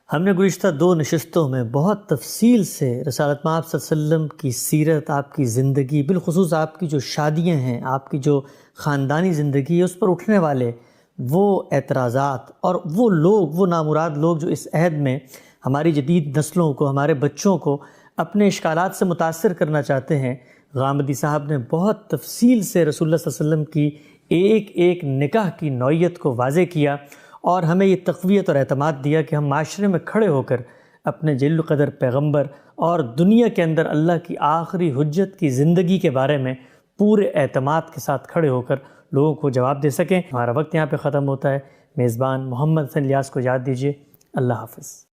ہم نے گزشتہ 2 نشستوں میں بہت تفصیل سے رسالت مآب صلی اللہ علیہ وسلم کی سیرت، آپ کی زندگی، بالخصوص آپ کی جو شادیاں ہیں، آپ کی جو خاندانی زندگی ہے، اس پر اٹھنے والے وہ اعتراضات اور وہ لوگ، وہ نامراد لوگ جو اس عہد میں ہماری جدید نسلوں کو، ہمارے بچوں کو اپنے اشکالات سے متاثر کرنا چاہتے ہیں. غامدی صاحب نے بہت تفصیل سے رسول اللہ صلی اللہ علیہ وسلم کی ایک ایک نکاح کی نوعیت کو واضح کیا اور ہمیں یہ تقویت اور اعتماد دیا کہ ہم معاشرے میں کھڑے ہو کر اپنے جلیل القدر پیغمبر اور دنیا کے اندر اللہ کی آخری حجت کی زندگی کے بارے میں پورے اعتماد کے ساتھ کھڑے ہو کر لوگوں کو جواب دے سکیں. ہمارا وقت یہاں پہ ختم ہوتا ہے. میزبان محمد حسن الیاس کو یاد دیجیے. اللہ حافظ.